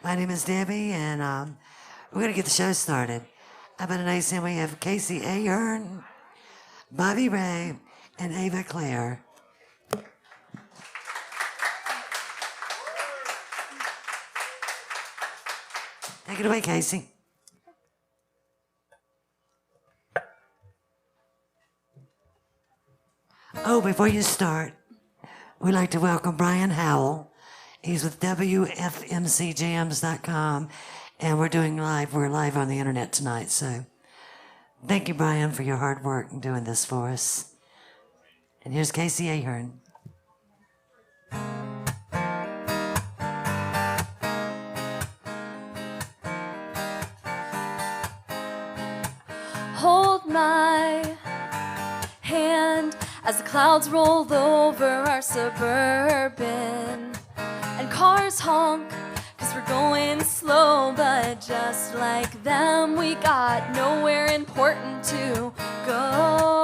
My name is Debbie, and we're going to get the show started. Up in tonight, we have Casey Ahern, Bobby Ray, and Ava Claire. Take it away, Casey. Oh, before you start, we'd like to welcome Brian Howell. He's with WFMCJams.com, and we're live on the internet tonight. So thank you, Brian, for your hard work in doing this for us. And here's Casey Ahern. Hold my hand as the clouds roll over our suburban, and cars honk, 'cause we're going slow, but just like them, we got nowhere important to go.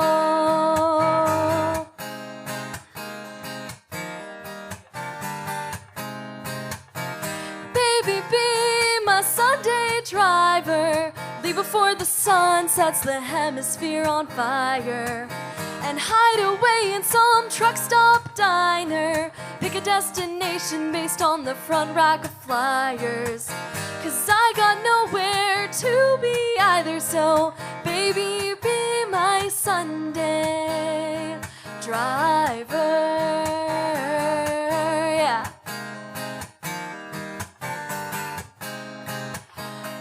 Baby, be my Sunday driver, leave before the sun sets the hemisphere on fire, and hide away in some truck stop diner. Pick a destination based on the front rack of flyers, 'cause I got nowhere to be either. So baby, be my Sunday driver. Yeah.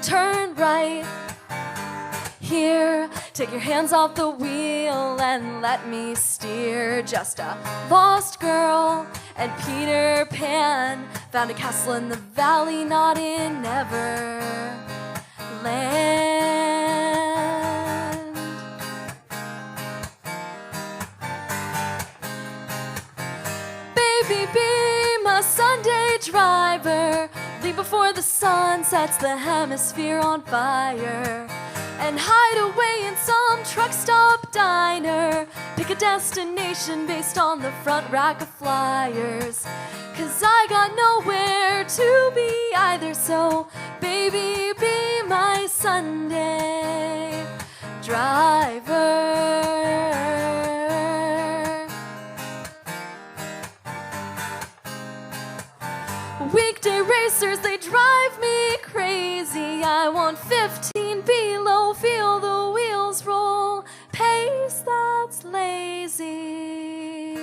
Turn right here, take your hands off the wheel and let me steer. Just a lost girl and Peter Pan found a castle in the valley, not in Neverland. Baby, be my Sunday driver, leave before the sun sets the hemisphere on fire, and hide away in some truck stop diner. Pick a destination based on the front rack of flyers, 'cause I got nowhere to be either. So baby, be my Sunday driver. Weekday racers, they drive me crazy. I want 15 below, feel the wheels roll, pace that's lazy.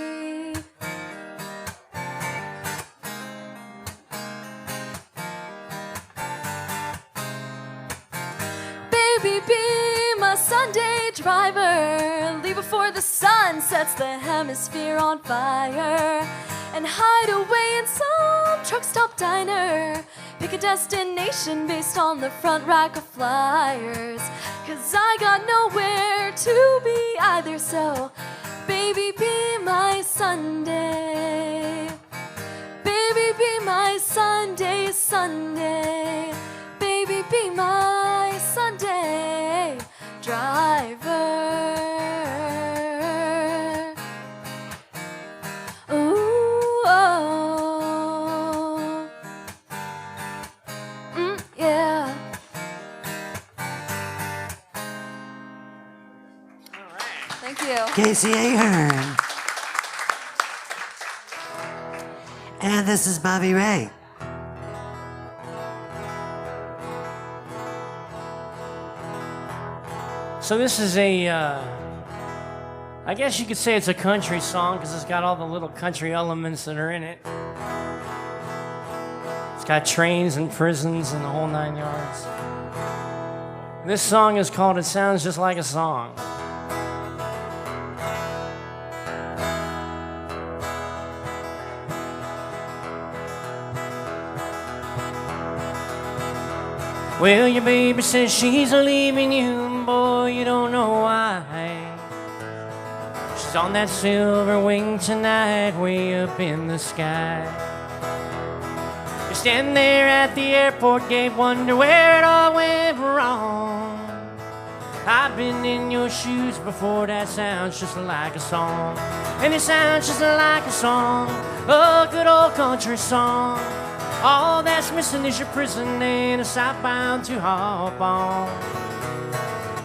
Baby, be my Sunday driver, leave before the sun sets the hemisphere on fire, and hide away in some truck stop diner. Pick a destination based on the front rack of flyers, 'cause I got nowhere to be either. So baby, be my Sunday. Baby, be my Sunday, Sunday. Baby, be my Sunday driver. Yeah. All right. Thank you. Casey Ahern. And this is Bobby Ray. So this is I guess you could say it's a country song because it's got all the little country elements that are in it. It's got trains and prisons and the whole 9 yards. This song is called It Sounds Just Like a Song. Well, your baby says she's leaving you, and boy, you don't know why. She's on that silver wing tonight, way up in the sky. You stand there at the airport gate, wonder where it all went wrong. I've been in your shoes before, that sounds just like a song. And it sounds just like a song, a good old country song. All that's missing is your prison and a southbound to hop on.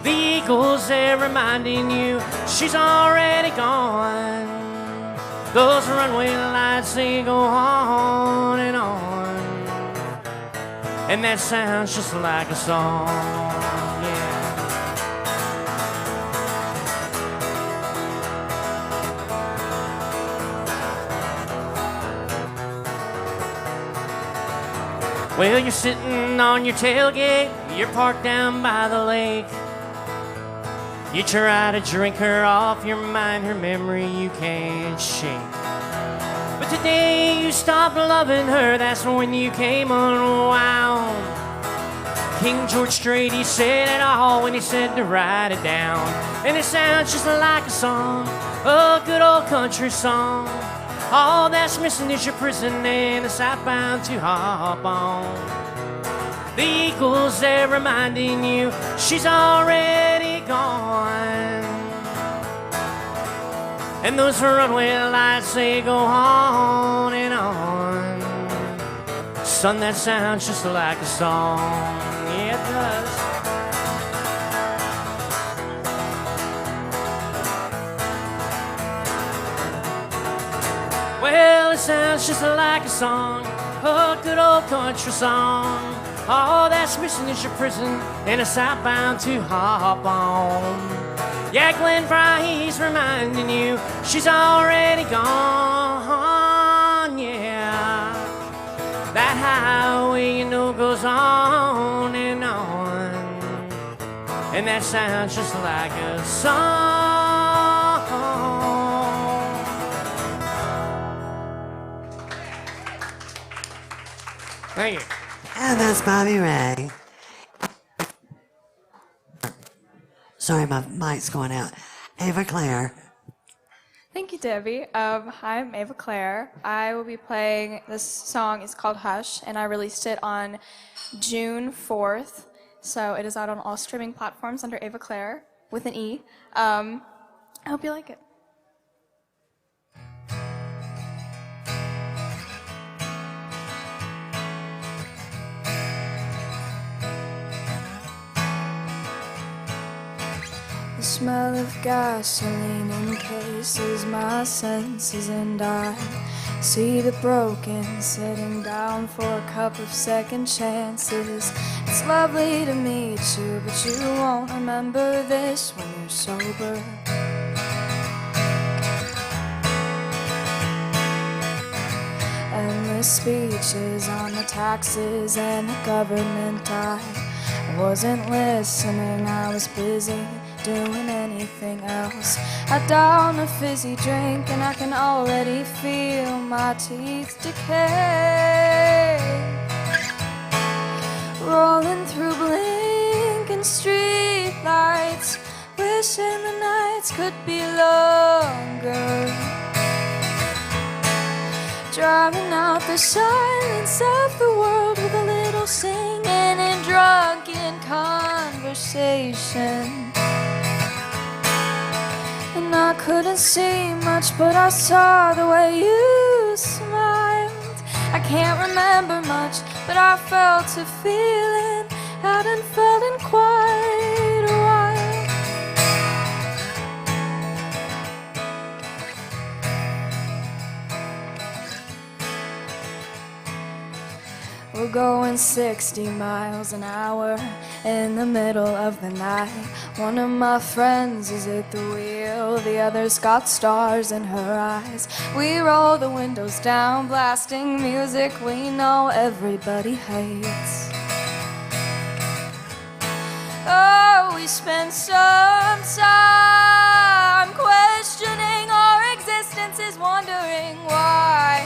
The eagle's there reminding you she's already gone. Those runway lights, they go on and on. And that sounds just like a song, yeah. Well, you're sitting on your tailgate, you're parked down by the lake. You try to drink her off your mind, her memory you can't shake. But today you stopped loving her, that's when you came unwound. King George Strait, he said it all when he said to write it down. And it sounds just like a song, a good old country song. All that's missing is your prison and a southbound to hop on. The eagle's there reminding you she's already gone. And those runway lights, they go on and on. Son, that sounds just like a song. Yeah, it does. Well, it sounds just like a song, a good old country song. All that's missing is your prison and a southbound to hop on. Yeah, Glen Fry, he's reminding you she's already gone, yeah. That highway, you know, goes on and on. And that sounds just like a song. Thank you. And that's Bobby Ray. Sorry, my mic's going out. Ava Claire. Thank you, Debbie. Hi, I'm Ava Claire. I will be playing, this song is called Hush, and I released it on June 4th. So it is out on all streaming platforms under Ava Claire with an E. I hope you like it. The smell of gasoline encases my senses, and I see the broken sitting down for a cup of second chances. It's lovely to meet you, but you won't remember this when you're sober. Endless speeches on the taxes and the government. I wasn't listening, I was busy doing anything else. I down a fizzy drink and I can already feel my teeth decay. Rolling through blinking street lights, wishing the nights could be longer. Driving out the silence of the world with a little singing and drunken conversation. And I couldn't see much, but I saw the way you smiled. I can't remember much, but I felt a feeling hadn't felt in quite a while. We're going 60 miles an hour in the middle of the night. One of my friends is at the wheel, the other's got stars in her eyes. We roll the windows down, blasting music we know everybody hates. Oh, we spend some time questioning our existences, wondering why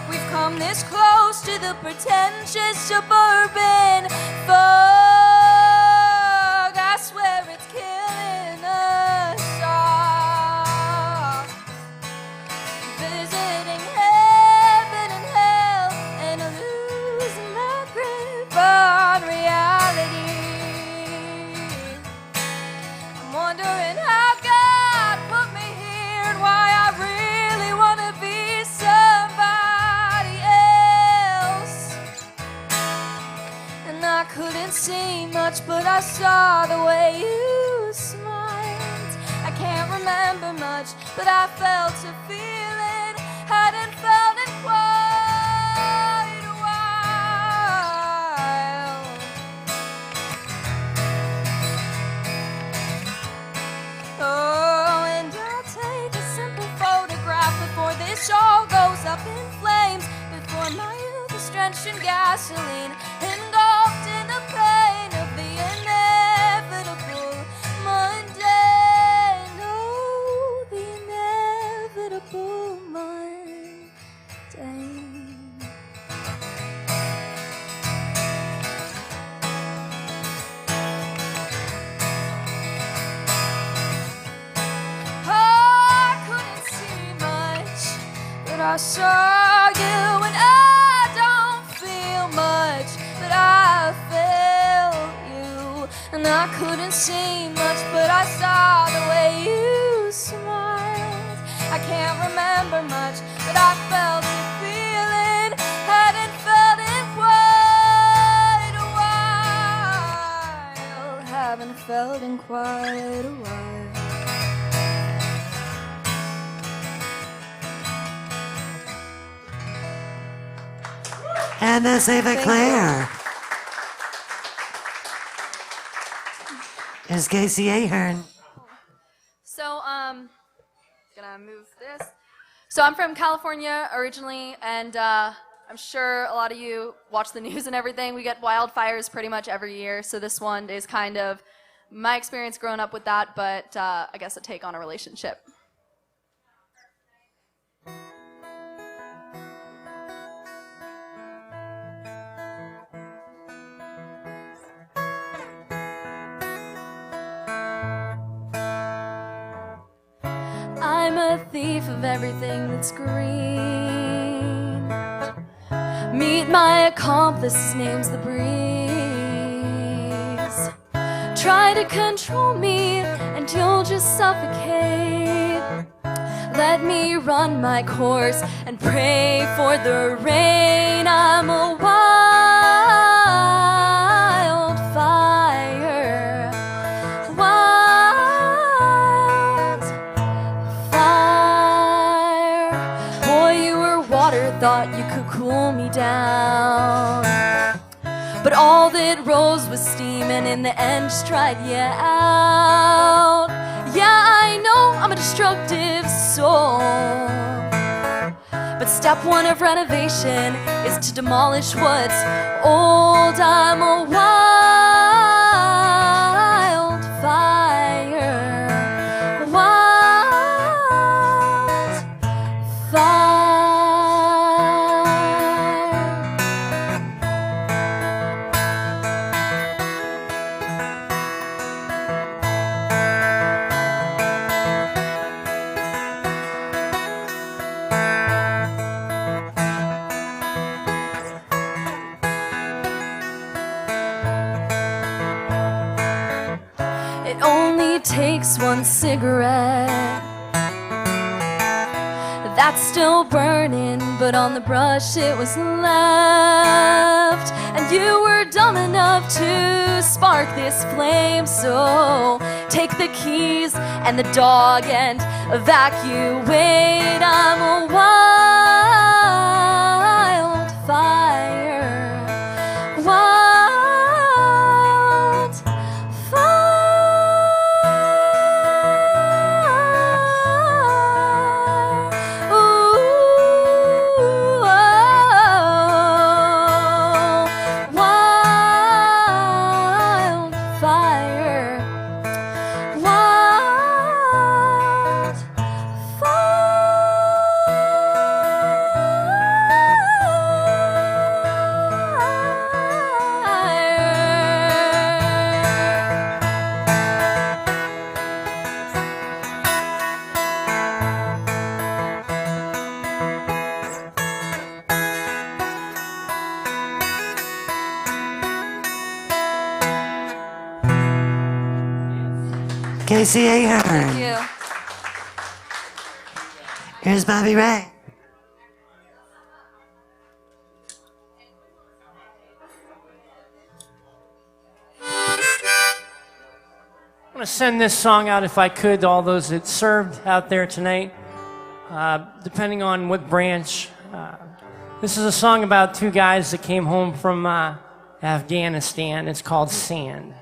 we've come this close to the pretentious suburban fog. I swear it's killing us all. Visiting heaven and hell and losing my grip on reality. I'm wondering how God put me here and why I really want to be somebody else. saw the way you smiled. I can't remember much, but I felt a feeling. Hadn't felt it quite a while. Oh, and I'll take a simple photograph before this all goes up in flames. Before my youth is drenched in gasoline, engulfed in the pain of the inevitable mundane. Oh, the inevitable mundane. Oh, I couldn't see much, but I saw you, and I don't feel much, but I felt you. And I couldn't see much, but I saw the way you smiled. I can't remember much, but I felt a feeling. Hadn't felt it quite a while. Haven't felt in quite a while. And the Save It Claire. Here's Casey Ahern. So, gonna move this. So I'm from California originally, and I'm sure a lot of you watch the news and everything. We get wildfires pretty much every year, so this one is kind of my experience growing up with that, but I guess a take on a relationship. I'm a thief of everything that's green. Meet my accomplice, his name's the breeze. Try to control me and you'll just suffocate. Let me run my course and pray for the rain. I'm a wildfire. Wildfire. Boy, you were water, thought you could cool me down. But all that rose was steam, and in the end just tried you out. Yeah, I know I'm a destructive soul, but step one of renovation is to demolish what's old. I'm a wildfire, wildfire. It only takes one cigarette that's still burning, but on the brush it was left. And you were dumb enough to spark this flame, so take the keys and the dog and evacuate. I'm a wildfire, wildfire. Ooh, oh, wildfire, Casey Ahern. Thank you. Here's Bobby Ray. to send this song out, if I could, to all those that served out there tonight, depending on what branch. This is a song about two guys that came home from Afghanistan. It's called Sand.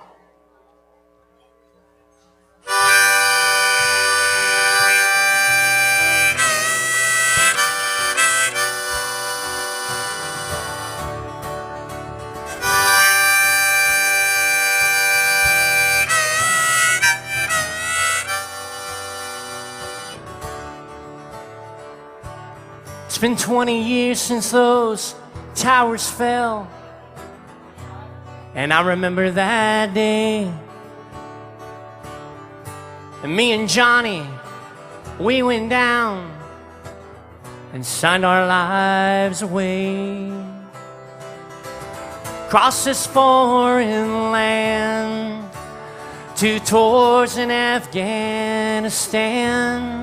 It's been 20 years since those towers fell, and I remember that day. And me and Johnny, we went down and signed our lives away. Across this foreign land to tours in Afghanistan.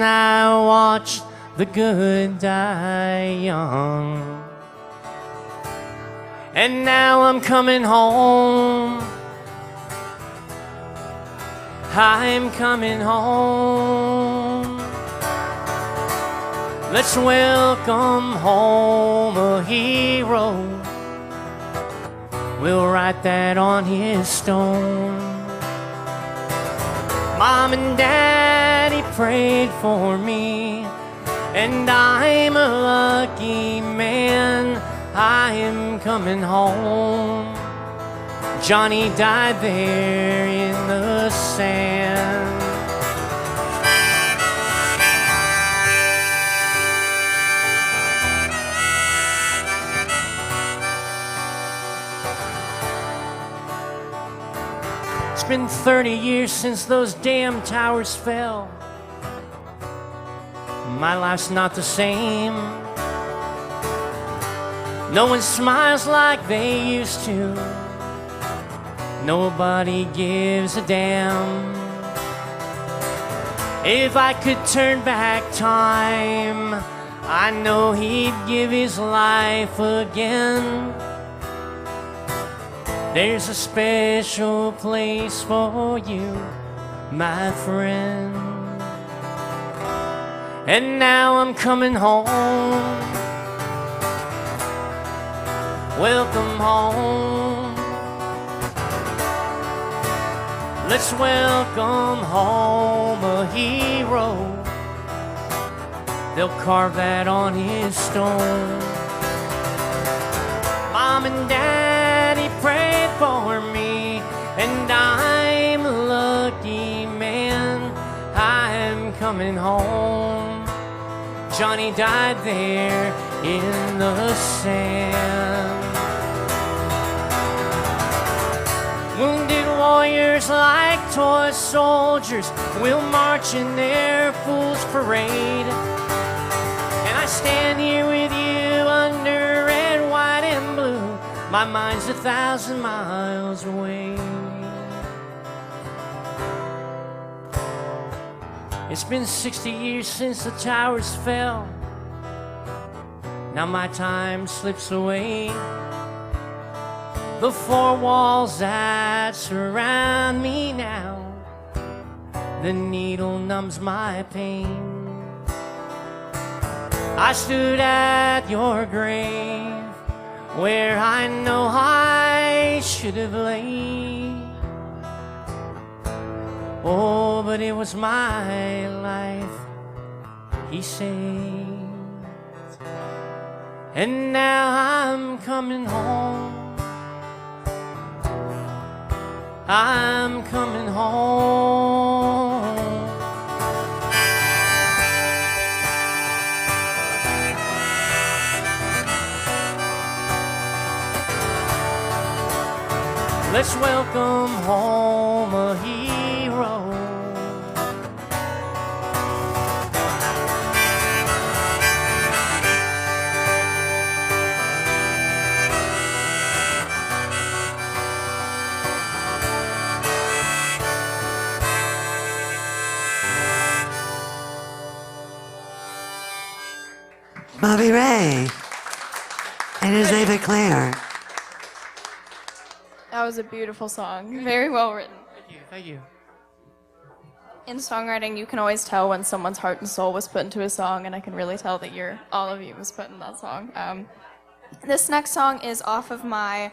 I watched the good die young, and now I'm coming home. I'm coming home. Let's welcome home a hero. We'll write that on his stone. Mom and Daddy prayed for me, and I'm a lucky man. I am coming home. Johnny died there in the sand. It's been 30 years since those damn towers fell. My life's not the same. No one smiles like they used to. Nobody gives a damn. If I could turn back time, I know he'd give his life again. There's a special place for you, my friend. And now I'm coming home. Welcome home. Let's welcome home a hero. They'll carve that on his stone. Mom and Daddy prayed for me, and I'm a lucky man. I'm coming home. Johnny died there in the sand. Wounded warriors like toy soldiers will march in their fool's parade. And I stand here with you under red, white, and blue. My mind's 1,000 miles away. It's been 60 years since the towers fell. Now my time slips away. The four walls that surround me now, the needle numbs my pain. I stood at your grave where I know I should have laid. Oh, but it was my life he saved. And now I'm coming home. I'm coming home. Let's welcome home a hero. Bobby Ray. And his Ava Claire. That was a beautiful song. Very well written. Thank you. In songwriting, you can always tell when someone's heart and soul was put into a song, and I can really tell that all of you was put in that song. This next song is off of I'm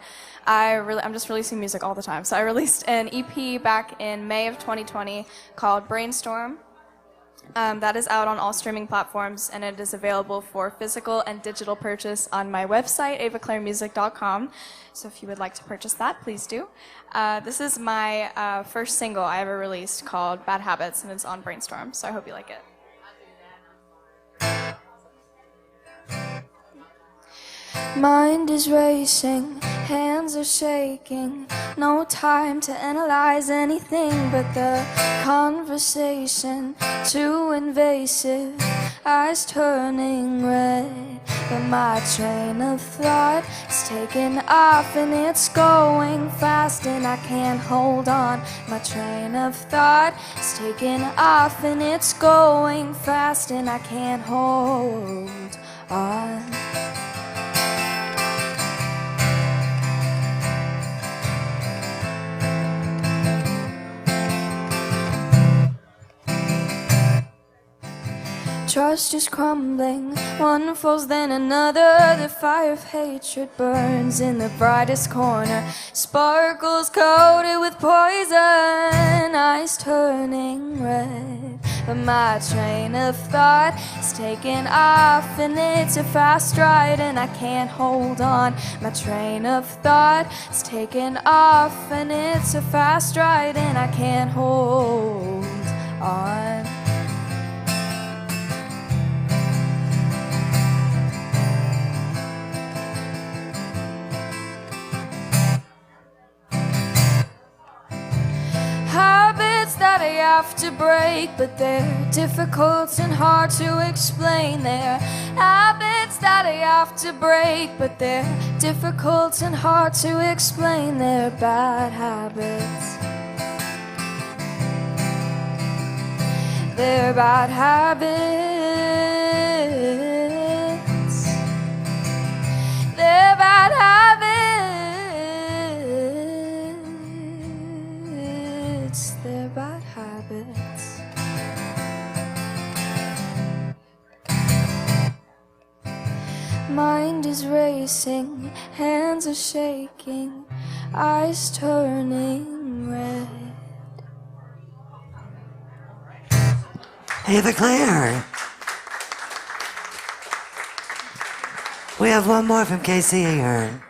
just releasing music all the time. So I released an EP back in May of 2020 called Brainstorm. That is out on all streaming platforms, and it is available for physical and digital purchase on my website, avaclairemusic.com. So if you would like to purchase that, please do. This is my first single I ever released called Bad Habits, and it's on Brainstorm, so I hope you like it. Mind is racing, hands are shaking, no time to analyze anything but the conversation, too invasive, eyes turning red. But my train of thought is taking off and it's going fast and I can't hold on. My train of thought is taking off and it's going fast and I can't hold on. Trust is crumbling, one falls then another. The fire of hatred burns in the brightest corner. Sparkles coated with poison, eyes turning red. But my train of thought is taking off and it's a fast ride and I can't hold on. My train of thought is taking off and it's a fast ride and I can't hold on. Habits that I have to break, but they're difficult and hard to explain. They're habits that I have to break, but they're difficult and hard to explain. They're bad habits. They're bad habits. They're bad habits. They're bad habits. Mind is racing, hands are shaking, eyes turning red. Ava Claire. We have one more from KC here.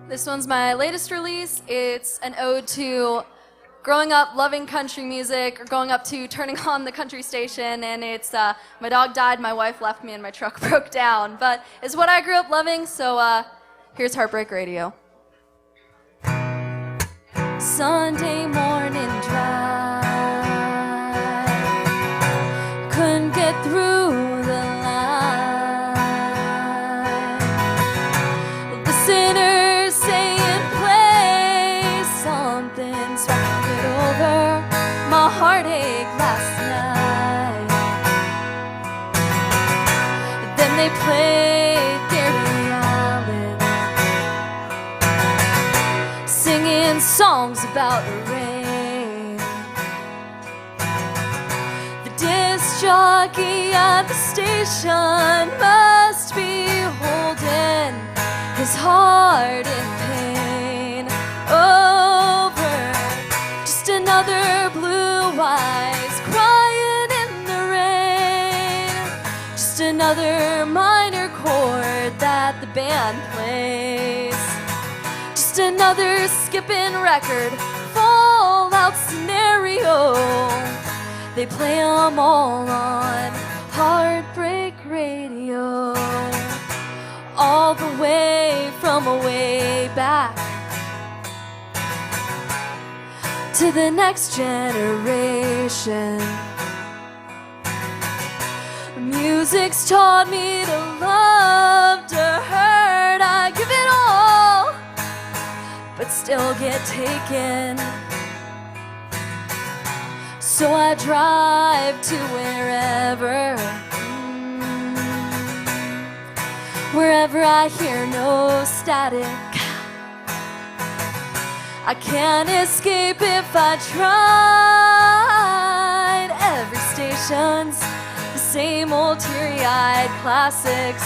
This one's my latest release. It's an ode to growing up loving country music, or going up to turning on the country station, and it's my dog died, my wife left me, and my truck broke down. But it's what I grew up loving, so here's Heartbreak Radio. Sunday morning drive, couldn't get through the line. Listeners saying play something, so I could get over my heartache last night. Then they played Gary Allen, singing songs about the rain. The disc jockey at the station must be holding his heart in pain over just another blue eyes crying in the rain. Just another minor chord that the band plays. Just another skipping record, fallout scenario. They play them all on Heartbreak Radio. All the way from a way back to the next generation. Music's taught me to love, to hurt. I give it all, but still get taken. So I drive to wherever wherever I hear no static. I can't escape if I tried. Every station's the same old teary-eyed classics.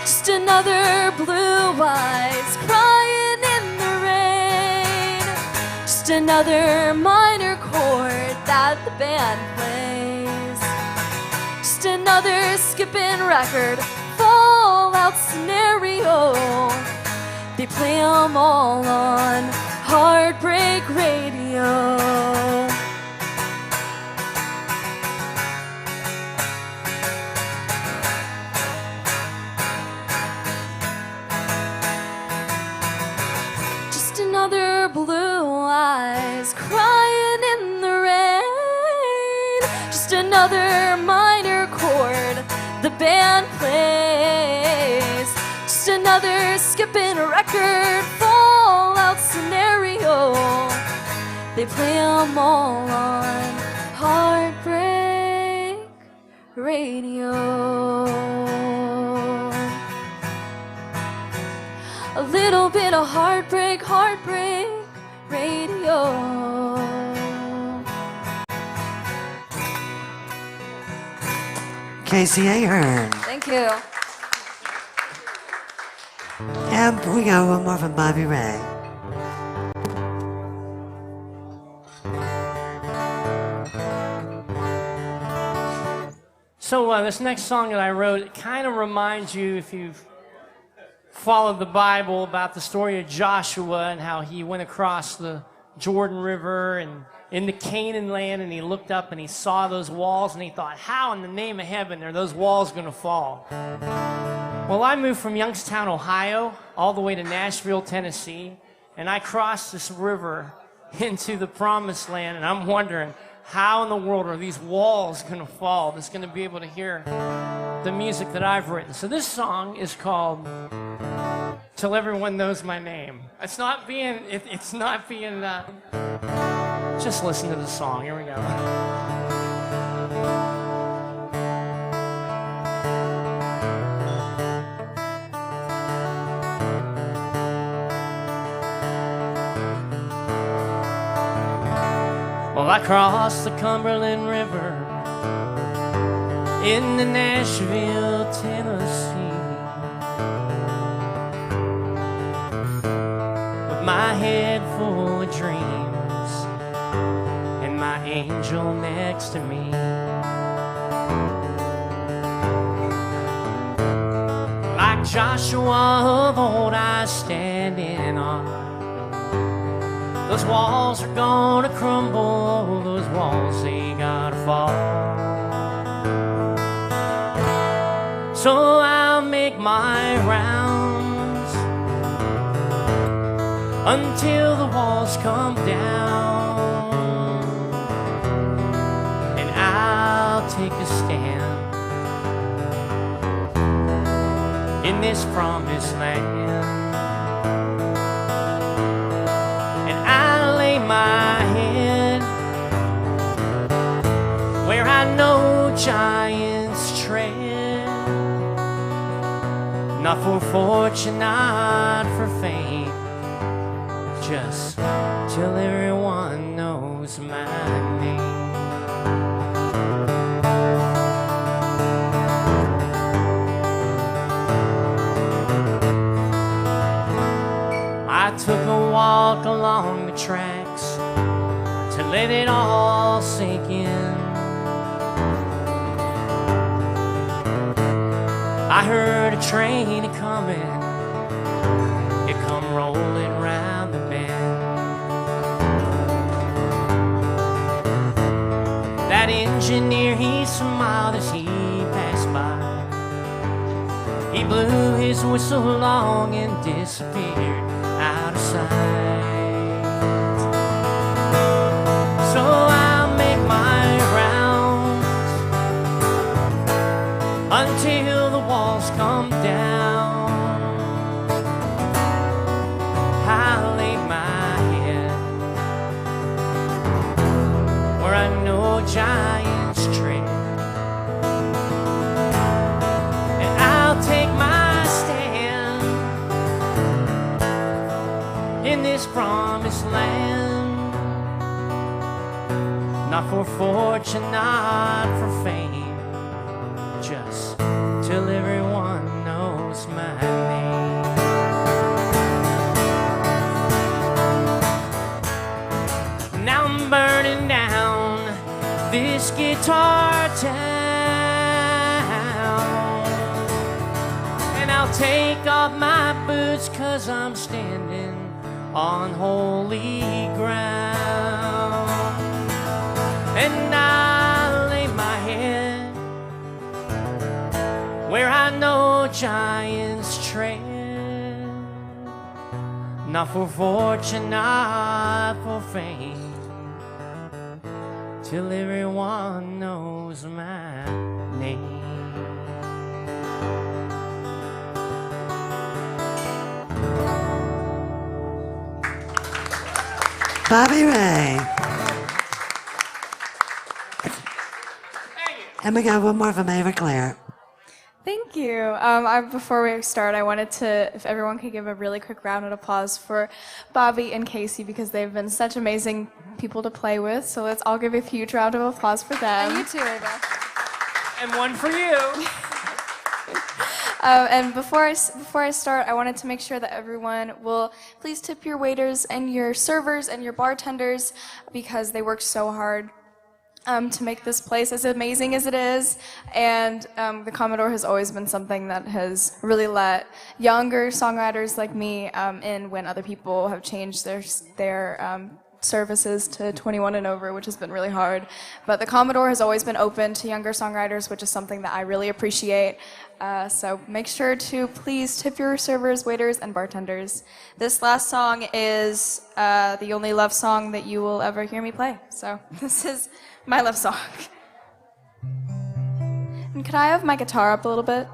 Just another blue eyes crying in the rain. Just another minor chord that the band plays. Just another skipping record, fallout scenario. They play 'em all on Heartbreak Radio. Just another blue eyes crying in the rain. Just another minor chord the band plays. Just another skipping record, fallout scenario. They play 'em all on Heartbreak Radio. A little bit of heartbreak, Heartbreak Radio. Casey Ahern. Thank you. And we got one more from Bobby Ray. So this next song that I wrote, it kind of reminds you, if you've followed the Bible, about the story of Joshua and how he went across the Jordan River and into Canaan land, and he looked up and he saw those walls and he thought, how in the name of heaven are those walls going to fall? Well, I moved from Youngstown, Ohio, all the way to Nashville, Tennessee, and I crossed this river into the Promised Land, and I'm wondering, how in the world are these walls going to fall that's going to be able to hear the music that I've written? So this song is called Till Everyone Knows My Name. It's not being, just listen to the song. Here we go. Well, I crossed the Cumberland River into Nashville, Tennessee, with my head full of dreams and my angel next to me. Like Joshua of old, I standing on. Those walls are gonna crumble, those walls, they gotta fall. So I'll make my rounds until the walls come down, and I'll take a stand in this promised land. My head where I know giants tread, not for fortune, not for fame, just till everyone knows my name. I took a walk along the tracks to let it all sink in. I heard a train a-comin', it come rolling round the bend. That engineer, he smiled as he passed by. He blew his whistle long and disappeared out of sight. So I'll make my rounds until the walls come down. I'll lay my head where I know giants tread, and I'll in this promised land. Not for fortune, not for fame, just till everyone knows my name. Now I'm burning down this guitar town, and I'll take off my boots 'cause I'm standing on holy ground. And I lay my head where I know giants tread, not for fortune, not for fame, till everyone knows my name. Bobby Ray. And we got one more from Ava Claire. Thank you. Before we start, I wanted to, if everyone could give a really quick round of applause for Bobby and Casey, because they've been such amazing people to play with. So let's all give a huge round of applause for them. And you too, Ava. And one for you. And before I start, I wanted to make sure that everyone will please tip your waiters and your servers and your bartenders, because they work so hard to make this place as amazing as it is. And the Commodore has always been something that has really let younger songwriters like me in when other people have changed their services to 21 and over, which has been really hard. But the Commodore has always been open to younger songwriters, which is something that I really appreciate. So make sure to please tip your servers, waiters, and bartenders. This last song is the only love song that you will ever hear me play. So this is my love song. And could I have my guitar up a little bit?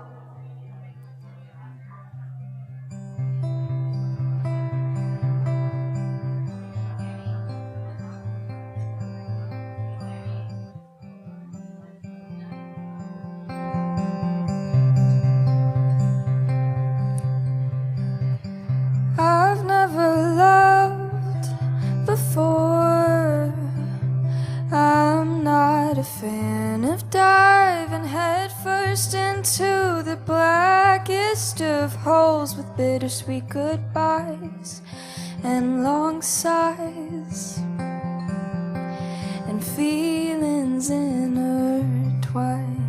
I've never loved before. I'm not a fan of diving headfirst into the blackest of holes with bittersweet goodbyes and long sighs and feelings intertwined.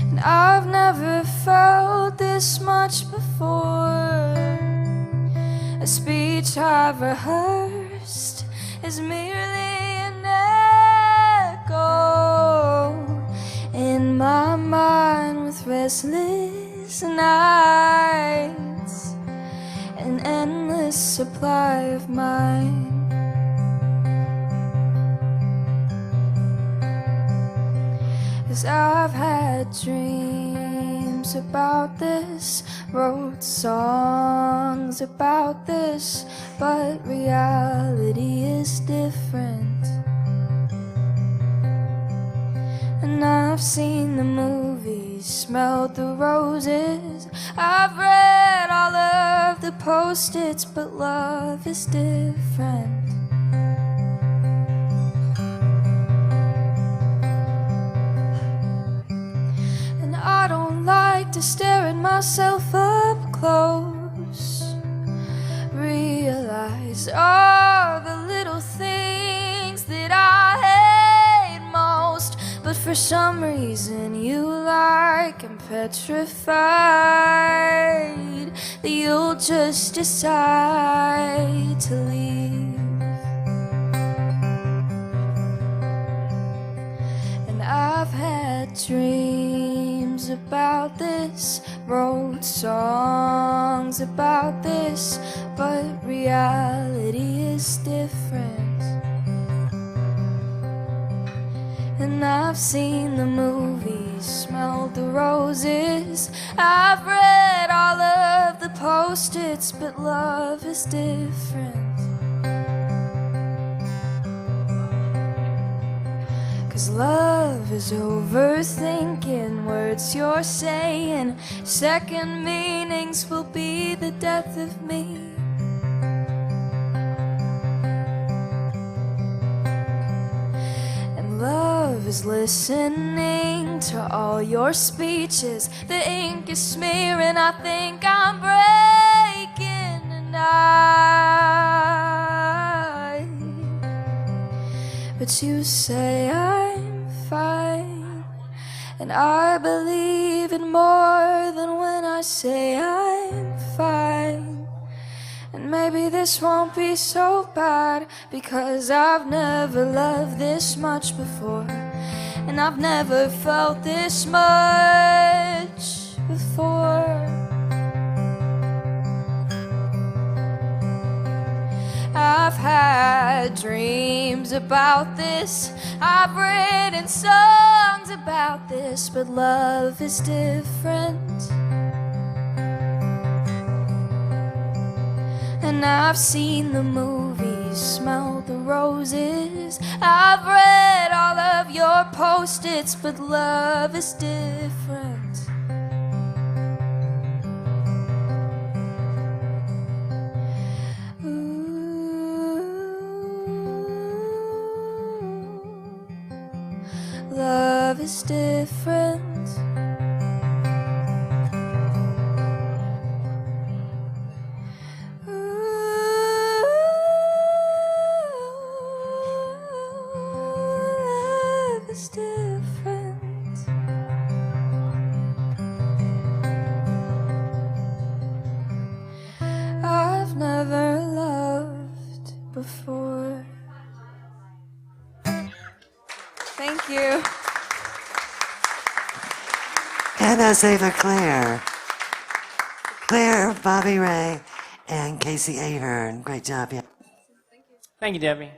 And I've never felt this much before. A speech I've rehearsed is merely an echo in my mind, with restless nights, an endless supply of mine. 'Cause I've had dreams about this, wrote songs about this, but reality is different. And I've seen the movies, smelled the roses, I've read all of the post-its, but love is different. I don't like to stare at myself up close, realize all the little things that I hate most. But for some reason you like and petrified that you'll just decide to leave. And I've had dreams about this, wrote songs about this, but reality is different. And I've seen the movies, smelled the roses, I've read all of the post-its, but love is different. 'Cause love is overthinking words you're saying. Second meanings will be the death of me. And love is listening to all your speeches. The ink is smearing, I think I'm breaking, and but you say I'm fine, and I believe it more than when I say I'm fine. And maybe this won't be so bad, because I've never loved this much before, and I've never felt this much before. I've had dreams about this, I've written songs about this, but love is different. And I've seen the movies, smelled the roses, I've read all of your post-its, but love is different. Love is different. Love is different. I've never loved before. Thank you. And that's Ava Claire. Claire, Bobby Ray, and Casey Ahern. Great job, yeah. Thank you, Debbie.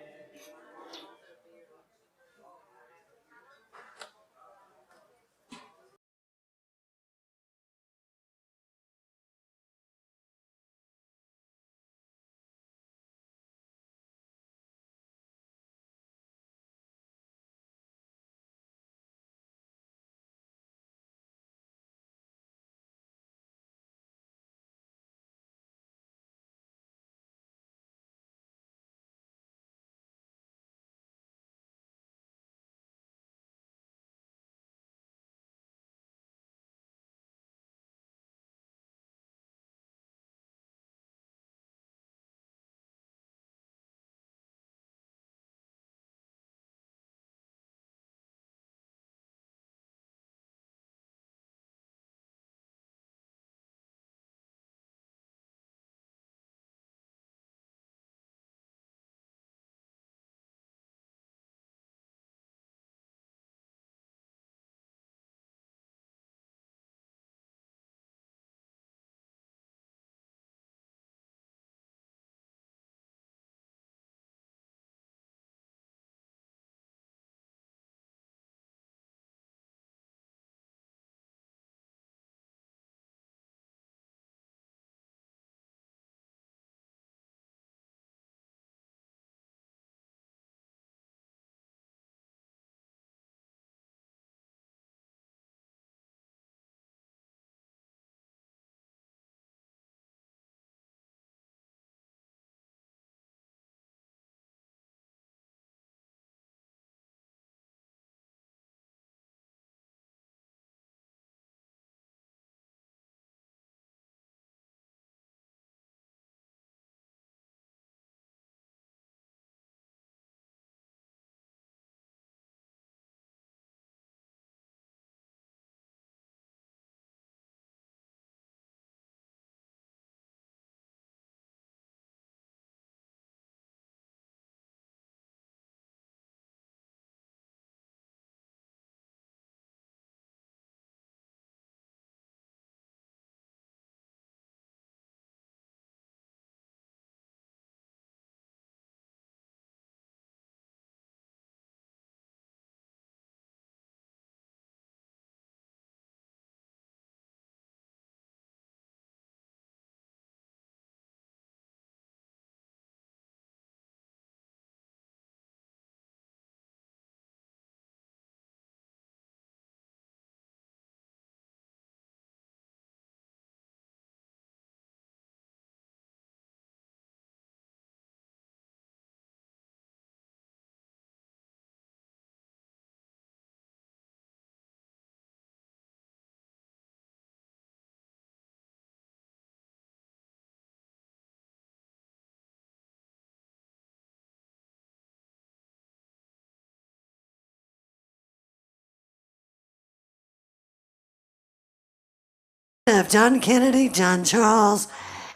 Of John Kennedy, John Charles,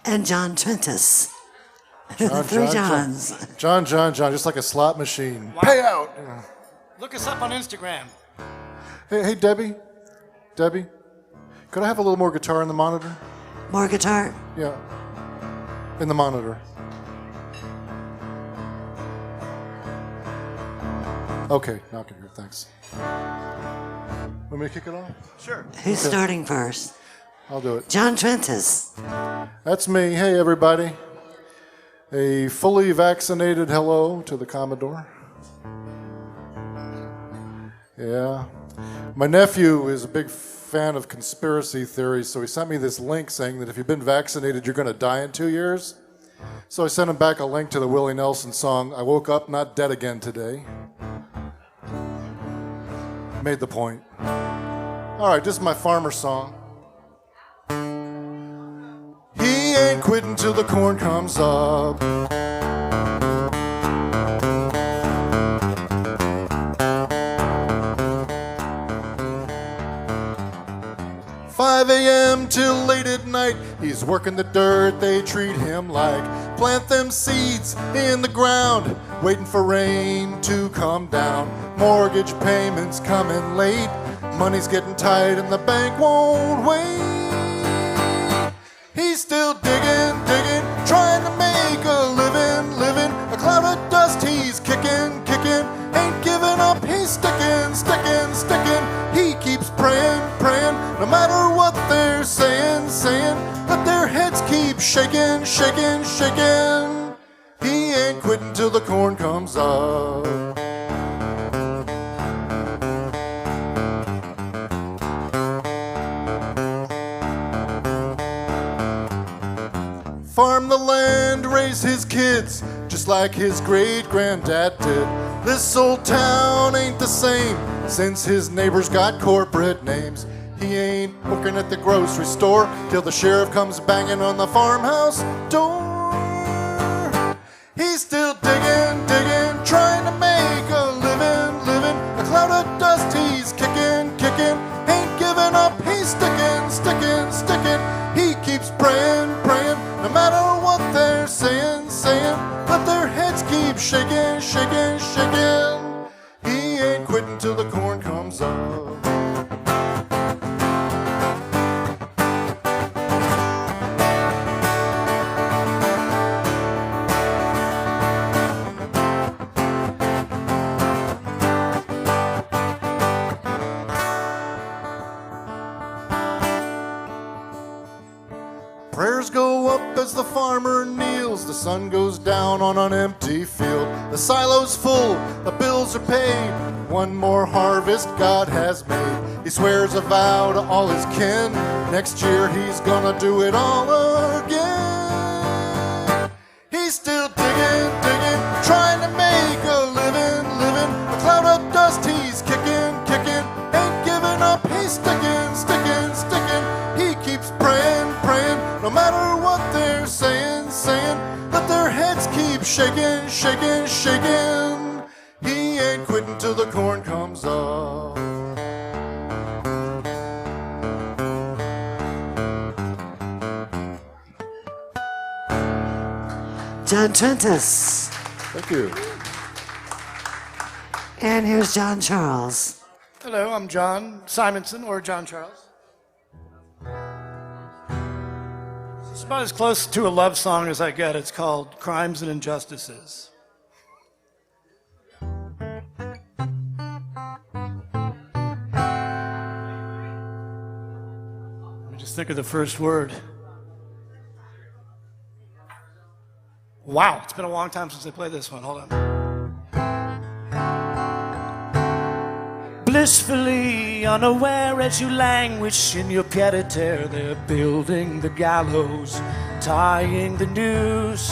and John Trentis. Three Johns. John, just like a slot machine. Wow. Pay out! Look us up on Instagram. Hey, Debbie, could I have a little more guitar in the monitor? More guitar? Yeah, in the monitor. Okay, now I can hear it, thanks. Want me to kick it off? Sure. Who's starting first? I'll do it. John Trentis. That's me. Hey, everybody. A fully vaccinated hello to the Commodore. Yeah. My nephew is a big fan of conspiracy theories, so he sent me this link saying that if you've been vaccinated, you're going to die in 2 years. So I sent him back a link to the Willie Nelson song, I Woke Up Not Dead Again Today. Made the point. All right, this is my farmer song. He ain't quitting till the corn comes up. 5 a.m. till late at night, he's working the dirt, they treat him like. Plant them seeds in the ground, waiting for rain to come down. Mortgage payments coming late, money's getting tight and the bank won't wait. He's still digging, trying to make a living. A cloud of dust he's kicking, ain't giving up, he's sticking. He keeps praying, no matter what they're saying, but their heads keep shaking. He ain't quitting till the corn comes up. Farm the land, raise his kids, just like his great-granddad did. This old town ain't the same since his neighbors got corporate names. He ain't working at the grocery store till the sheriff comes banging on the farmhouse door. He's still digging, trying to make a living. A cloud of dust he's kicking, ain't giving up, he's sticking. He keeps praying, no matter what they're saying, but their heads keep shaking. He ain't quitting till the corn comes up. Prayers go up as the farmer kneels. The sun goes down on an empty field. The silo's full, the bills are paid. One more harvest God has made. He swears a vow to all his kin. Next year he's gonna do it all again. He's still digging, trying to make a living. A cloud of dust he's kicking, ain't giving up, he's sticking. He keeps praying, no matter what they're saying, but their heads keep shaking. He ain't quitting till the corn comes up. John Trentis. Thank you. And here's John Charles. Hello, I'm John Simonson, or John Charles. It's about as close to a love song as I get. It's called Crimes and Injustices. Let me just think of the first word. Wow, it's been a long time since I played this one. Hold on. Blissfully unaware as you languish in your pied-à-terre, they're building the gallows, tying the noose.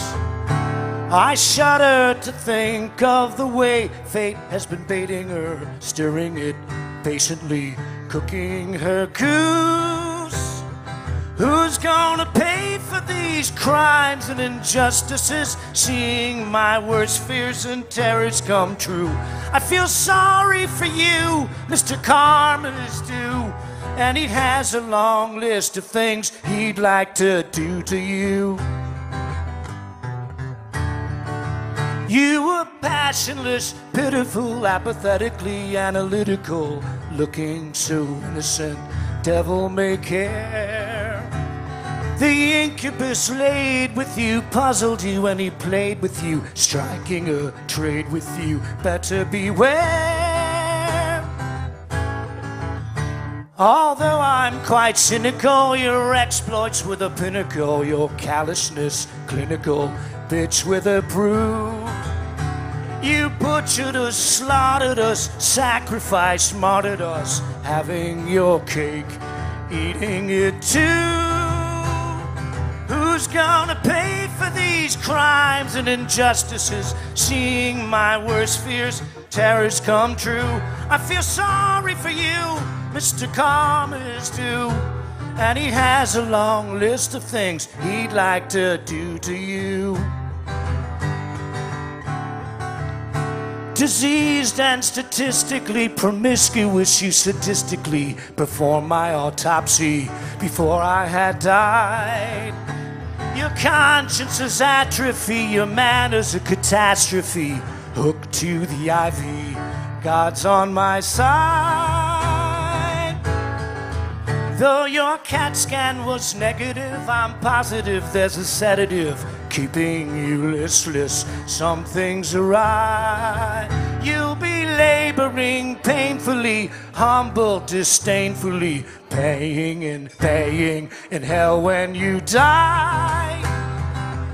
I shudder to think of the way fate has been baiting her, stirring it patiently, cooking her goose. Who's gonna pay for these crimes and injustices? Seeing my worst fears and terrors come true. I feel sorry for you, Mr. Karma is due. and he has a long list of things he'd like to do to you. You were passionless, pitiful, apathetically analytical, looking so innocent, devil may care. The incubus laid with you, puzzled you, and he played with you, striking a trade with you, better beware. Although I'm quite cynical, your exploits were the pinnacle, your callousness clinical, bitch with a brew. You butchered us, slaughtered us, sacrificed, martyred us, having your cake, eating it too. Who's gonna pay for these crimes and injustices? Seeing my worst fears, terrors come true. I feel sorry for you, Mr. Karma's due. And he has a long list of things he'd like to do to you. Diseased and statistically promiscuous, you sadistically performed my autopsy before I had died. Your conscience is atrophy, your manners a catastrophe. Hooked to the ivy, God's on my side. Though your CAT scan was negative, I'm positive there's a sedative keeping you listless. Something's awry. You'll be laboring painfully, humble disdainfully, paying in hell when you die.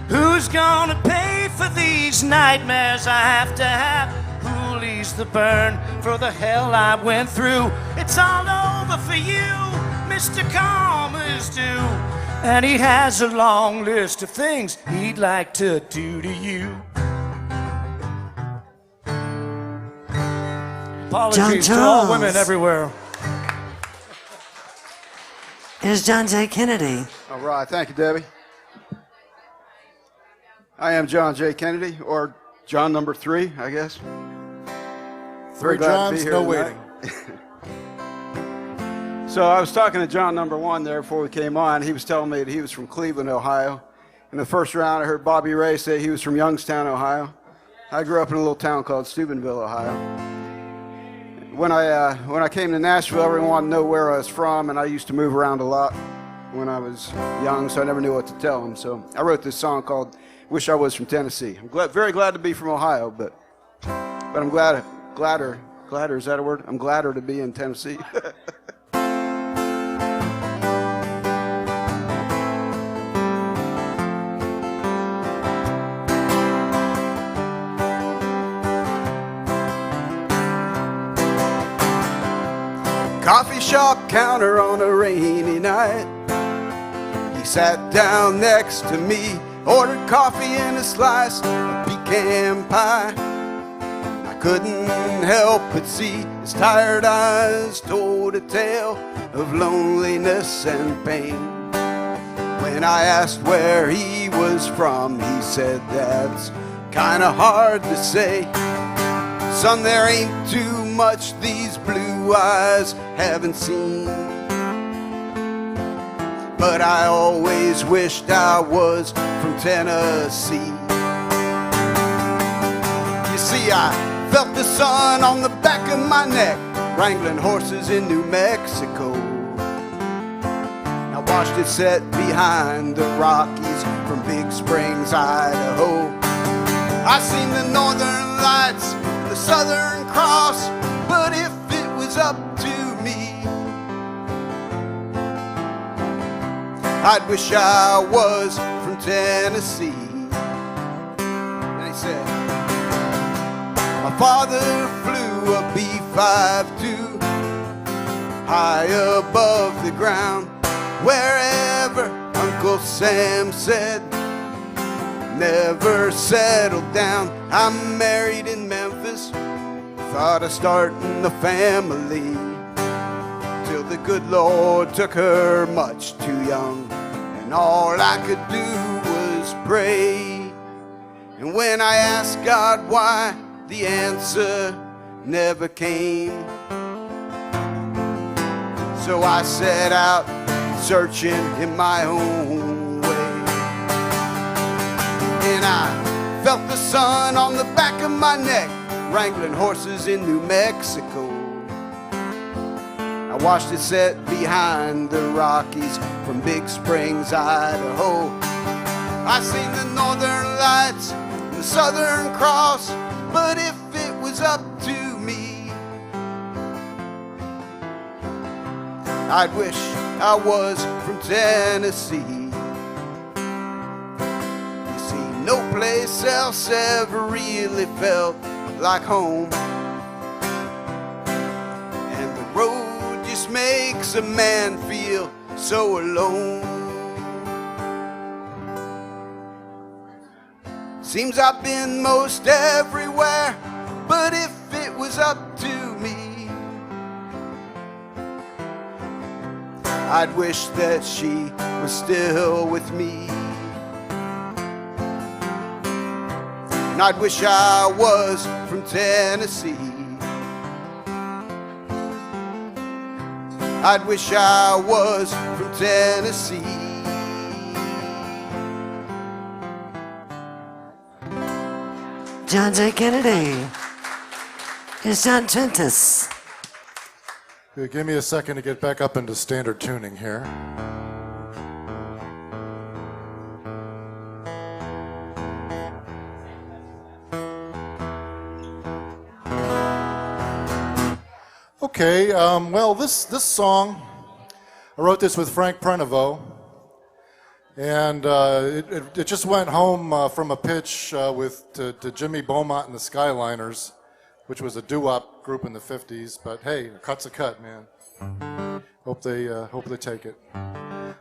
Who's gonna pay for these nightmares I have to have? Who'll ease the burn for the hell I went through? It's all over for you, Mr. Karma's due. And he has a long list of things he'd like to do to you. Apologies to all women everywhere. Here's John J. Kennedy. All right, thank you, Debbie. I am John J. Kennedy, or John number 3, I guess. Three Johns, no waiting. So I was talking to John number 1 there before we came on. He was telling me that he was from Cleveland, Ohio. In the first round, I heard Bobby Ray say he was from Youngstown, Ohio. I grew up in a little town called Steubenville, Ohio. When I came to Nashville, everyone wanted to know where I was from, and I used to move around a lot when I was young, so I never knew what to tell them. So I wrote this song called "Wish I Was from Tennessee." I'm very glad to be from Ohio, but I'm gladder. Is that a word? I'm gladder to be in Tennessee. Coffee shop counter on a rainy night. He sat down next to me, ordered coffee and a slice of pecan pie. I couldn't help but see his tired eyes told a tale of loneliness and pain. When I asked where he was from, he said, "That's kinda hard to say. Son, there ain't too much these blue eyes haven't seen. But I always wished I was from Tennessee." You see, I felt the sun on the back of my neck, wrangling horses in New Mexico. I watched it set behind the Rockies from Big Springs, Idaho. I seen the northern lights, the Southern Cross, but if it was up to me, I'd wish I was from Tennessee. And he said, my father flew a B-52 high above the ground, wherever Uncle Sam said, never settled down. I'm married in Memphis, thought of starting a family, till the good Lord took her much too young, and all I could do was pray. And when I asked God why, the answer never came. So I set out searching in my own way. And I felt the sun on the back of my neck, wrangling horses in New Mexico. I watched it set behind the Rockies from Big Springs, Idaho. I seen the northern lights and the Southern Cross, but if it was up to me, I'd wish I was from Tennessee. You see, no place else ever really felt like home, and the road just makes a man feel so alone. Seems I've been most everywhere, but if it was up to me, I'd wish that she was still with me. And I'd wish I was from Tennessee. I'd wish I was from Tennessee. John J. Kennedy. Here's John Trentis. Give me a second to get back up into standard tuning here. Okay, well, this song, I wrote this with Frank Prenovo, and it just went home from a pitch to Jimmy Beaumont and the Skyliners, which was a doo-wop group in the 50s, but hey, a cut's a cut, man. Hope they take it.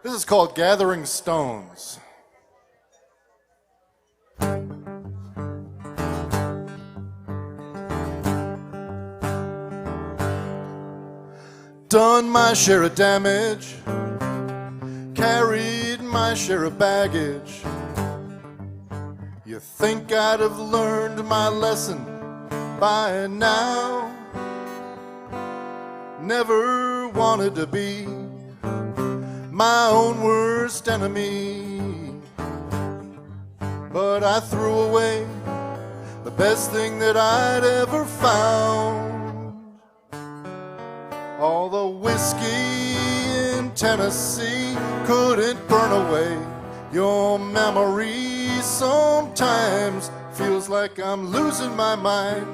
This is called Gathering Stones. Done my share of damage, carried my share of baggage. You think I'd have learned my lesson by now? Never wanted to be my own worst enemy, but I threw away the best thing that I'd ever found. All the whiskey in Tennessee couldn't burn away your memory. Sometimes feels like I'm losing my mind.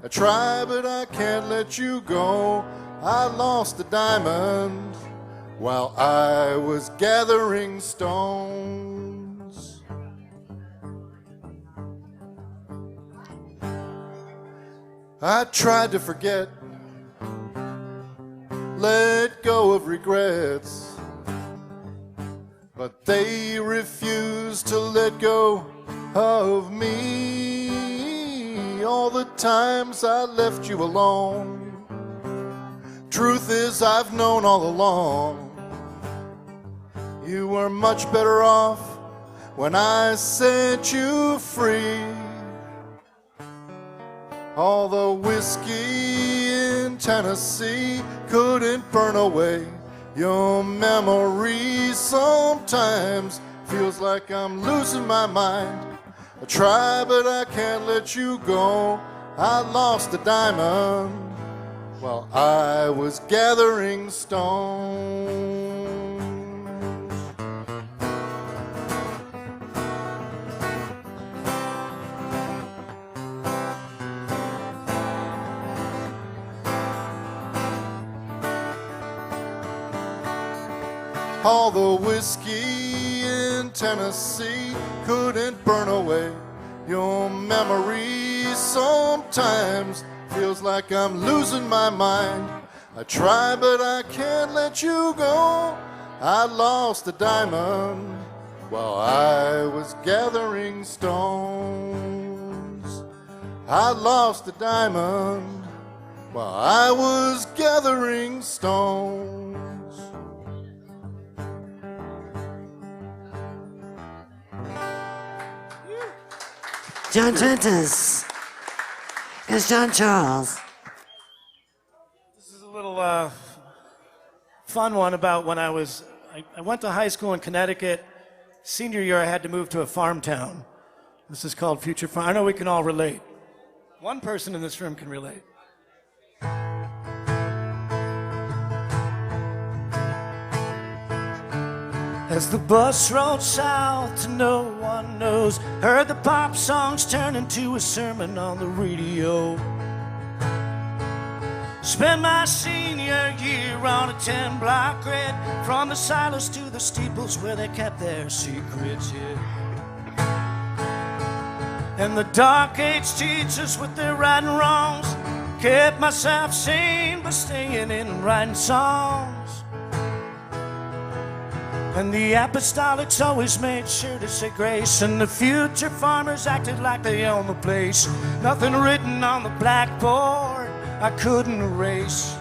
I try, but I can't let you go. I lost a diamond while I was gathering stones. I tried to forget, let go of regrets, but they refuse to let go of me. All the times I left you alone, truth is I've known all along. You were much better off when I set you free. All the whiskey in Tennessee couldn't burn away your memory. Sometimes feels like I'm losing my mind. I try, but I can't let you go. I lost a diamond while I was gathering stones. All the whiskey in Tennessee couldn't burn away your memory. Sometimes feels like I'm losing my mind. I try, but I can't let you go. I lost a diamond while I was gathering stones. I lost a diamond while I was gathering stones. John Trentis. Here's John Charles. This is a little fun one about when I went to high school in Connecticut. Senior year, I had to move to a farm town. This is called Future Farm. I know we can all relate. One person in this room can relate. As the bus rolled south to no one knows, heard the pop songs turn into a sermon on the radio. Spent my senior year on a 10-block grid, from the silos to the steeples where they kept their secrets hid. And the dark age teachers with their right and wrongs kept myself sane by staying in and writing songs. And the apostolics always made sure to say grace, and the future farmers acted like they owned the place. Nothing written on the blackboard I couldn't erase.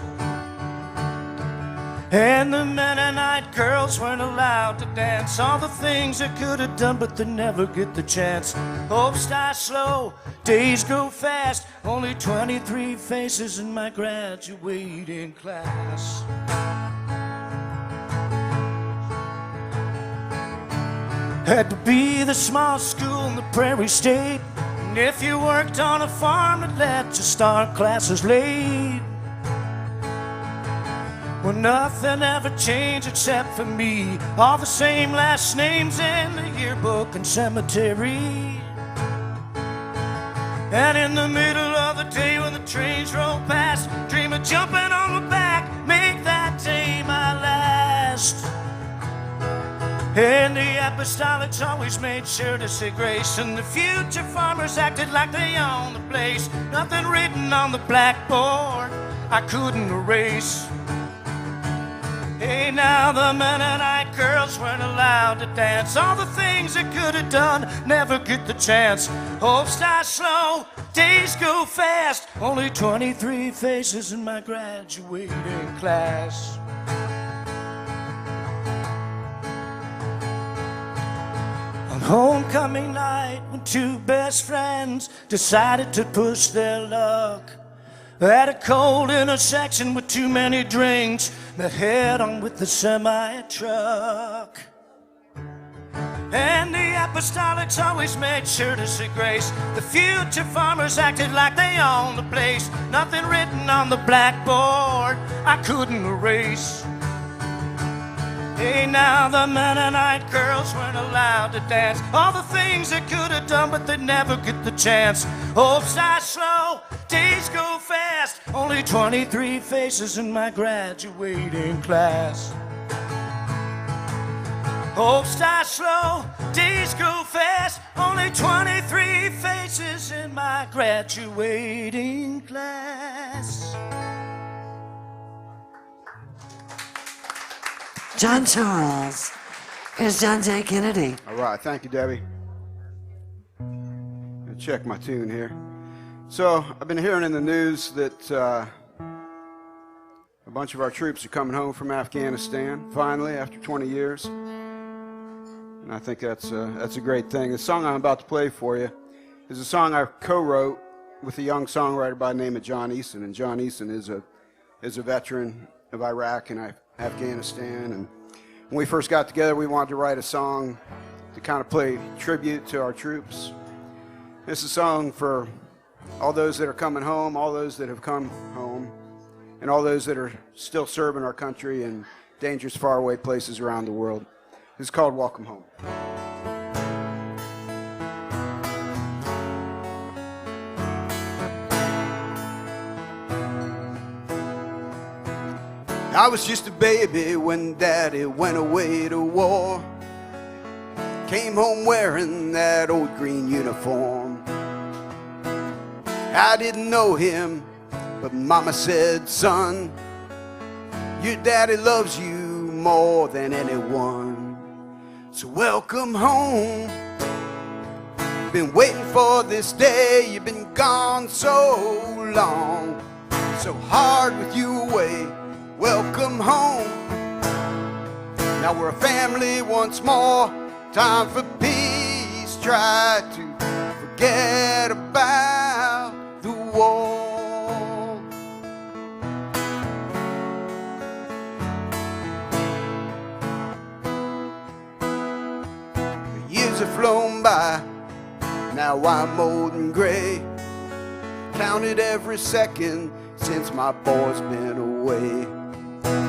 And the Mennonite girls weren't allowed to dance, all the things they could have done but they never get the chance. Hopes die slow, days go fast, only 23 faces in my graduating class. Had to be the small school in the Prairie State, and if you worked on a farm, they'd let you start classes late. Well, nothing ever changed except for me, all the same last names in the yearbook and cemetery. And in the middle of the day when the trains roll past, dream of jumping on the back, make that day my last. And the apostolics always made sure to say grace, and the future farmers acted like they owned the place. Nothing written on the blackboard I couldn't erase. Hey, now the Mennonite girls weren't allowed to dance, all the things they could have done never get the chance. Hopes die slow, days go fast, only 23 faces in my graduating class. On homecoming night, when two best friends decided to push their luck at a cold intersection with too many drinks, met head on with the semi-truck. And the apostolics always made sure to say grace. The future farmers acted like they owned the place. Nothing written on the blackboard I couldn't erase. Hey, now the Mennonite girls weren't allowed to dance, all the things they could have done but they never get the chance. Hopes die slow, days go fast, only 23 faces in my graduating class. Hopes die slow, days go fast, only 23 faces in my graduating class. John Charles. Here's John J. Kennedy. All right, thank you, Debbie. I'll check my tune here. So, I've been hearing in the news that a bunch of our troops are coming home from Afghanistan, finally, after 20 years. And I think that's a great thing. The song I'm about to play for you is a song I co-wrote with a young songwriter by the name of John Eason. And John Eason is a veteran of Iraq and Afghanistan, and when we first got together, we wanted to write a song to kind of play tribute to our troops. This is a song for all those that are coming home, all those that have come home, and all those that are still serving our country in dangerous, faraway places around the world. It's called Welcome Home. I was just a baby when Daddy went away to war. Came home wearing that old green uniform. I didn't know him, but Mama said, son, your daddy loves you more than anyone. So welcome home. Been waiting for this day. You've been gone so long, so hard with you away. Welcome home. Now we're a family once more. Time for peace. Try to forget about the war. Years have flown by, now I'm old and gray. Counted every second since my boy's been away.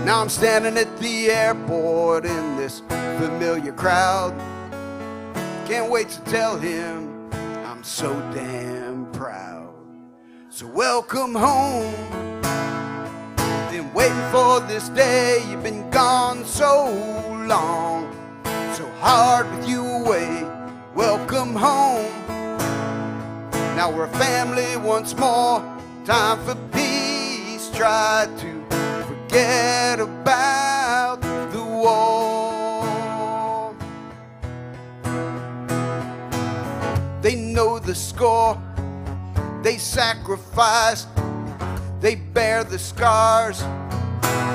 Now I'm standing at the airport in this familiar crowd. Can't wait to tell him I'm so damn proud. So welcome home. Been waiting for this day. You've been gone so long, so hard with you away. Welcome home. Now we're a family once more. Time for peace. Try to forget about the war. They know the score. They sacrificed. They bear the scars.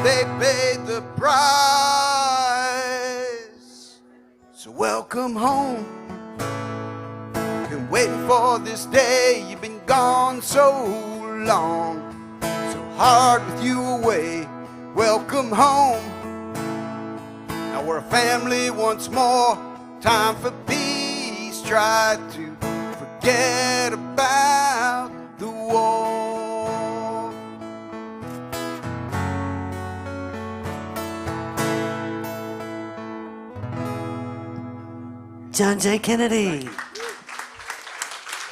They paid the price. So welcome home. Been waiting for this day. You've been gone so long, so hard with you away. Welcome home. Now we're a family once more. Time for peace. Try to forget about the war. John J. Kennedy.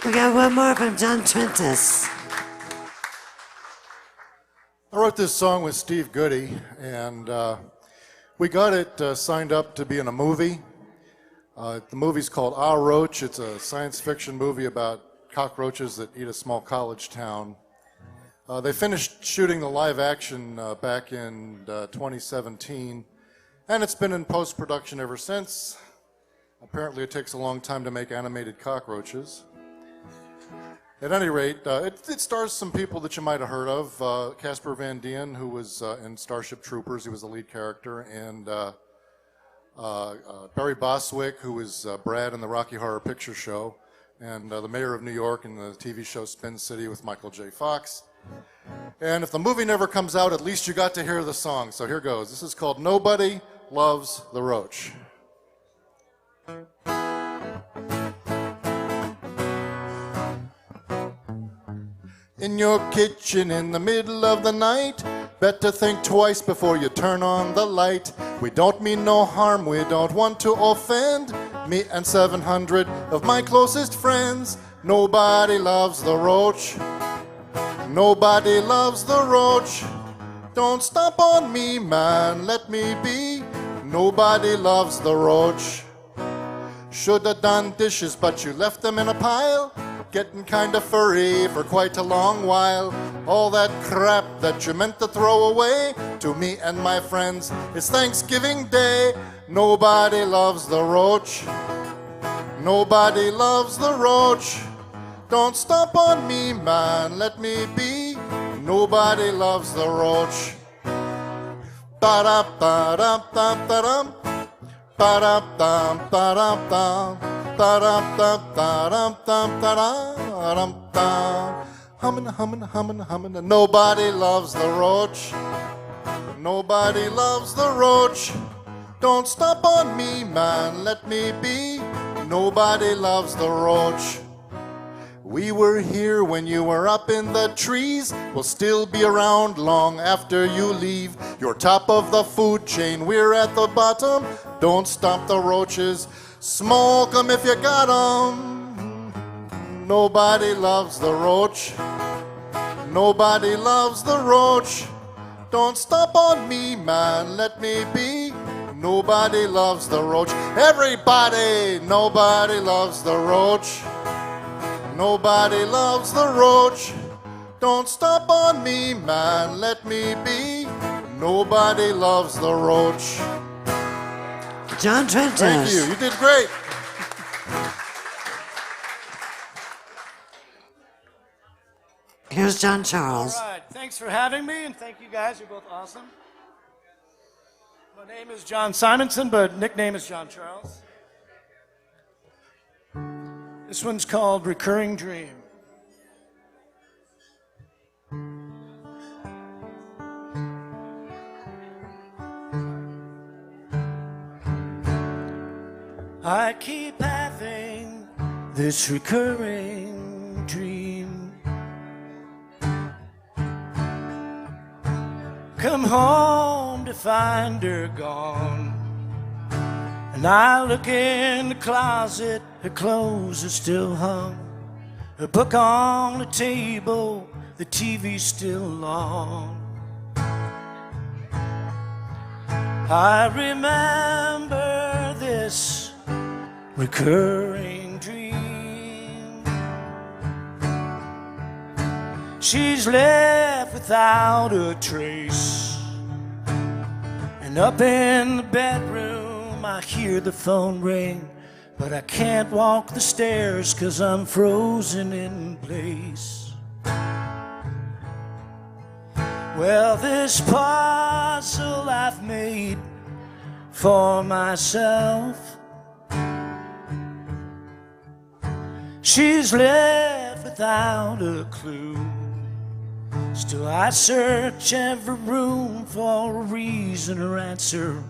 We got one more from John Trentis. I wrote this song with Steve Goody, and we got it signed up to be in a movie. The movie's called Our Roach. It's a science fiction movie about cockroaches that eat a small college town. They finished shooting the live action back in 2017, and it's been in post-production ever since. Apparently it takes a long time to make animated cockroaches. At any rate, it stars some people that you might have heard of. Casper Van Dien, who was in Starship Troopers, he was the lead character, and Barry Bostwick, who was Brad in the Rocky Horror Picture Show, and the mayor of New York in the TV show Spin City with Michael J. Fox. And if the movie never comes out, at least you got to hear the song. So here goes. This is called Nobody Loves the Roach. In your kitchen in the middle of the night, better think twice before you turn on the light. We don't mean no harm, we don't want to offend me and 700 of my closest friends. Nobody loves the roach. Nobody loves the roach. Don't stomp on me, man, let me be. Nobody loves the roach. Shoulda done dishes, but you left them in a pile. Getting kinda furry for quite a long while. All that crap that you meant to throw away, to me and my friends, it's Thanksgiving Day. Nobody loves the roach. Nobody loves the roach. Don't stomp on me, man, let me be. Nobody loves the roach. Ba-da-ba-da-ba-ba-dum. Ba-da-dum, ba-da-dum. Humming. Nobody loves the roach. Nobody loves the roach. Don't stop on me, man, let me be. Nobody loves the roach. We were here when you were up in the trees. We'll still be around long after you leave. You're top of the food chain, we're at the bottom. Don't stomp the roaches. Smoke 'em if you got 'em. Nobody loves the roach. Nobody loves the roach. Don't stop on me, man, let me be. Nobody loves the roach. Everybody, nobody loves the roach. Nobody loves the roach. Don't stop on me, man, let me be. Nobody loves the roach. John Trentis. Thank you. You did great. Here's John Charles. All right. Thanks for having me, and thank you guys. You're both awesome. My name is John Simonson, but nickname is John Charles. This one's called Recurring Dream. I keep having this recurring dream. Come home to find her gone, and I look in the closet, her clothes are still hung, her book on the table, the TV's still on. I remember this recurring dream. She's left without a trace, and up in the bedroom I hear the phone ring, but I can't walk the stairs 'cause I'm frozen in place. Well, this puzzle I've made for myself, she's left without a clue. Still I search every room for a reason or answer,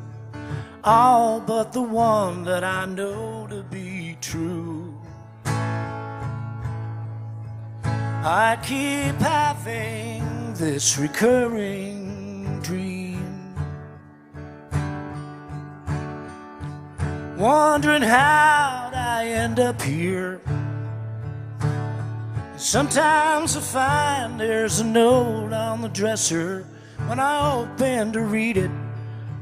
all but the one that I know to be true. I keep having this recurring dream, wondering how'd I end up here. Sometimes I find there's a note on the dresser. When I open to read it,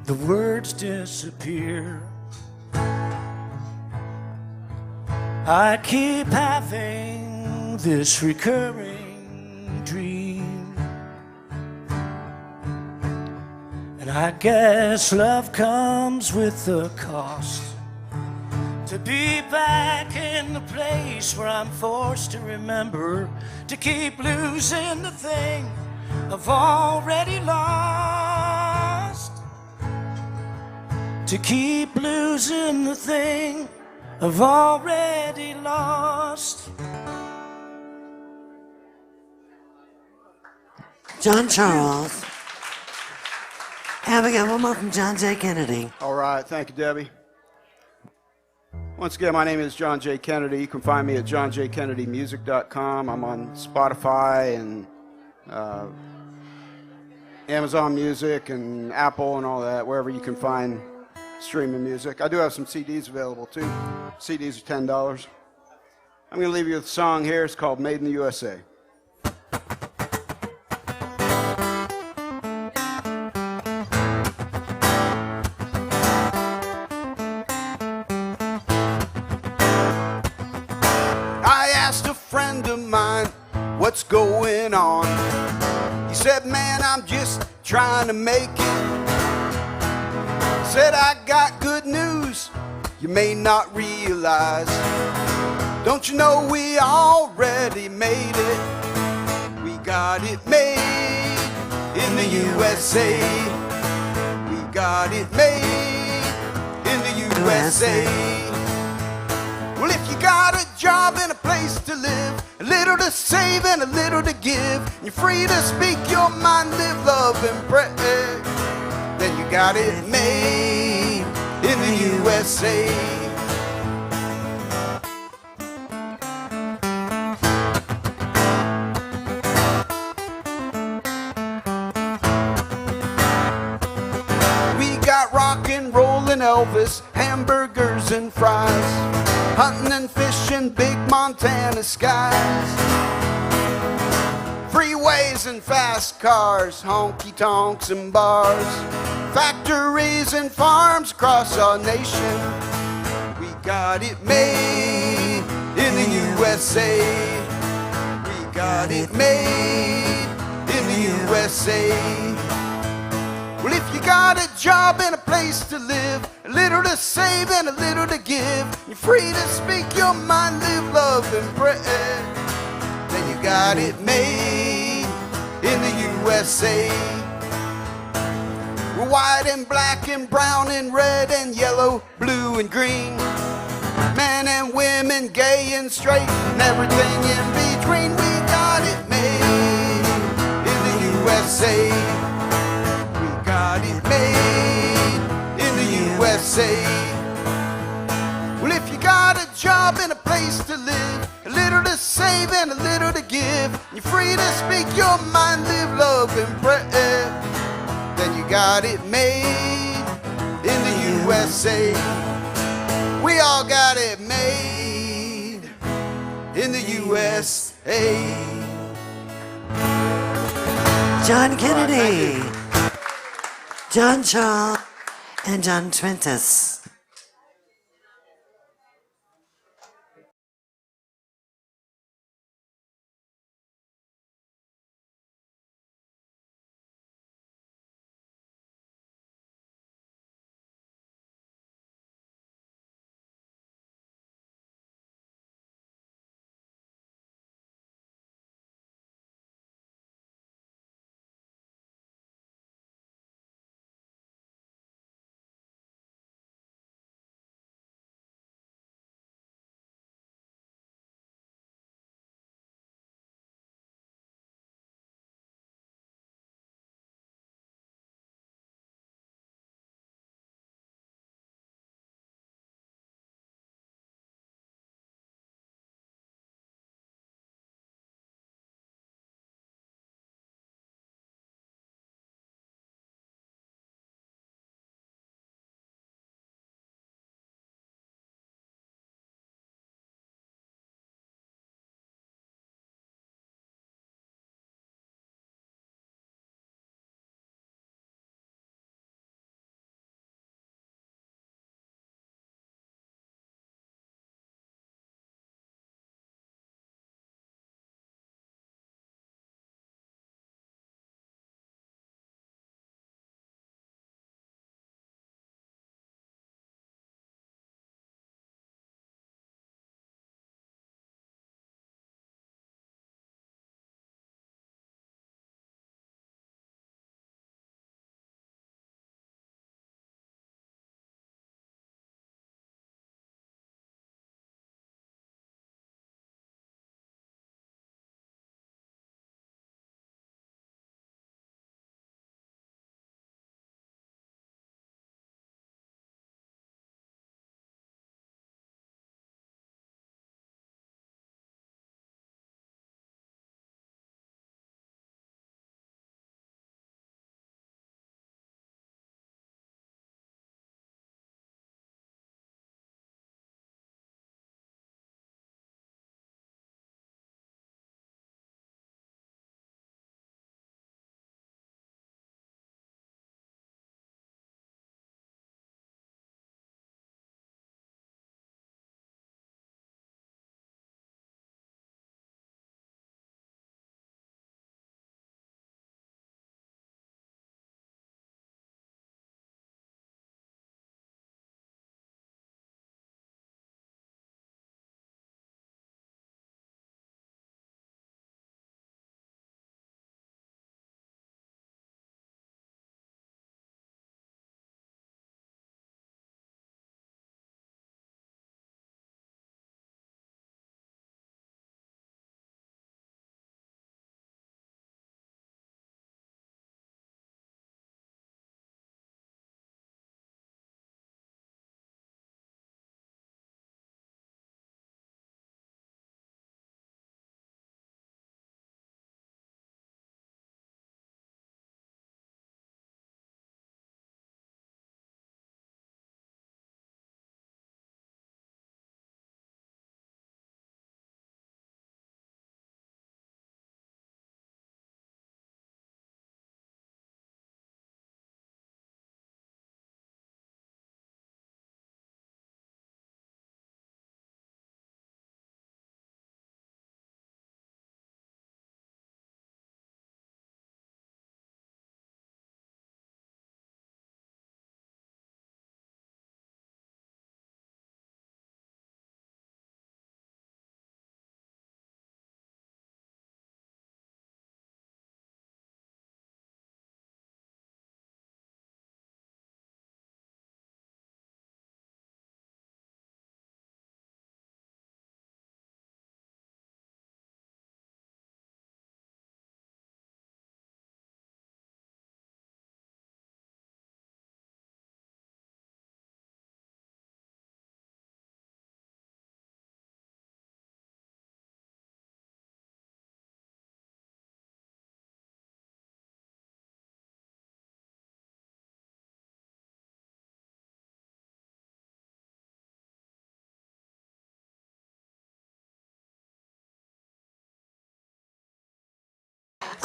the words disappear. I keep having this recurring dream, and I guess love comes with a cost. To be back in the place where I'm forced to remember, to keep losing the thing I've already lost. To keep losing the thing I've already lost. John Charles. And we got one more from John J. Kennedy. All right, thank you, Debbie. Once again, my name is John J. Kennedy. You can find me at johnjkennedymusic.com. I'm on Spotify and Amazon Music and Apple and all that, wherever you can find streaming music. I do have some CDs available too. CDs are $10. I'm going to leave you with a song here. It's called Made in the USA. What's going on? He said, man, I'm just trying to make it. Said, I got good news you may not realize. Don't you know we already made it? We got it made in the USA. We got it made in the USA. Well, if you got a job and a place to live, a little to save and a little to give, you're free to speak your mind, live, love, and pray, then you got it made in the USA. We got rock and roll and Elvis, hamburgers and fries, hunting and fishing, big Montana skies, freeways and fast cars, honky tonks and bars, factories and farms across our nation. We got it made in the USA. We got it made in the USA. Well, if you got a job and a place to live, a little to save and a little to give, you're free to speak your mind, live, love, and pray, then you got it made in the USA. We're white and black and brown and red and yellow, blue and green, men and women, gay and straight, and everything in between. We got it made in the USA. Got it made in the USA. If you got a job and a place to live, a little to save and a little to give, you're free to speak your mind, live, love, and pray, then you got it made in the USA. We all got it made in the USA. John Kennedy, John Shaw, and John Trentis.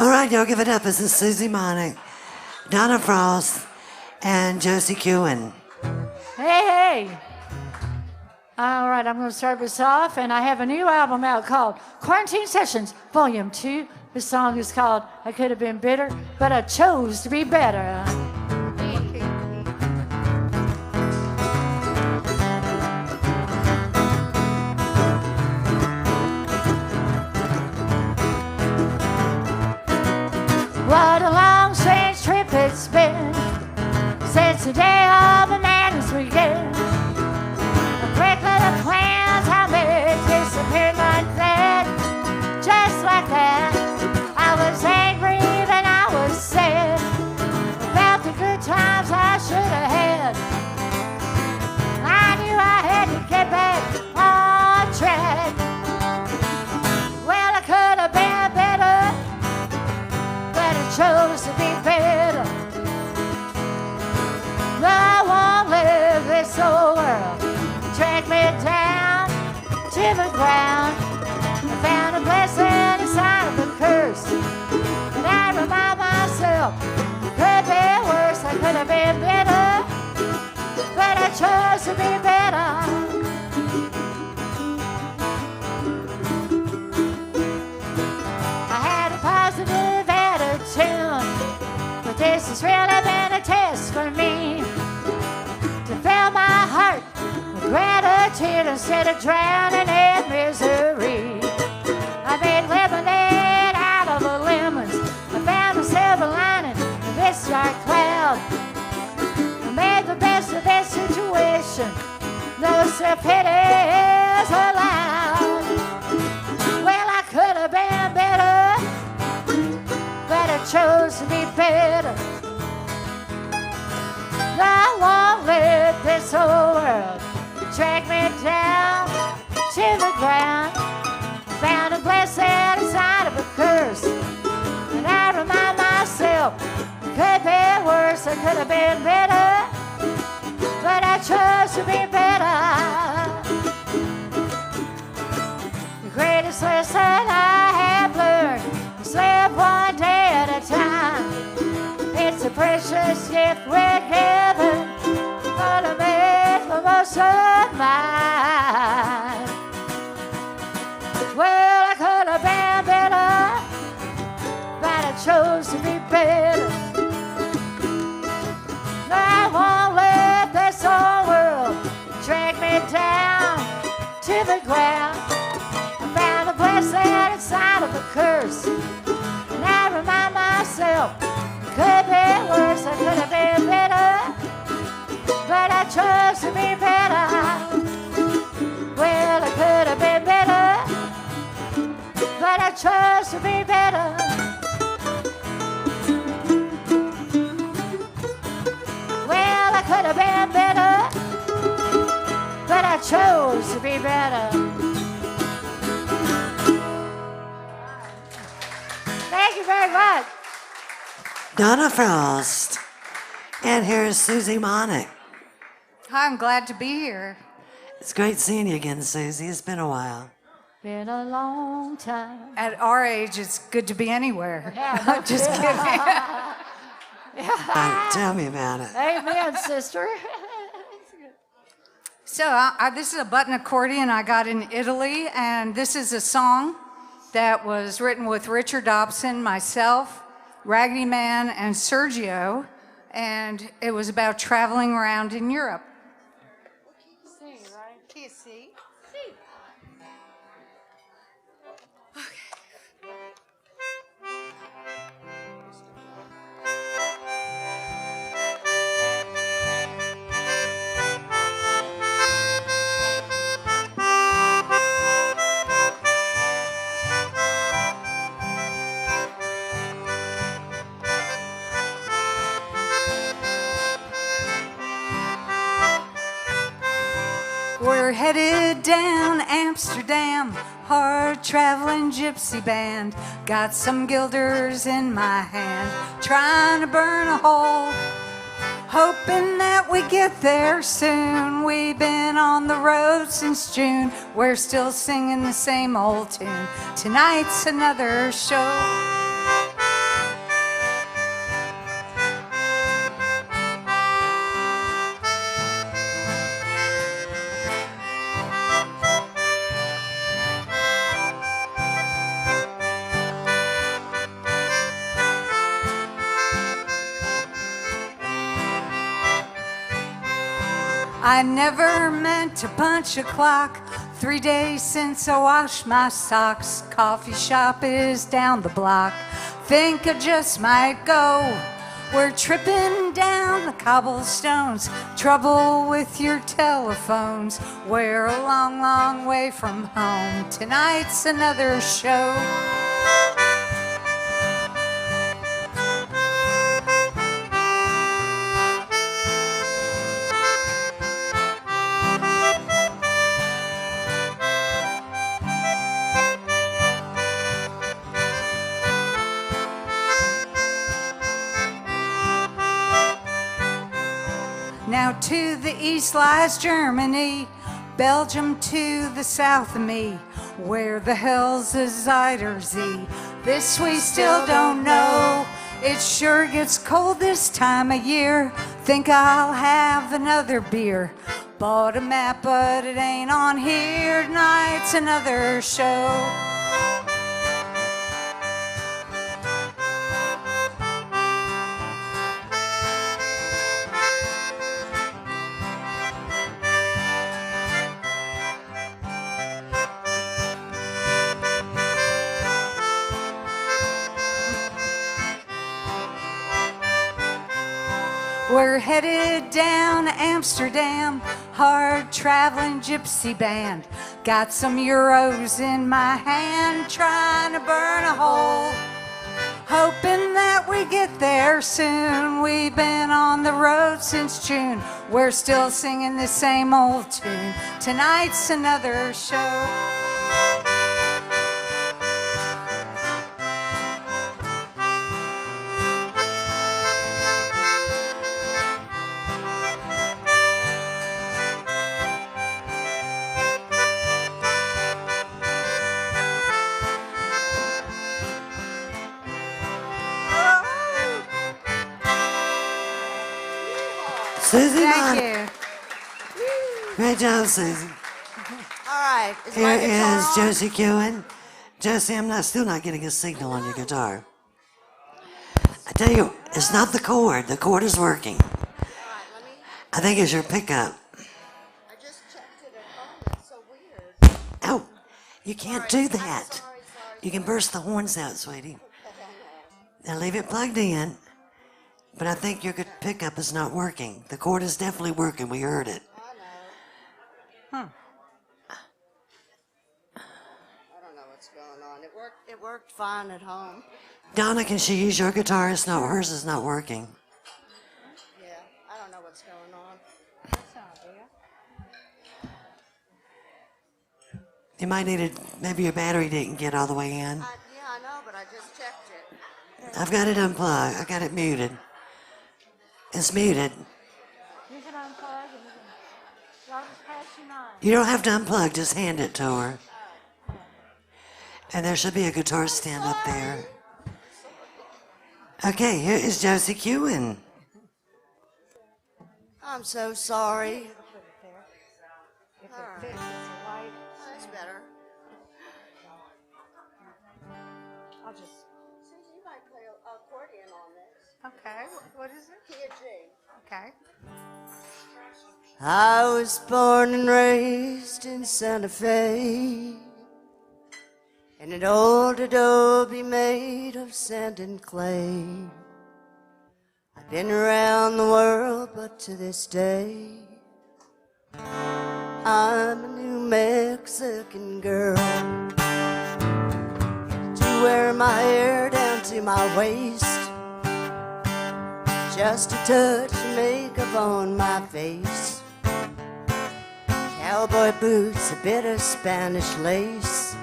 All right, y'all give it up. This is Susie Monick, Donna Frost, and Josie Kewen. Hey, hey. All right, I'm going to start this off, and I have a new album out called Quarantine Sessions, Volume 2. This song is called I Could Have Been Bitter, But I Chose to Be Better. What a long, strange trip it's been since the day of the madness began. The quick little plans I made disappeared like that, just like that. I was angry, then I was sad about the good times I should have had. I knew I had to get back on track. Well, I could have been better, but I chose to be better. I won't let this old world drag me down to the ground. I found a blessing inside of a curse, and I remind myself it could be worse. I could have been better, but I chose to be better. I had a positive attitude, but this has really been a test for me. To fill my heart with gratitude instead of drowning in misery. I made lemonade out of the lemons. I found a silver lining in this dark cloud. I made the best of this situation. No self-pity is allowed. Well, I could have been better, but I chose to be better. I won't let this whole world drag me down to the ground. I found a blessing inside of a curse, and I remind myself it could be worse. I could have been better, but I chose to be better. The greatest lesson I have learned is live one day at a time. It's a precious gift we're given, but I made the most of mine. Well, I could have been better, but I chose to be better. I won't let this whole world drag me down to the ground. I found a blessing inside of a curse, and I remind myself could be worse. I could have been better, but I chose to be better. Well, I could have been better, but I chose to be better. Well, I could have been better, but I chose to be better. Thank you very much. Donna Frost. And here's Susie Monick. Hi, I'm glad to be here. It's great seeing you again, Susie. It's been a while. Been a long time. At our age, it's good to be anywhere. Yeah, no Just kidding. Yeah. Tell me about it. Amen, sister. So this is a button accordion I got in Italy, and this is a song that was written with Richard Dobson, myself, Raggedy Man, and Sergio, and it was about traveling around in Europe. C, right? Key of C. We're headed down Amsterdam, hard traveling gypsy band. Got some guilders in my hand, trying to burn a hole, hoping that we get there soon. We've been on the road since June, we're still singing the same old tune. Tonight's another show. I never meant to punch a clock. 3 days since I washed my socks. Coffee shop is down the block. Think I just might go. We're tripping down the cobblestones. Trouble with your telephones. We're a long, long way from home. Tonight's another show. Now to the east lies Germany, Belgium to the south of me. Where the hell's the Zuiderzee? This we still don't know. It sure gets cold this time of year. Think I'll have another beer. Bought a map, but it ain't on here. Tonight's another show. We're headed down to Amsterdam, hard traveling gypsy band. Got some euros in my hand, trying to burn a hole. Hoping that we get there soon. We've been on the road since June. We're still singing the same old tune. Tonight's another show. Susie, Thank you. great job, Susie. All right. Is my Here guitar is on? Josie Kewen. Josie, still not getting a signal on your guitar. I tell you, it's not the chord. The chord is working. All right, let me. I think it's your pickup. I just checked it at home. It's so weird. Oh, you can't do that. You can burst the horns out, sweetie. Now leave it plugged in. But I think your pickup is not working. The chord is definitely working. We heard it. I know. I don't know what's going on. It worked fine at home. Donna, can she use your guitar? It's not, hers is not working. Yeah, I don't know what's going on. You might need it. Maybe your battery didn't get all the way in. Yeah, I know, but I just checked it. I've got it unplugged. I got it muted. It's muted. You can unplug and y'all just pass your mind. You don't have to unplug. Just hand it to her. And there should be a guitar stand up there. Okay, here is Josie Kewen. I'm so sorry. If it fits, it's a light. That's better. I'll just. Susie, you might play an accordion on this. Okay, what is it? Key of G. Okay. I was born and raised in Santa Fe, in an old adobe made of sand and clay. I've been around the world, but to this day, I'm a New Mexican girl. To wear my hair down to my waist, just a touch of makeup on my face, cowboy boots, a bit of Spanish lace.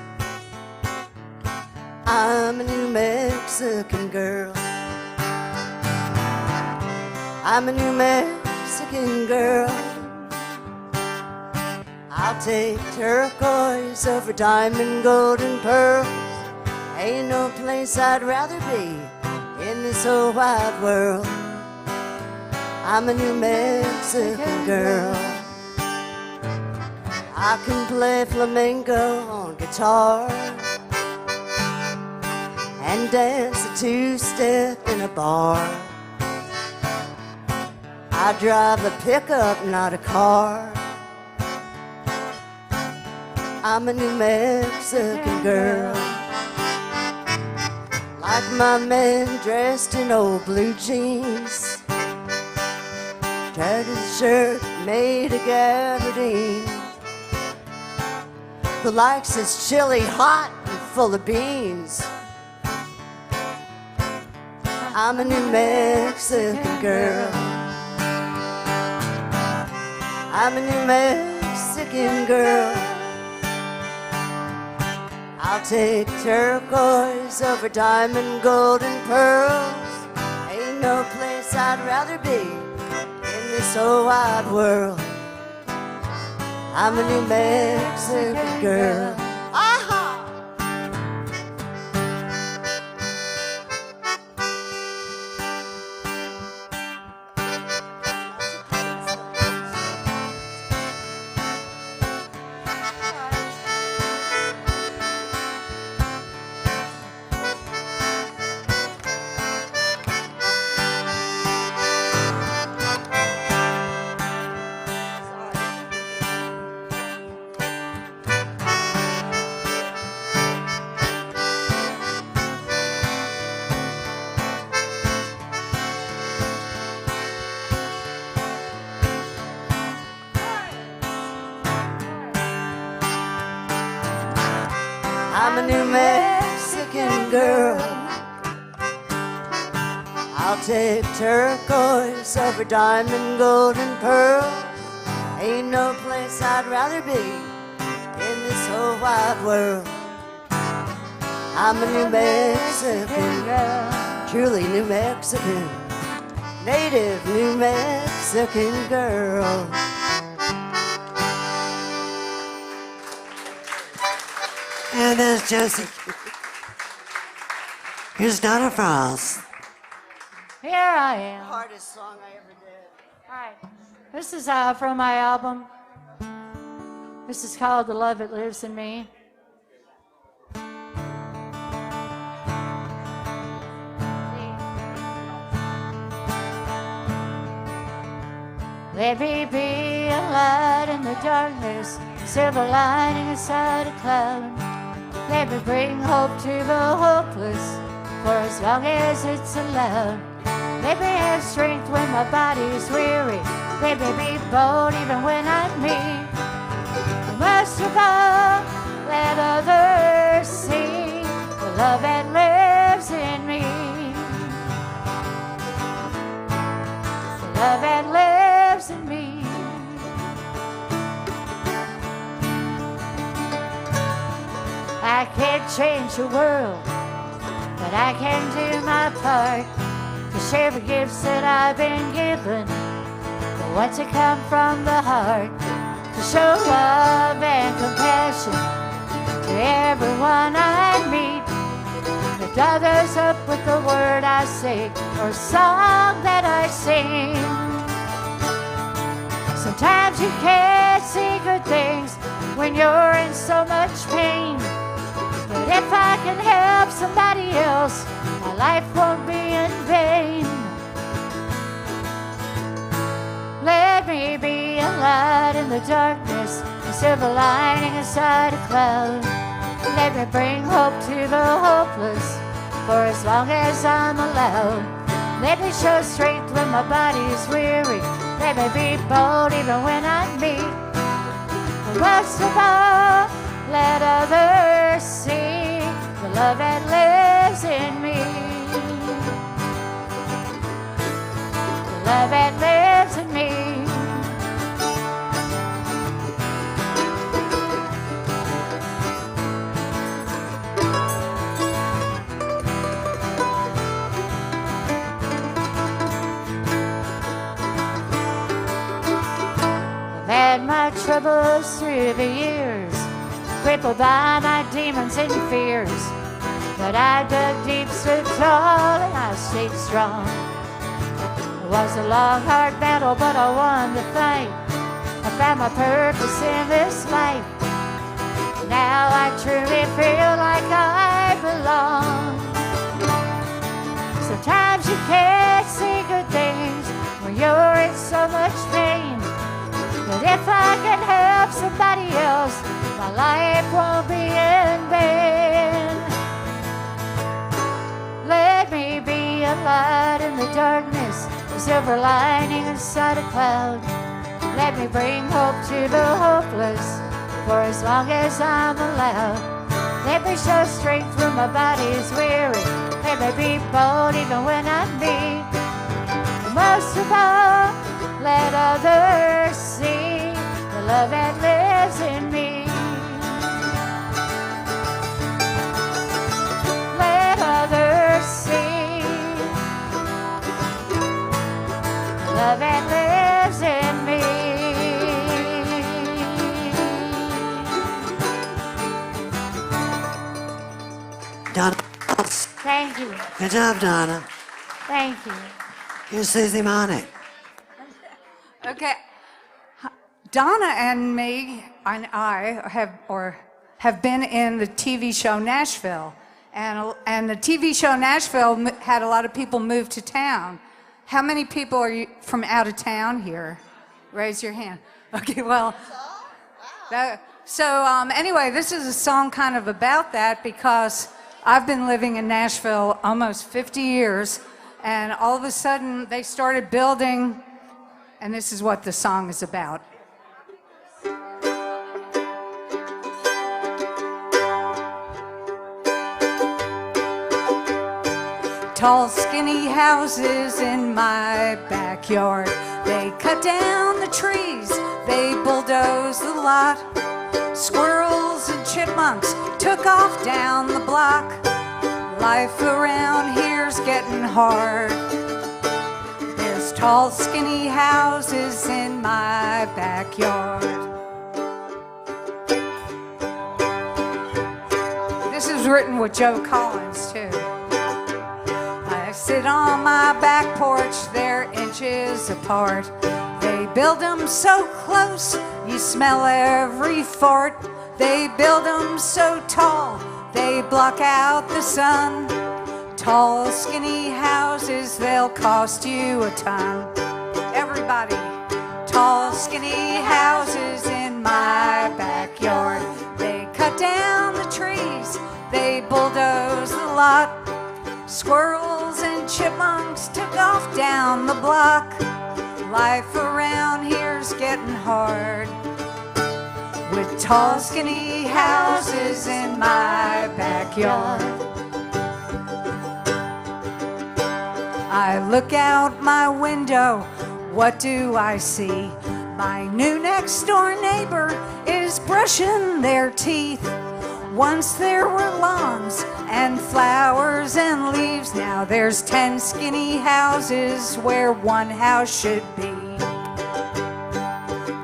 I'm a New Mexican girl. I'm a New Mexican girl. I'll take turquoise over diamond, gold, and pearls. Ain't no place I'd rather be in this whole wide world. I'm a New Mexican girl. I can play flamenco on guitar and dance a two-step in a bar. I drive a pickup, not a car. I'm a New Mexican girl. Like my man dressed in old blue jeans, tattered shirt made of gabardine, who likes his chili hot and full of beans. I'm a New Mexican girl. I'm a New Mexican girl. I'll take turquoise over diamond, gold, and pearls. Ain't no place I'd rather be in this whole wide world. I'm a New Mexican girl. Aha! I'm a New Mexican girl. I'll take turquoise over diamond, gold, and pearls. Ain't no place I'd rather be in this whole wide world. I'm a New Mexican girl, truly New Mexican, native New Mexican girl. And there's Josie. Here's Donna Frost. Here I am. Hardest song I ever did. All right. This is from my album. This is called The Love That Lives in Me. Let me be a light in the darkness, silver lining inside a cloud. Let me bring hope to the hopeless, for as long as it's allowed. Let me have strength when my body's weary. Let me be bold even when I'm mean. And most of all, let others see the love that lives in me. The love that lives in me. I can't change the world, but I can do my part to share the gifts that I've been given, the ones that come from the heart, to show love and compassion to everyone I meet. Lift others up with the word I say or song that I sing. Sometimes you can't see good things when you're in so much pain. But if I can help somebody else, my life won't be in vain. Let me be a light in the darkness, a silver lining inside a cloud. Let me bring hope to the hopeless, for as long as I'm allowed. Let me show strength when my body's weary. Let me be bold even when I'm meek. But most of all, let others see the love that lives in me. The love that lives in me. I've had my troubles through the years, crippled by my demons and fears. But I dug deep, stood tall, and I stayed strong. It was a long, hard battle, but I won the fight. I found my purpose in this life. Now I truly feel like I belong. Sometimes you can't see good things when you're in so much pain. But if I can help somebody else, my life won't be in vain. Let me be a light in the darkness, a silver lining inside a cloud. Let me bring hope to the hopeless, for as long as I'm allowed. Let me show strength when my body's weary. Let me be bold even when I'm weak. Most of all, let others see the love that lives in me. Let others see the love that lives in me. Donna. Thank you. Good job, Donna. Thank you. Here's Susie Monick. Okay. Donna and me and I have been in the TV show Nashville, and the TV show Nashville had a lot of people move to town. How many people are you from out of town here? Raise your hand. Okay, well. Anyway, this is a song kind of about that because I've been living in Nashville almost 50 years, and all of a sudden they started building, and this is what the song is about. Tall, skinny houses in my backyard. They cut down the trees, they bulldoze the lot. Squirrels and chipmunks took off down the block. Life around here's getting hard. There's tall, skinny houses in my backyard. This is written with Joe Collins, too. I sit on my back porch, they're inches apart. They build them so close, you smell every fart. They build them so tall, they block out the sun. Tall, skinny houses, they'll cost you a ton. Everybody, tall, skinny houses in my backyard. They cut down the trees, they bulldoze the lot. Squirrels and chipmunks took off down the block. Life around here's getting hard. With tall, skinny houses in my backyard. I look out my window, what do I see? My new next door neighbor is brushing their teeth. Once there were lawns and flowers and leaves. Now there's 10 skinny houses where one house should be.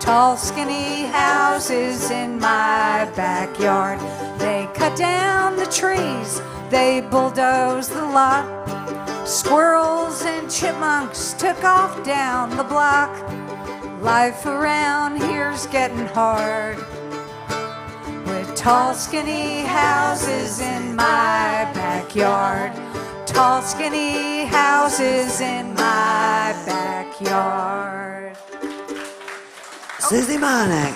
Tall, skinny houses in my backyard. They cut down the trees, they bulldoze the lot. Squirrels and chipmunks took off down the block. Life around here's getting hard. With tall, skinny houses in my backyard. Tall, skinny houses in my backyard. Susie Monick.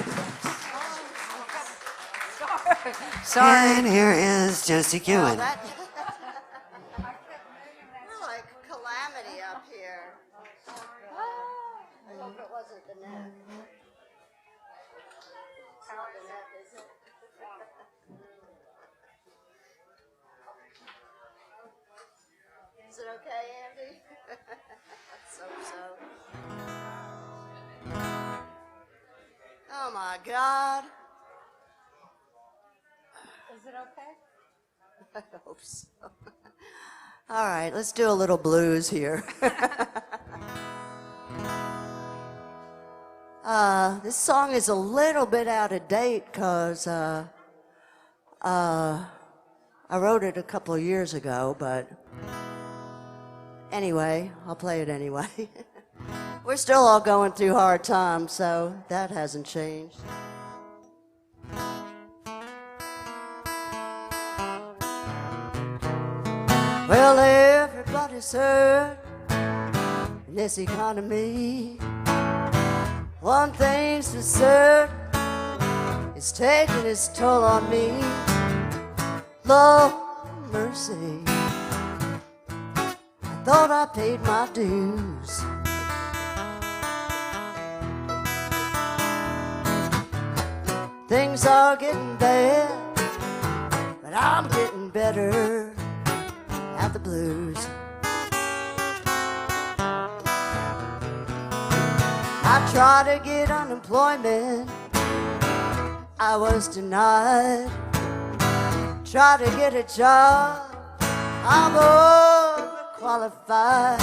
Sorry. And here is Josie Kewen. We're like calamity up here. I hope it wasn't the net. It's not the net, is it? Is it okay, Andy? Let's hope so. Oh my God. Is it okay? I hope so. All right, let's do a little blues here. This song is a little bit out of date because I wrote it a couple of years ago, but anyway, I'll play it anyway. We're still all going through hard times, so that hasn't changed. Well, everybody's hurt in this economy. One thing's for certain, it's taking its toll on me. Lord mercy, I thought I paid my dues. Things are getting bad, but I'm getting better at the blues. I tried to get unemployment, I was denied. Tried to get a job, I'm overqualified.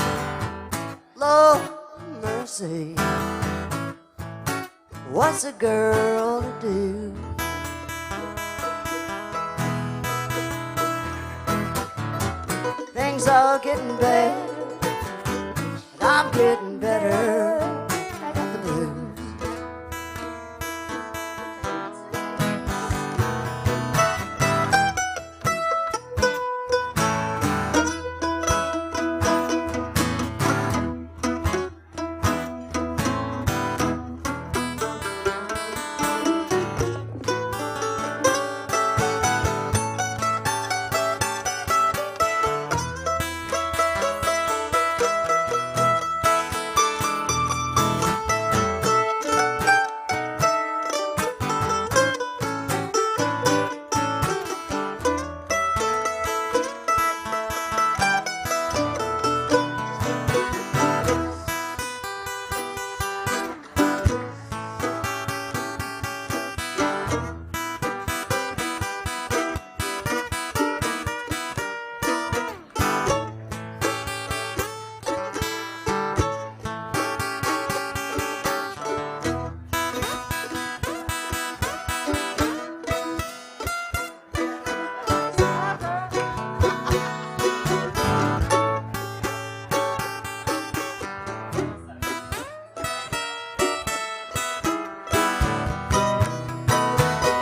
Lord mercy, what's a girl to do? Things are getting bad, but I'm getting better at the blues.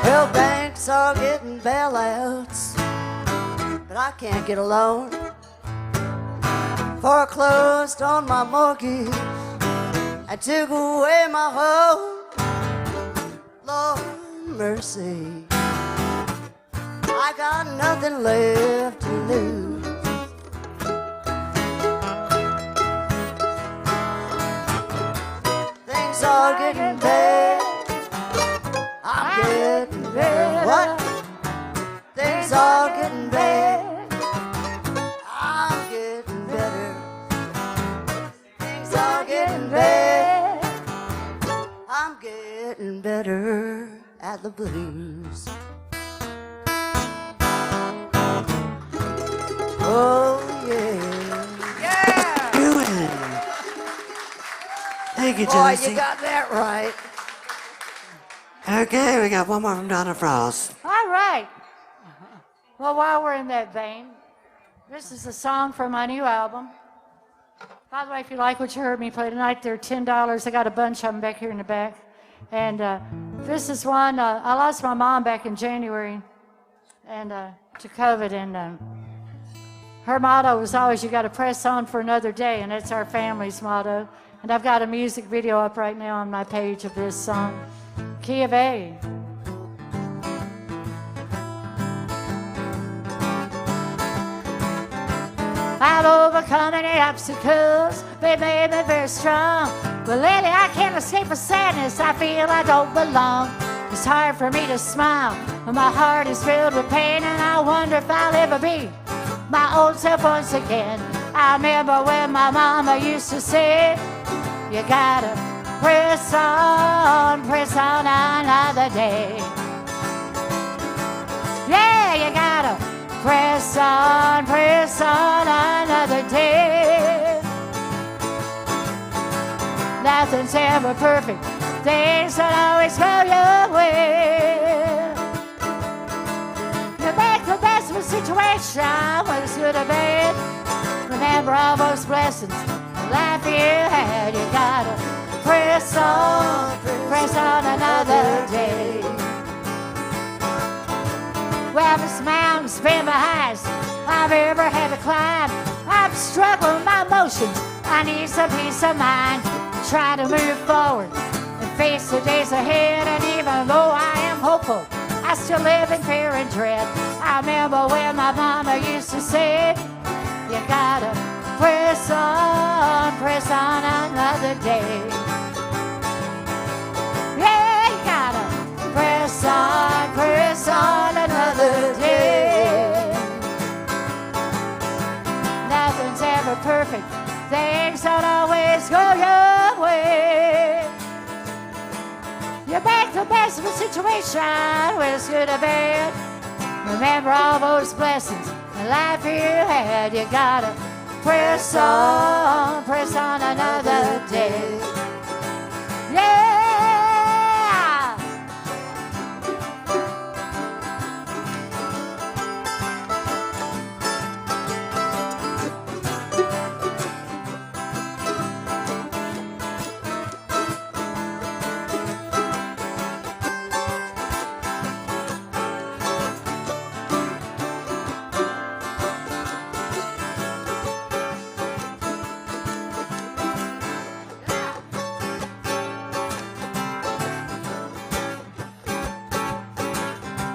Well, banks are getting bailouts, but I can't get a loan. Foreclosed on my mortgage and took away my home. Lord mercy, I got nothing left to lose. Things are getting bad, I'm getting better. What? Things are getting bad, I'm getting better. Things are getting bad, I'm getting better at the blues. Oh yeah. Good. Thank you, Boy, Josie. you got that right. Okay, we got one more from Donna Frost. All right. Well, while we're in that vein, this is a song from my new album. By the way, if you like what you heard me play tonight, they're $10. I got a bunch of them back here in the back. And this is one, I lost my mom back in January and to COVID. And her motto was always, you got to press on for another day. And it's our family's motto. And I've got a music video up right now on my page of this song. Key of A. I've overcome many obstacles, they made me very strong. But lately I can't escape a sadness, I feel I don't belong. It's hard for me to smile, when my heart is filled with pain, and I wonder if I'll ever be my old self once again. I remember when my mama used to say, you gotta press on another day. Yeah, you gotta press on another day. Nothing's ever perfect, things don't always go your way. You make the best of a situation, whether it's good or bad. Remember all those blessings, the life you had. You gotta press on another day. Well, this mountain's been the highest I've ever had to climb. I'm struggling with my emotions, I need some peace of mind. Try to move forward and face the days ahead, and even though I am hopeful, I still live in fear and dread. I remember when my mama used to say, you gotta press on another day. Yeah, you gotta press on another day. Nothing's ever perfect. Things don't always go your way. You make the best of a situation, whether it's good or bad. Remember all those blessings in life you had. You gotta press on another day. Yeah!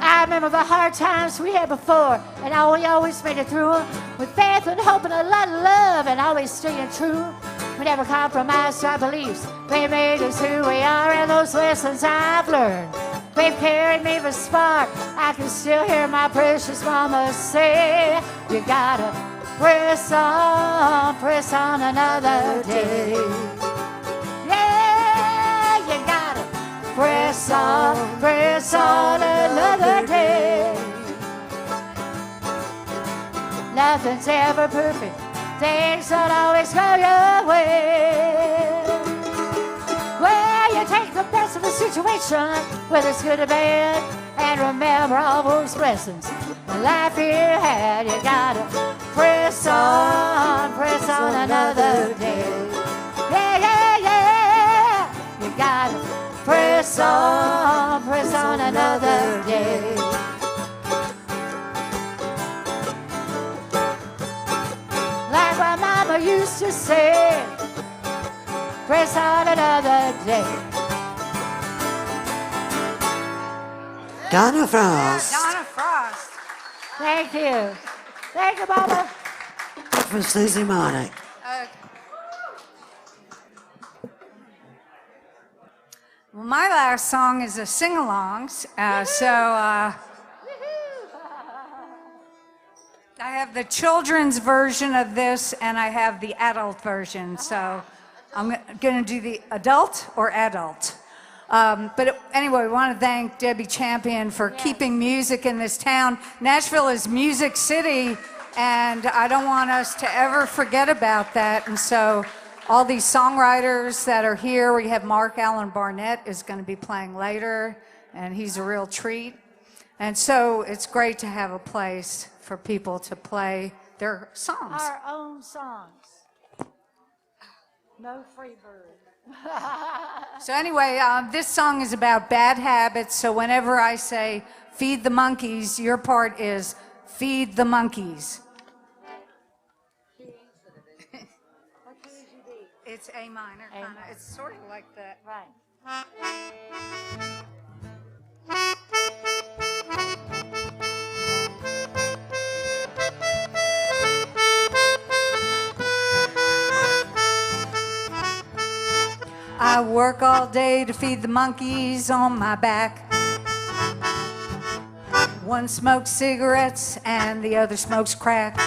I remember the hard times we had before, and how we always made it through with faith and hope and a lot of love, and always staying true. We never compromised our beliefs. They made us who we are, and those lessons I've learned, they've carried me with spark. I can still hear my precious mama say, you gotta press on another day. Yeah, you gotta press on another day. Nothing's ever perfect. Things don't always go your way. Well, you take the best of a situation, whether it's good or bad, and remember all those blessings the life you had. You gotta press on another day. Yeah, yeah, yeah. You gotta press on another day. Like my mama used to say, press on another day. Donna Frost. Donna Frost. Thank you. Thank you, Mama. From Susie Monick. Well, my last song is a sing-along, I have the children's version of this, and I have the adult version. So I'm going to do the adult or adult. Anyway, we want to thank Debbie Champion for keeping music in this town. Nashville is Music City, and I don't want us to ever forget about that. And so all these songwriters that are here, we have Mark Allen Barnett is going to be playing later, and he's a real treat. And so it's great to have a place for people to play their songs. Our own songs. No free bird. So anyway, this song is about bad habits. So whenever I say feed the monkeys, your part is feed the monkeys. It's A minor, kind of. It's sort of like that. Right. I work all day to feed the monkeys on my back. One smokes cigarettes and the other smokes crack.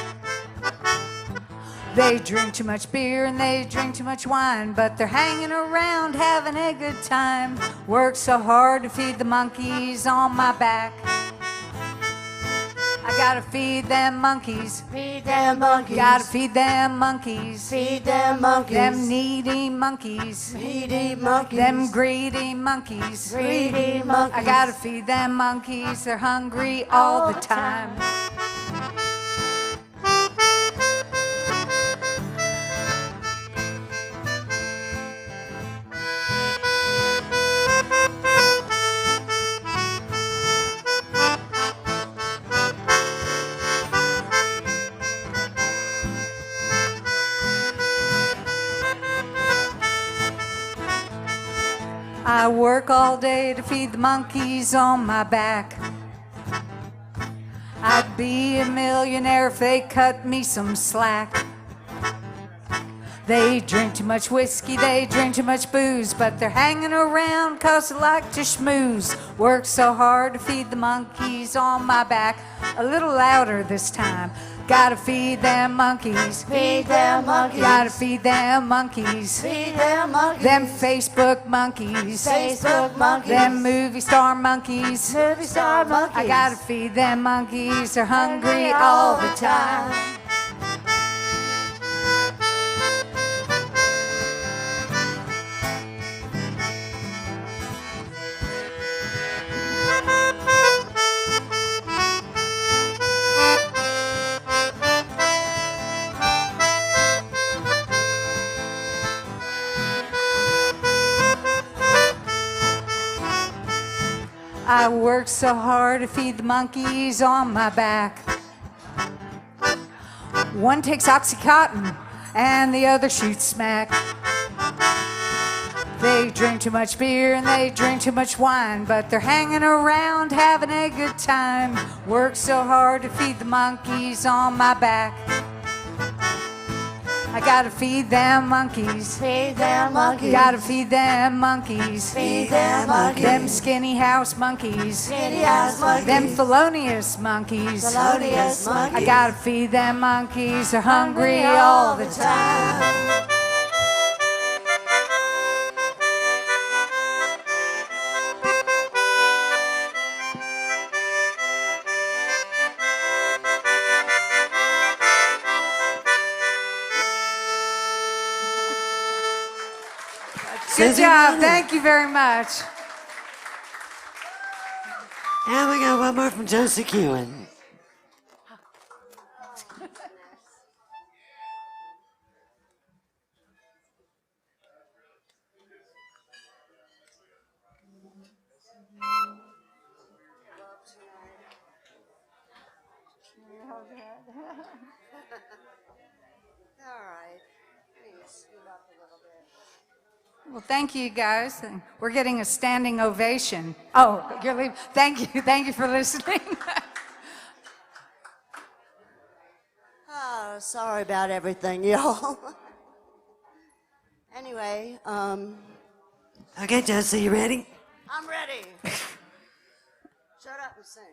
They drink too much beer and they drink too much wine, but they're hanging around having a good time. Work so hard to feed the monkeys on my back. I gotta feed them monkeys. Feed them monkeys. Gotta feed them monkeys. Feed them monkeys. Them needy monkeys. Needy monkeys. Them greedy monkeys. Greedy monkeys. I gotta feed them monkeys. They're hungry all the time. I work all day to feed the monkeys on my back. I'd be a millionaire if they cut me some slack. They drink too much whiskey, they drink too much booze, but they're hanging around 'cause they like to schmooze. Work so hard to feed the monkeys on my back. A little louder this time. Gotta feed them monkeys. Feed them monkeys. Gotta feed them monkeys. Feed them monkeys. Them Facebook monkeys. Facebook monkeys. Them movie star monkeys. Movie star monkeys. I gotta feed them monkeys. They're hungry all the time. I work so hard to feed the monkeys on my back. One takes Oxycontin and the other shoots smack. They drink too much beer and they drink too much wine, but they're hanging around having a good time. Work so hard to feed the monkeys on my back. I gotta feed them monkeys. Feed them monkeys. Gotta feed them monkeys. Feed them monkeys. Them skinny house monkeys. Skinny house monkeys. Them felonious monkeys. Felonious monkeys. I gotta feed them monkeys. They're hungry all the time. Good job. Thank you very much. And we got one more from Josie Kewen. Well, thank you guys. We're getting a standing ovation. Oh, you're leaving. Thank you. Thank you for listening. Oh, sorry about everything, y'all. Anyway, Okay, Josie, you ready? I'm ready. Shut up and sing.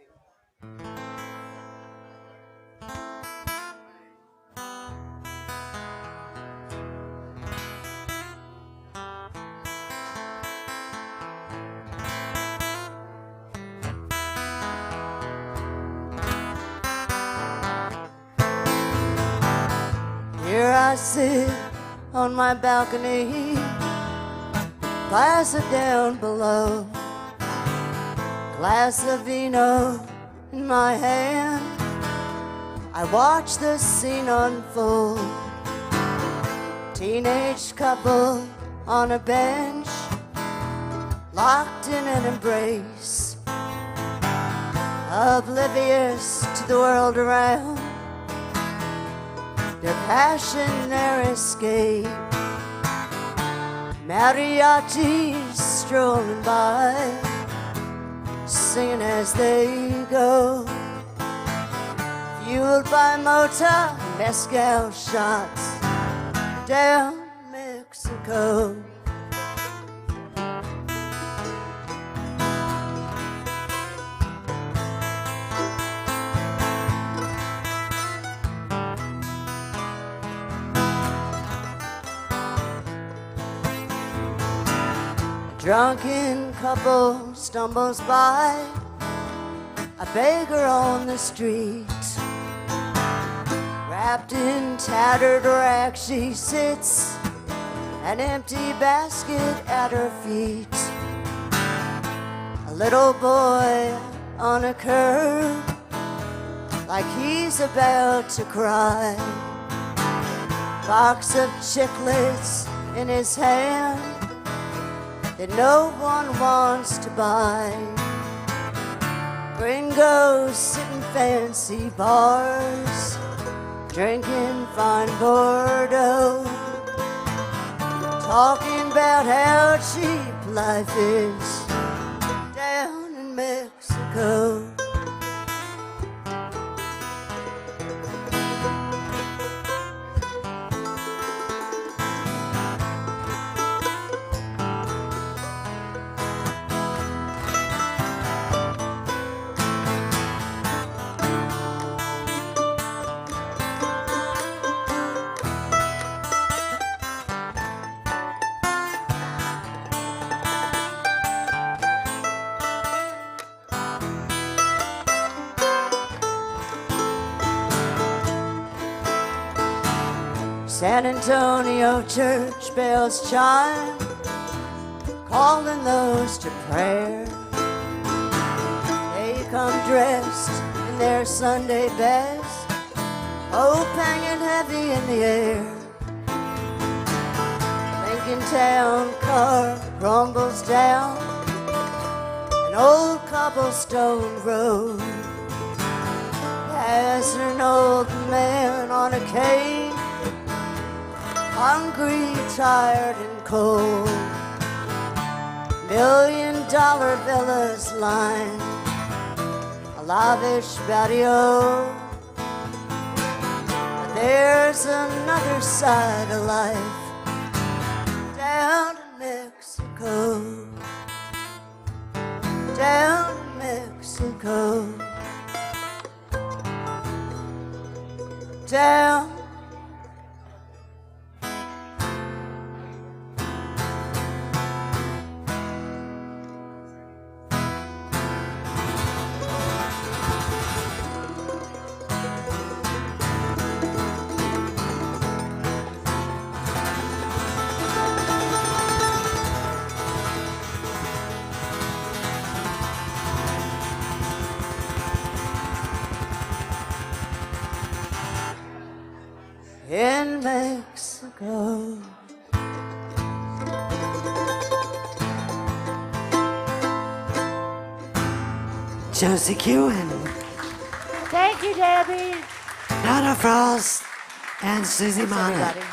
Here I sit on my balcony, plaza down below, glass of vino in my hand. I watch the scene unfold. Teenage couple on a bench, locked in an embrace, oblivious to the world around. Their passion, their escape. Mariachis strolling by, singing as they go. Fueled by mota, mezcal shots down Mexico. Drunken couple stumbles by, a beggar on the street. Wrapped in tattered rags she sits, an empty basket at her feet. A little boy on a curb, like he's about to cry. Box of chiclets in his hand that no one wants to buy. Gringos sitting fancy bars, drinking fine Bordeaux, talking about how cheap life is down in Mexico. San Antonio church bells chime, calling those to prayer. They come dressed in their Sunday best, hope hanging heavy in the air. Lincoln Town car rumbles down an old cobblestone road. Past an old man on a cane, hungry, tired, and cold. $1,000,000 villas line a lavish patio. But there's another side of life down in Mexico. Down in Mexico. Down. In Mexico. Josie Kewen, Thank you, Debbie. Nada Frost, and Susie Thanks, Mana. everybody.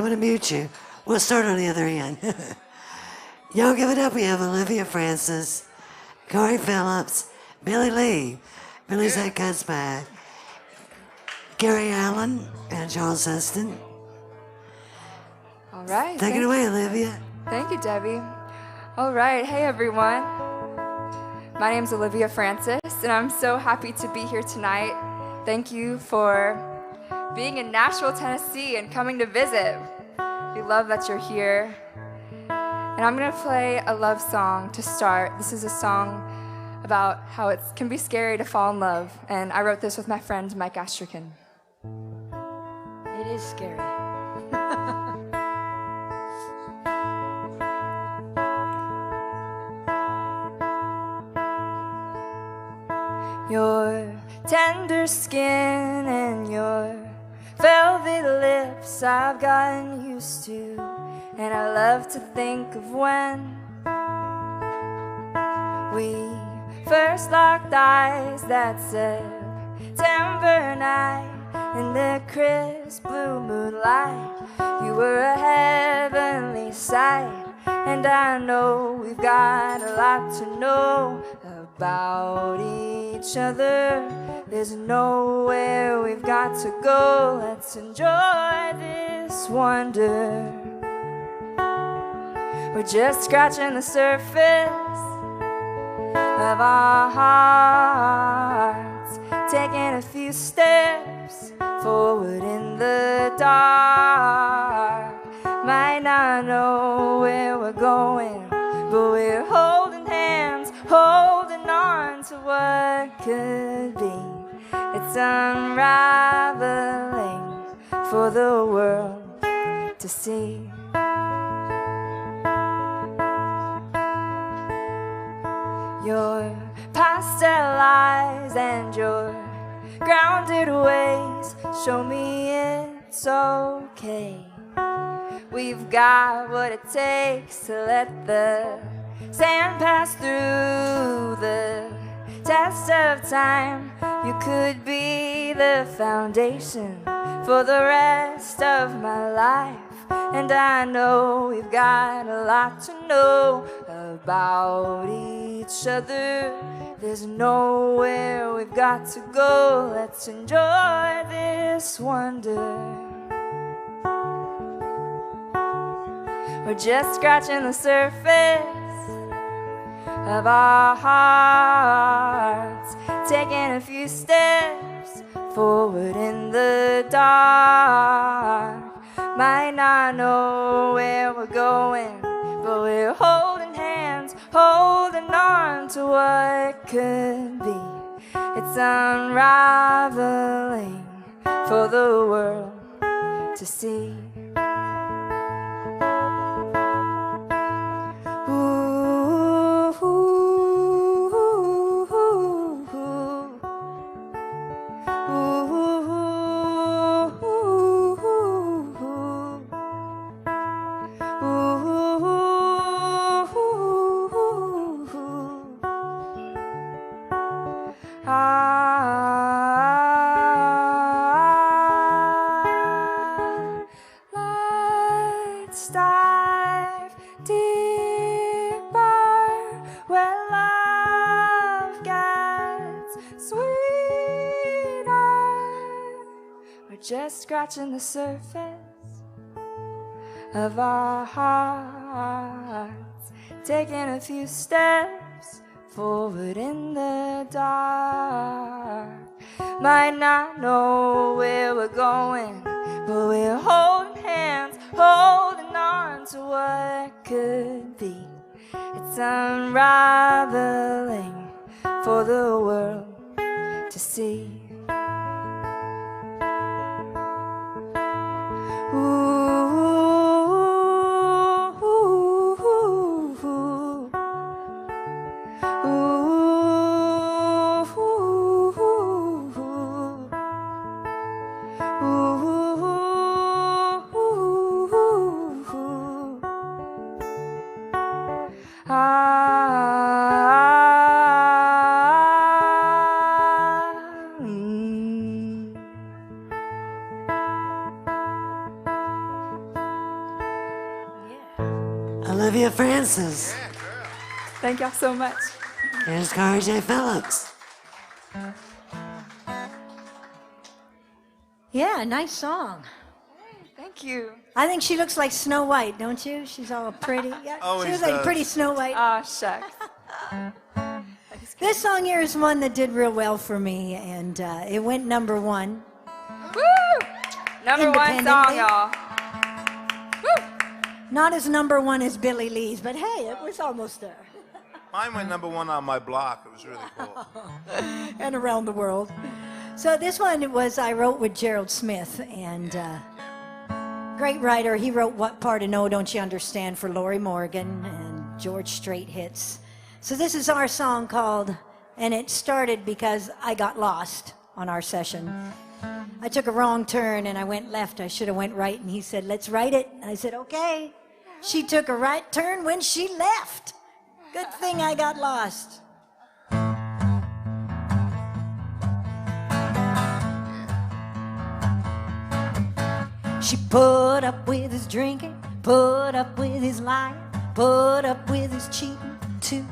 I'm gonna mute you. We'll start on the other end. Y'all give it up. We have Olivia Francis, J Phillips, Billy Lee, Billy's That Cuts Back, Gary Allen, and Charles Heston. All right. Take it away, Olivia. Thank you, Debbie. All right. Hey, everyone. My name's Olivia Francis, and I'm so happy to be here tonight. Thank you for being in Nashville, Tennessee, and coming to visit. We love that you're here. And I'm going to play a love song to start. This is a song about how it can be scary to fall in love. And I wrote this with my friend Mike Astrican. It is scary. Your tender skin and your velvet lips I've gotten used to, and I love to think of when we first locked eyes that September night in the crisp blue moonlight. You were a heavenly sight, and I know we've got a lot to know about each other. There's nowhere we've got to go. Let's enjoy this wonder. We're just scratching the surface of our hearts, taking a few steps forward in the dark. Might not know where we're going, but we're holding hands, holding on to what could be. It's unraveling for the world to see. Your pastel eyes and your grounded ways show me it's okay. We've got what it takes to let the sand pass through the test of time. You could be the foundation for the rest of my life. And I know we've got a lot to know about each other. There's nowhere we've got to go. Let's enjoy this wonder. We're just scratching the surface of our hearts, taking a few steps forward in the dark. Might not know where we're going, but we're holding hands, holding on to what could be. It's unraveling for the world to see. Let's dive deeper where love gets sweeter. We're just scratching the surface of our hearts, taking a few steps forward in the dark. Might not know where we're going, but we're holding hands, holding on to what could be. It's unraveling for the world to see. Olivia Francis. Thank y'all so much. Here's J Phillips. Yeah, nice song. Thank you. I think she looks like Snow White, don't you? She's all pretty. Yeah, Always she looks like does. pretty Snow White. Oh, shucks. This song here is one that did real well for me, and it went number one. Woo! Number one song, y'all. Woo! Not as number one as Billy Lee's, but hey, it was almost there. Mine went number one on my block. It was really cool. And around the world. So this one I wrote with Gerald Smith, and great writer. He wrote What Part of No Don't You Understand for Lori Morgan and George Strait hits. So this is our song called, and it started because I got lost on our session. I took a wrong turn and I went left. I should have went right, and he said, let's write it. I said, okay. She took a right turn when she left. Good thing I got lost. She put up with his drinking, put up with his lying, put up with his cheating too.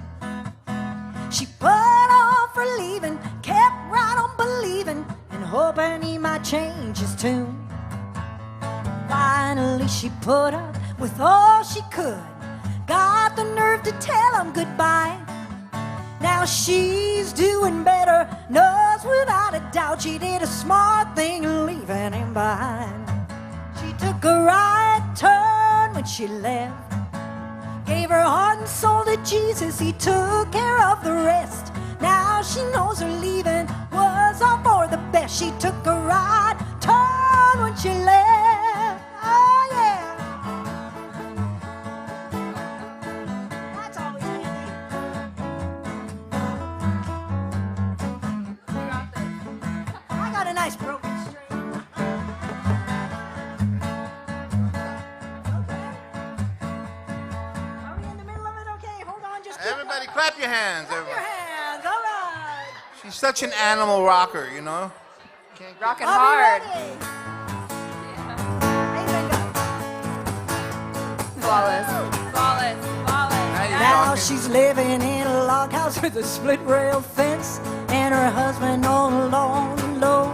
She put off her leaving, kept right on believing and hoping he might change his tune. Finally she put up with all she could, got the nerve to tell him goodbye. Now she's doing better, knows without a doubt she did a smart thing leaving him behind. She took a right turn when she left, gave her heart and soul to Jesus, he took care of the rest. Now she knows her leaving was all for the best. She took a right turn when she left. Oh yeah. That's always handy. I got a nice broken string. Everybody clap your hands. Clap your hands, all right. She's such an animal rocker, you know? Rocking I'll hard. be ready. Flawless. Flawless. Flawless. Now she's living in a log house with a split rail fence, and her husband all alone and low.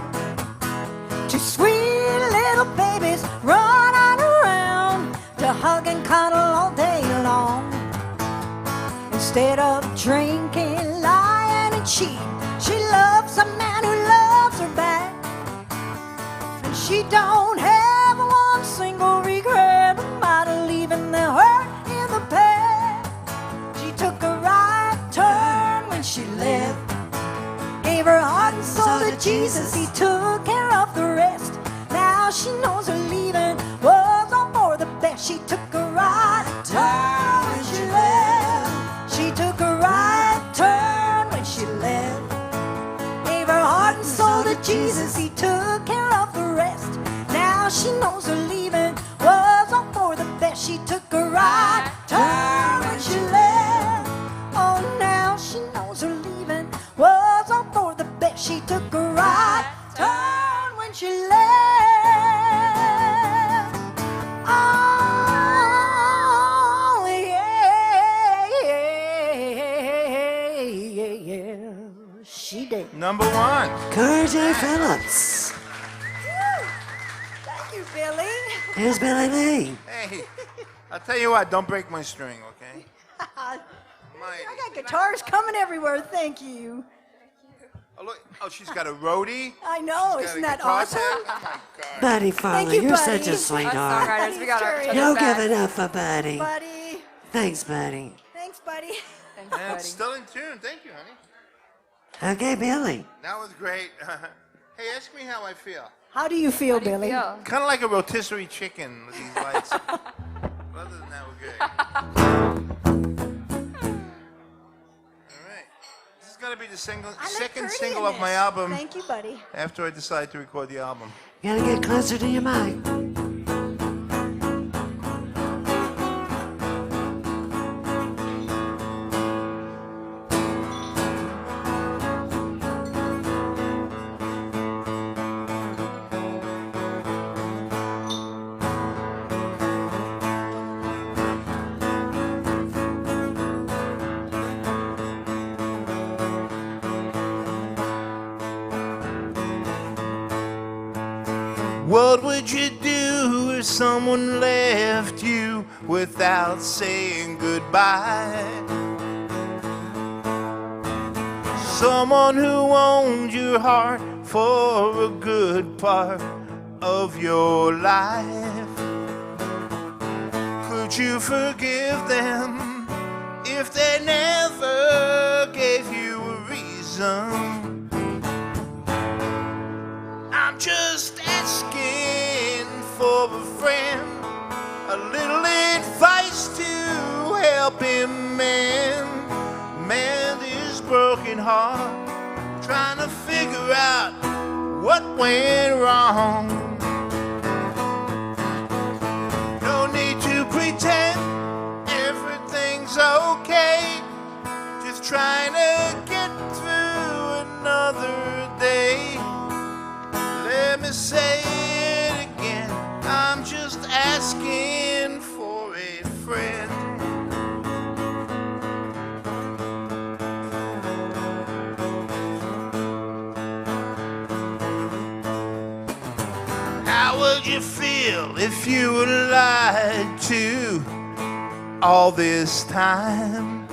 Two sweet little babies running around to hug and cuddle all day long. Instead of drinking, lying and cheating, she loves a man who loves her back. And she don't have one single regret about leaving the hurt in the past. She took a right turn when she left, gave her heart and soul to Jesus, he took care of the rest. Now she knows her leaving was all for the best. She took a right turn when she left. She took a right turn when she left, gave her heart and soul to Jesus, he took care of the rest. Now she knows her leaving was all for the best. She took a right turn when she left. Oh, now she knows her leaving was all for the best. She took a right turn when she left. Oh, yeah, she did. Number one. J Phillips. Thank you, Billy. Here's Billy Lee. Hey, I'll tell you what, don't break my string, okay? I got guitars coming everywhere. Thank you. Oh, look. Oh, she's got a roadie. I know. She's got Isn't a that guitar awesome? tech. Oh, my God. Buddy Farler, you, you're buddy. such a Us sweetheart. songwriters, we got our Don't give back. it up for Buddy. Buddy. Thanks, Buddy. Thanks, buddy. Thanks, And buddy. it's still in tune. Thank you, honey. Okay, Billy. That was great. Hey, ask me how I feel. How do you feel, Billy? Feel. Kind of like a rotisserie chicken with these lights. But other than that, we're good. All right. This is going to be the second single of my album Thank you, buddy. after I decide to record the album. You gotta get closer to your mic. What would you do if someone left you without saying goodbye? Someone who owned your heart for a good part of your life. Could you forgive them if they never gave you a reason? I'm just asking for a friend, a little advice to help him mend his broken heart, trying to figure out what went wrong. No need to pretend everything's okay, just trying to get through another day. Let me say it again, I'm just asking for a friend. How would you feel if you were lied to all this time?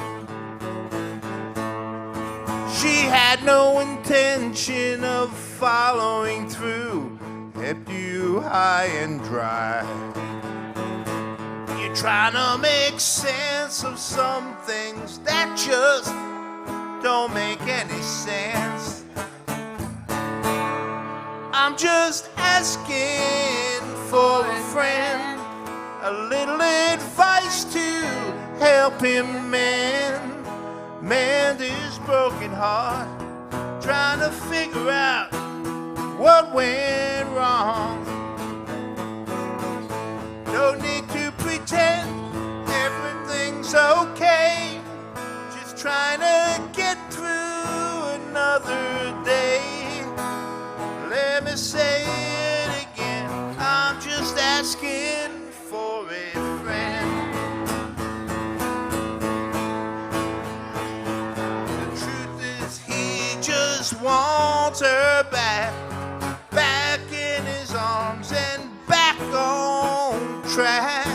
She had no intention of following through, kept you high and dry. You're trying to make sense of some things that just don't make any sense. I'm just asking for a friend, a little advice to help him mend his broken heart, trying to figure out what went wrong. No need to pretend everything's okay, just trying to get through another day. Let me say it again, I'm just asking for a friend. The truth is he just wants her back, back in his arms and back on track.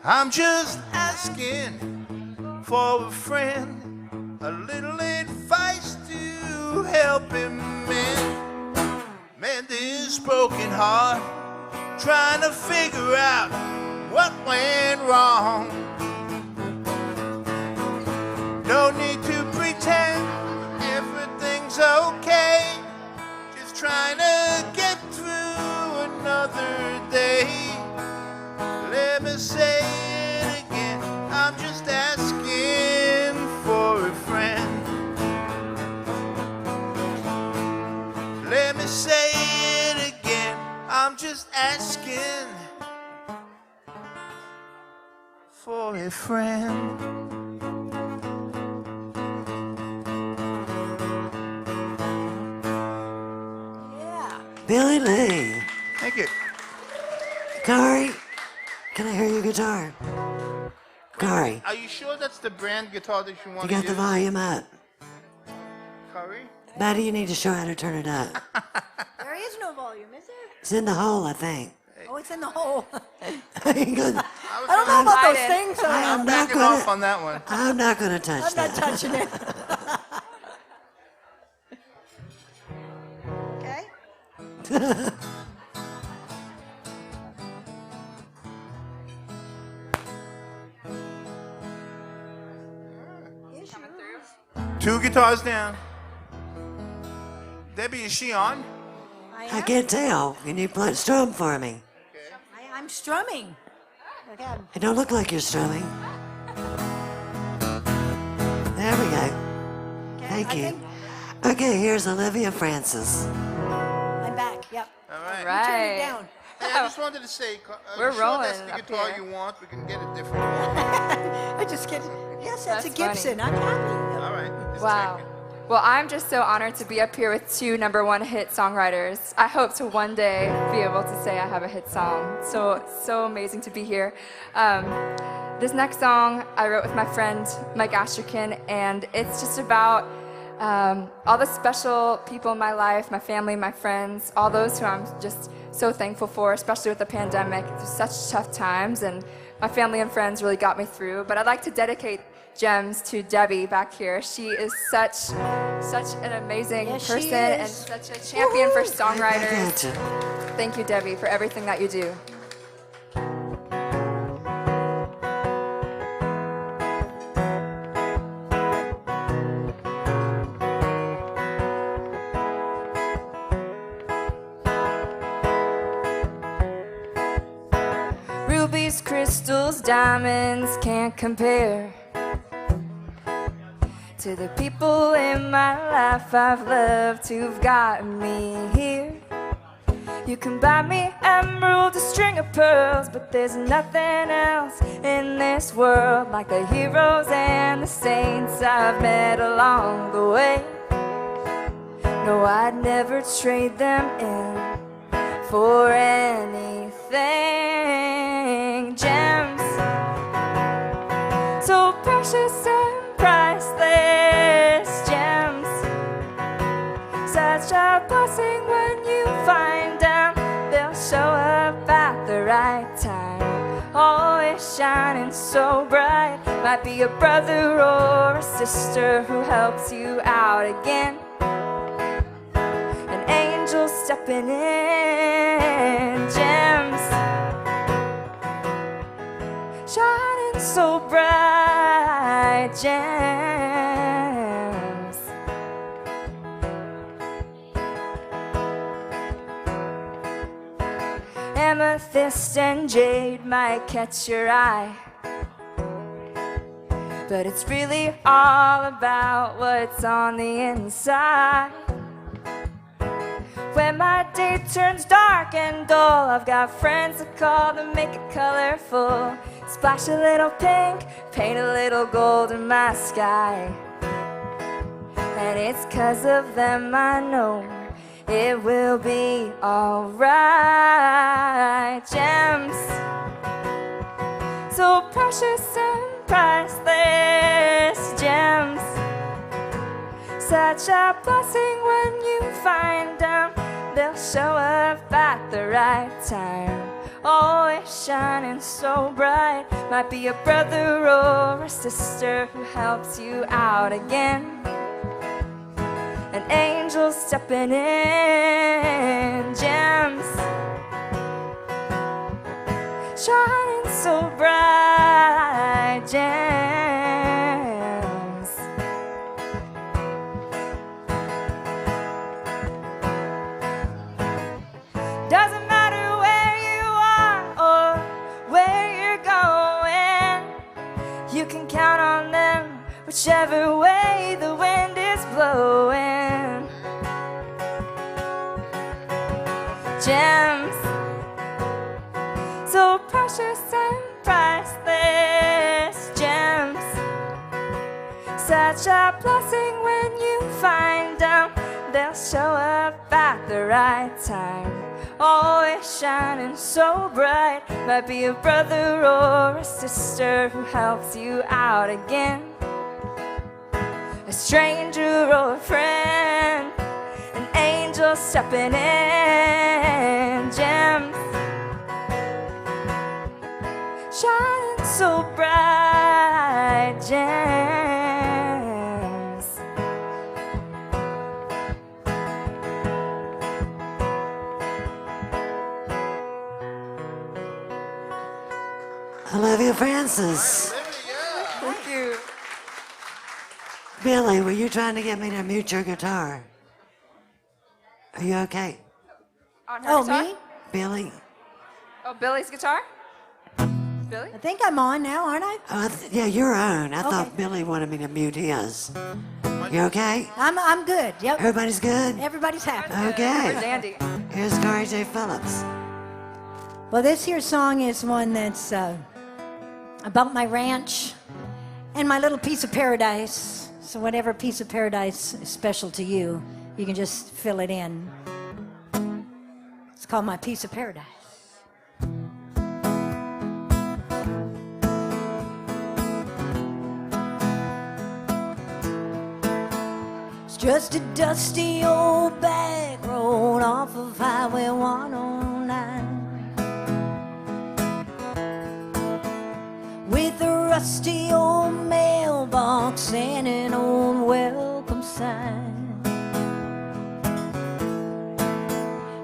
I'm just asking for a friend, a little advice to help him mend his broken heart, trying to figure out what went wrong. No need to pretend everything's okay, just trying to get through another day. Let me say it again, I'm just asking for a friend. Let me say it again, I'm just asking for a friend. Billy Lee. Thank you. Kari, can I hear your guitar? Kari, Are you sure that's the brand guitar that you want you to got use? the volume up. Kari? Buddy, you need to show how to turn it up. There is no volume, is there? It's in the hole, I think. Oh, it's in the hole. I ain't gonna- I don't know about those things. I'm I'm not backing off gonna, on that one. I'm not gonna touch I'm not that. touching it. Okay. Two guitars down. Debbie, is she on? I can't tell. Can you strum for me? I'm strumming. Okay. It don't look like you're strumming. There we go. Thank you. Okay, here's Olivia Francis. I'm back. Yep. All right. Turn it down. Hey, I just wanted to say, We're you sure that's rolling the up guitar here. you want? We can get a different one. I just get. Yes, that's a That's funny. Gibson. I'm happy. All right. Just Wow. checking. Well, I'm just so honored to be up here with two #1 hit songwriters. I hope to one day be able to say I have a hit song. So amazing to be here. This next song I wrote with my friend Mike Asterkin, and it's just about all the special people in my life, my family, my friends, all those who I'm just so thankful for, especially with the pandemic. It was such tough times, and my family and friends really got me through. But I'd like to dedicate Gems to Debbie back here. She is such an amazing person and such a champion for songwriters. Thank you, Debbie, for everything that you do. Rubies, crystals, diamonds can't compare to the people in my life I've loved who've gotten me here. You can buy me emeralds, a string of pearls, but there's nothing else in this world like the heroes and the saints I've met along the way. No, I'd never trade them in for anything. Gems, so precious and priceless. Gems, such a blessing when you find them. They'll show up at the right time, always shining so bright. Might be a brother or a sister who helps you out again. An angel stepping in. Gems, shining so bright. Gems, amethyst and jade might catch your eye, but it's really all about what's on the inside. When my day turns dark and dull, I've got friends to call to make it colorful. Splash a little pink, paint a little gold in my sky. And it's 'cause of them I know it will be alright. Gems, so precious and priceless. Gems, such a blessing when you find them. They'll show up at the right time, always shining so bright. Might be a brother or a sister who helps you out again. An angel stepping in. Gems, shining so bright. Gems, doesn't matter where you are or where you're going, you can count on them whichever way the wind is blowing. Gems, so precious and priceless. Gems, such a blessing when you find them. They'll show up at the right time, always shining so bright. Might be a brother or a sister who helps you out again. A stranger or a friend, an angel stepping in. Gems, shining so bright. Gems, Olivia Francis. Thank you. Billy, were you trying to get me to mute your guitar? Are you okay? On her guitar? Me? Billy? Oh, Billy's guitar? Billy? I think I'm on now, aren't I? Oh, yeah, your own. I Okay. thought Billy wanted me to mute his. You okay? I'm good. Yep. Everybody's good? Everybody's happy. Where's Okay. Andy? Here's J Phillips. Well, this here song is one that's about my ranch and my little piece of paradise. So whatever piece of paradise is special to you, you can just fill it in. It's called My Piece of Paradise. just a dusty old back road off of Highway 109, with a rusty old mailbox and an old welcome sign.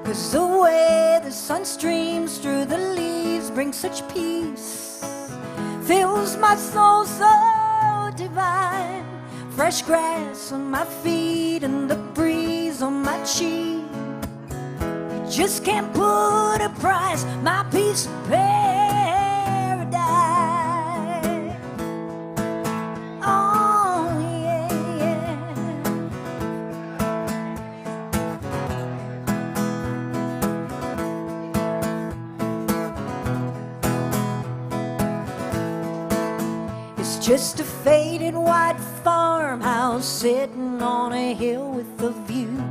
'Cause the way the sun streams through the leaves brings such peace, fills my soul so divine. Fresh grass on my feet and the breeze on my cheek. You just can't put a price, my piece of paradise. Oh yeah, yeah. It's just a faded white farmhouse sitting on a hill with a view,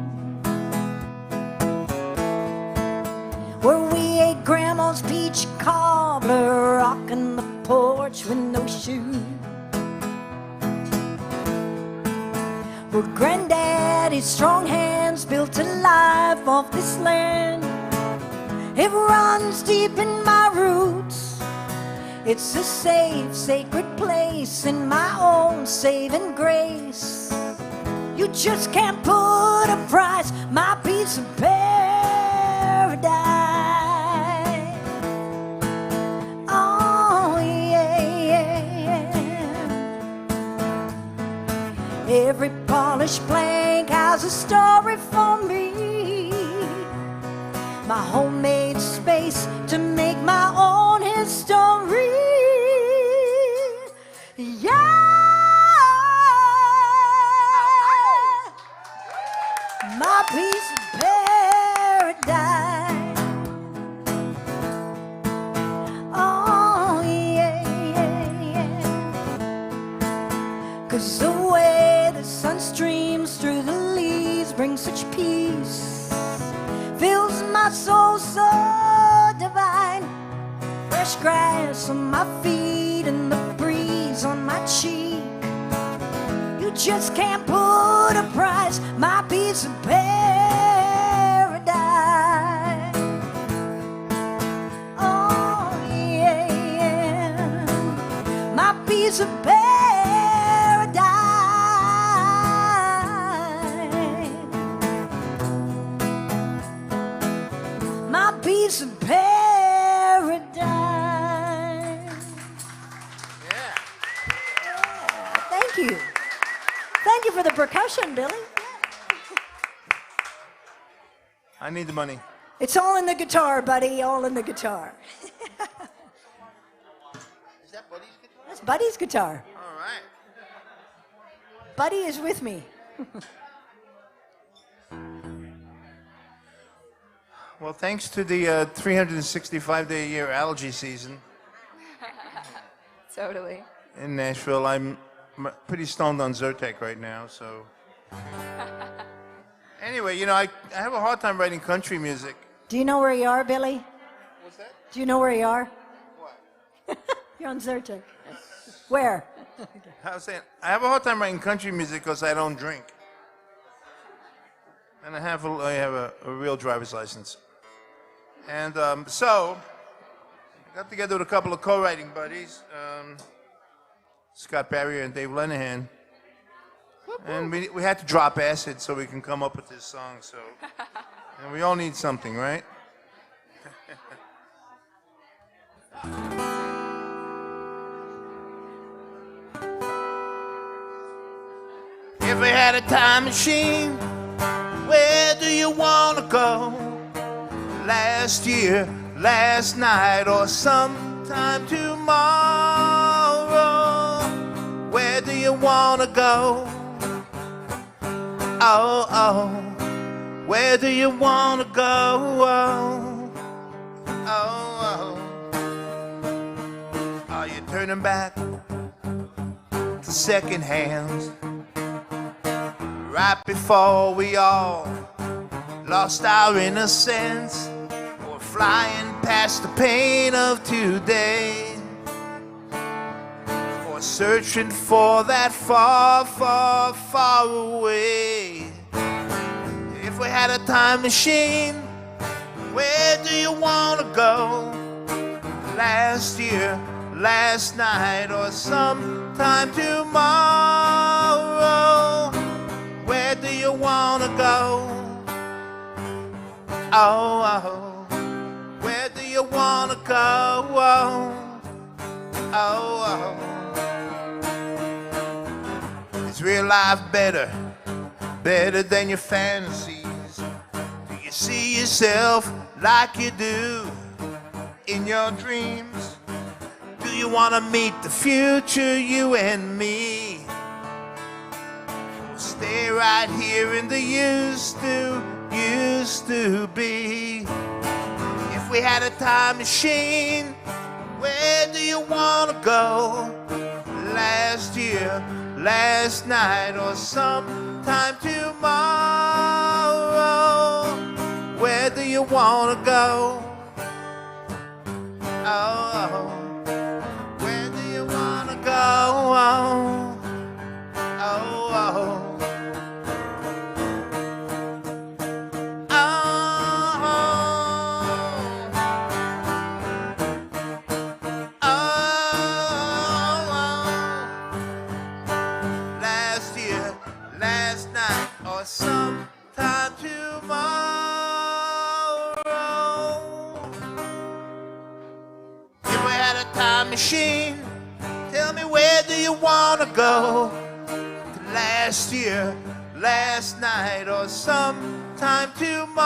where we ate Grandma's peach cobbler, rocking the porch with no shoes. Where Granddaddy's strong hands built a life off this land. It runs deep in my roots. It's a safe, sacred place in my own saving grace. You just can't put a price, my piece of paradise. Oh yeah, yeah, yeah. Every polished plank has a story for me. My homemade space to make my own history. Yeah, my piece of paradise. Oh yeah, yeah, yeah. 'Cause the way the sun streams through the leaves brings such peace, fills my soul so divine. Fresh grass on my feet and the breeze on my cheek. You just can't put a price, my piece of paradise. Oh yeah, yeah. My piece of paradise. My piece of paradise. Yeah. Thank you. Thank you for the percussion, Billy. I need the money. It's all in the guitar, buddy, all in the guitar. Is that Buddy's guitar? That's Buddy's guitar. All right. Buddy is with me. Well, thanks to the 365-day-a-year allergy season Totally. in Nashville, I'm pretty stoned on Zyrtec right now, so... Anyway, you know, I have a hard time writing country music. Do you know where you are, Billy? What's that? Do you know where you are? What? You're on Zyrtec. Where? I was saying, I have a hard time writing country music because I don't drink. And I have a real driver's license. And so, I got together with a couple of co-writing buddies, Scott Barrier and Dave Lenahan. And we had to drop acid so we can come up with this song. So, and we all need something, right? If we had a time machine, where do you want to go? Last year, last night, or sometime tomorrow? Where do you want to go? Oh, oh, where do you want to go? Oh, oh, oh. Are you turning back to second hands? Right before we all lost our innocence, or flying past the pain of today, or or searching for that far, far, far away. If we had a time machine, where do you want to go? Last year, last night, or sometime tomorrow. Where do you want to go? Oh, oh, where do you want to go? Oh, oh, oh. Is real life better, better than your fantasies? Do you see yourself like you do in your dreams? Do you want to meet the future, you and me? We'll stay right here in the used to be. If we had a time machine, where do you want to go? Last year, last night, or sometime tomorrow. Where do you want to go? Oh, where do you want to go? Oh, oh, oh. Sometime tomorrow. If we had a time machine, tell me where do you want to go? Last year, last night, or sometime tomorrow.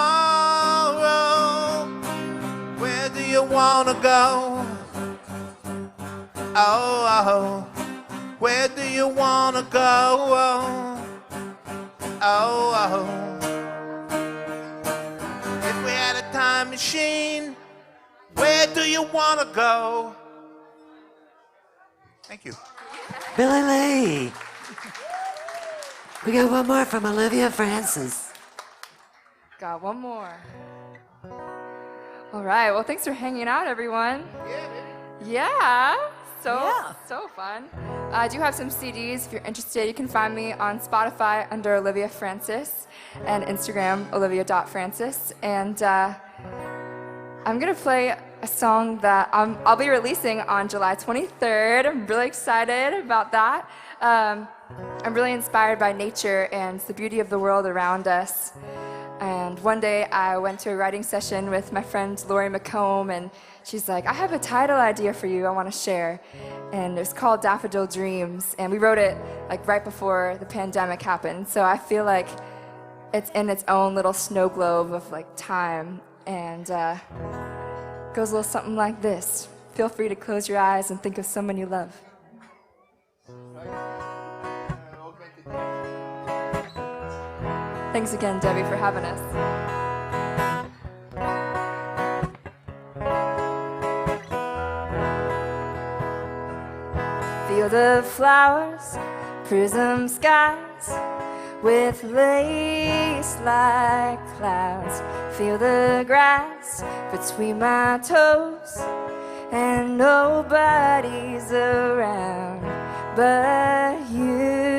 Where do you want to go? Oh, oh, where do you want to go? Oh. Oh, oh. If we had a time machine, where do you want to go? Thank you. Billy Lee. We got one more from Olivia Francis. Got one more. All right, well, thanks for hanging out, everyone. Yeah, baby. Yeah, so fun. I do have some CDs. If you're interested, you can find me on Spotify under Olivia Francis and Instagram, olivia.francis. And I'm going to play a song that I'll be releasing on July 23rd. I'm really excited about that. I'm really inspired by nature and the beauty of the world around us. And one day I went to a writing session with my friend Lori McComb, and she's like, I have a title idea for you I want to share. And it's called Daffodil Dreams. And we wrote it like right before the pandemic happened. So I feel like it's in its own little snow globe of like time. And it goes a little something like this. Feel free to close your eyes and think of someone you love. Thanks again, Debbie, for having us. Field of flowers, prism skies, with lace-like clouds. Feel the grass between my toes, and nobody's around but you.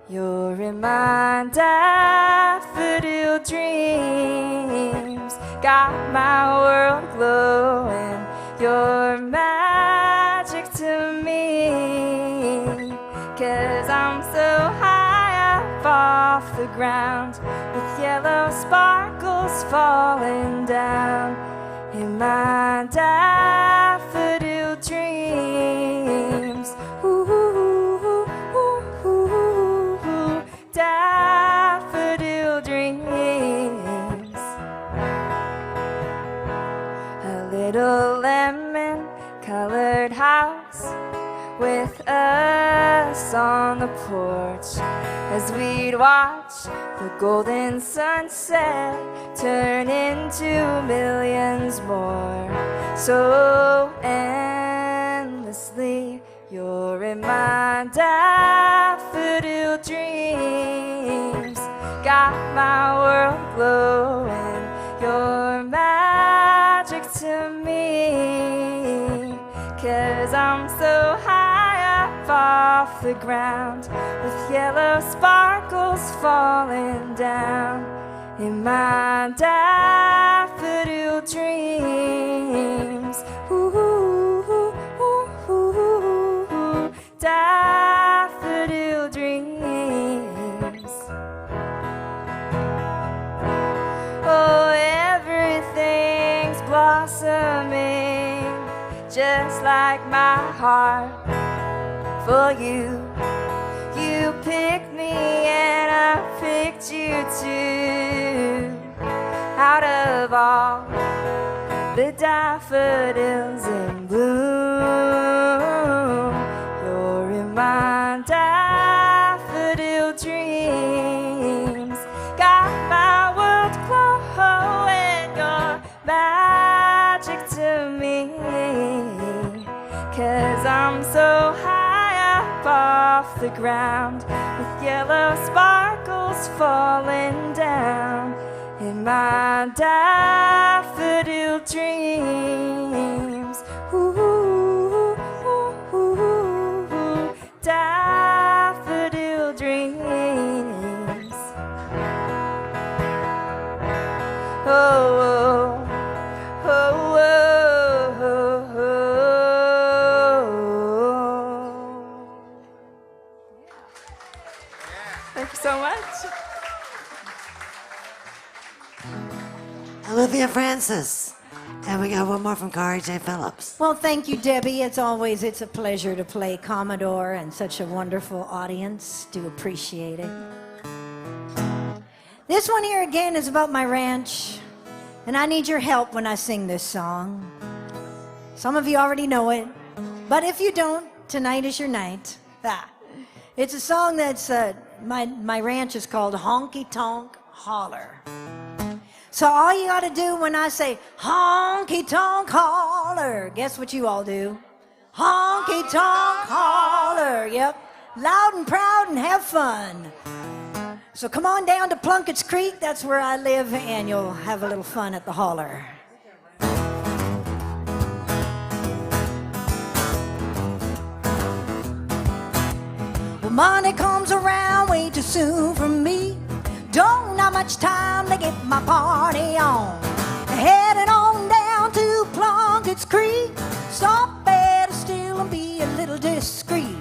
You're in my daffodil dreams, got my world glowing. You're magic to me, 'cause I'm so high up off the ground, with yellow sparkles falling down. In my daffodil dreams, ooh, ooh, ooh, ooh, ooh, daffodil dreams. A little lemon-colored house with us on the porch, as we'd watch the golden sunset turn into millions more. So endlessly, you're in my daffodil dreams, got my world glowing. You're magic to me, 'cause I'm so high off the ground with yellow sparkles falling down in my daffodil dreams. Ooh, ooh, ooh, ooh, ooh, daffodil dreams. Oh, everything's blossoming just like my heart for you. You picked me and I picked you too. Out of all the daffodils in bloom, you're in my daffodil dreams. Got my world glowing, your magic to me. 'Cause I'm so high up off the ground with yellow sparkles falling down in my daffodil dreams. Ooh, ooh, ooh, ooh, daffodil dreams. Oh, oh, oh, oh, oh, oh. Thank you so much. Olivia Francis. And we got one more from J Phillips. Well, thank you, Debbie. As always, it's a pleasure to play Commodore and such a wonderful audience. Do appreciate it. This one here again is about my ranch, and I need your help when I sing this song. Some of you already know it, but if you don't, tonight is your night. It's a song that's, my ranch is called Honky Tonk, Holler. So all you gotta do when I say honky tonk holler, guess what you all do? Honky tonk holler, yep. Loud and proud and have fun. So come on down to Plunkett's Creek, that's where I live, and you'll have a little fun at the holler. Well, money comes around way too soon for me. Don't have much time to get my party on. Heading on down to Plunkett's Creek. Stop better still and be a little discreet.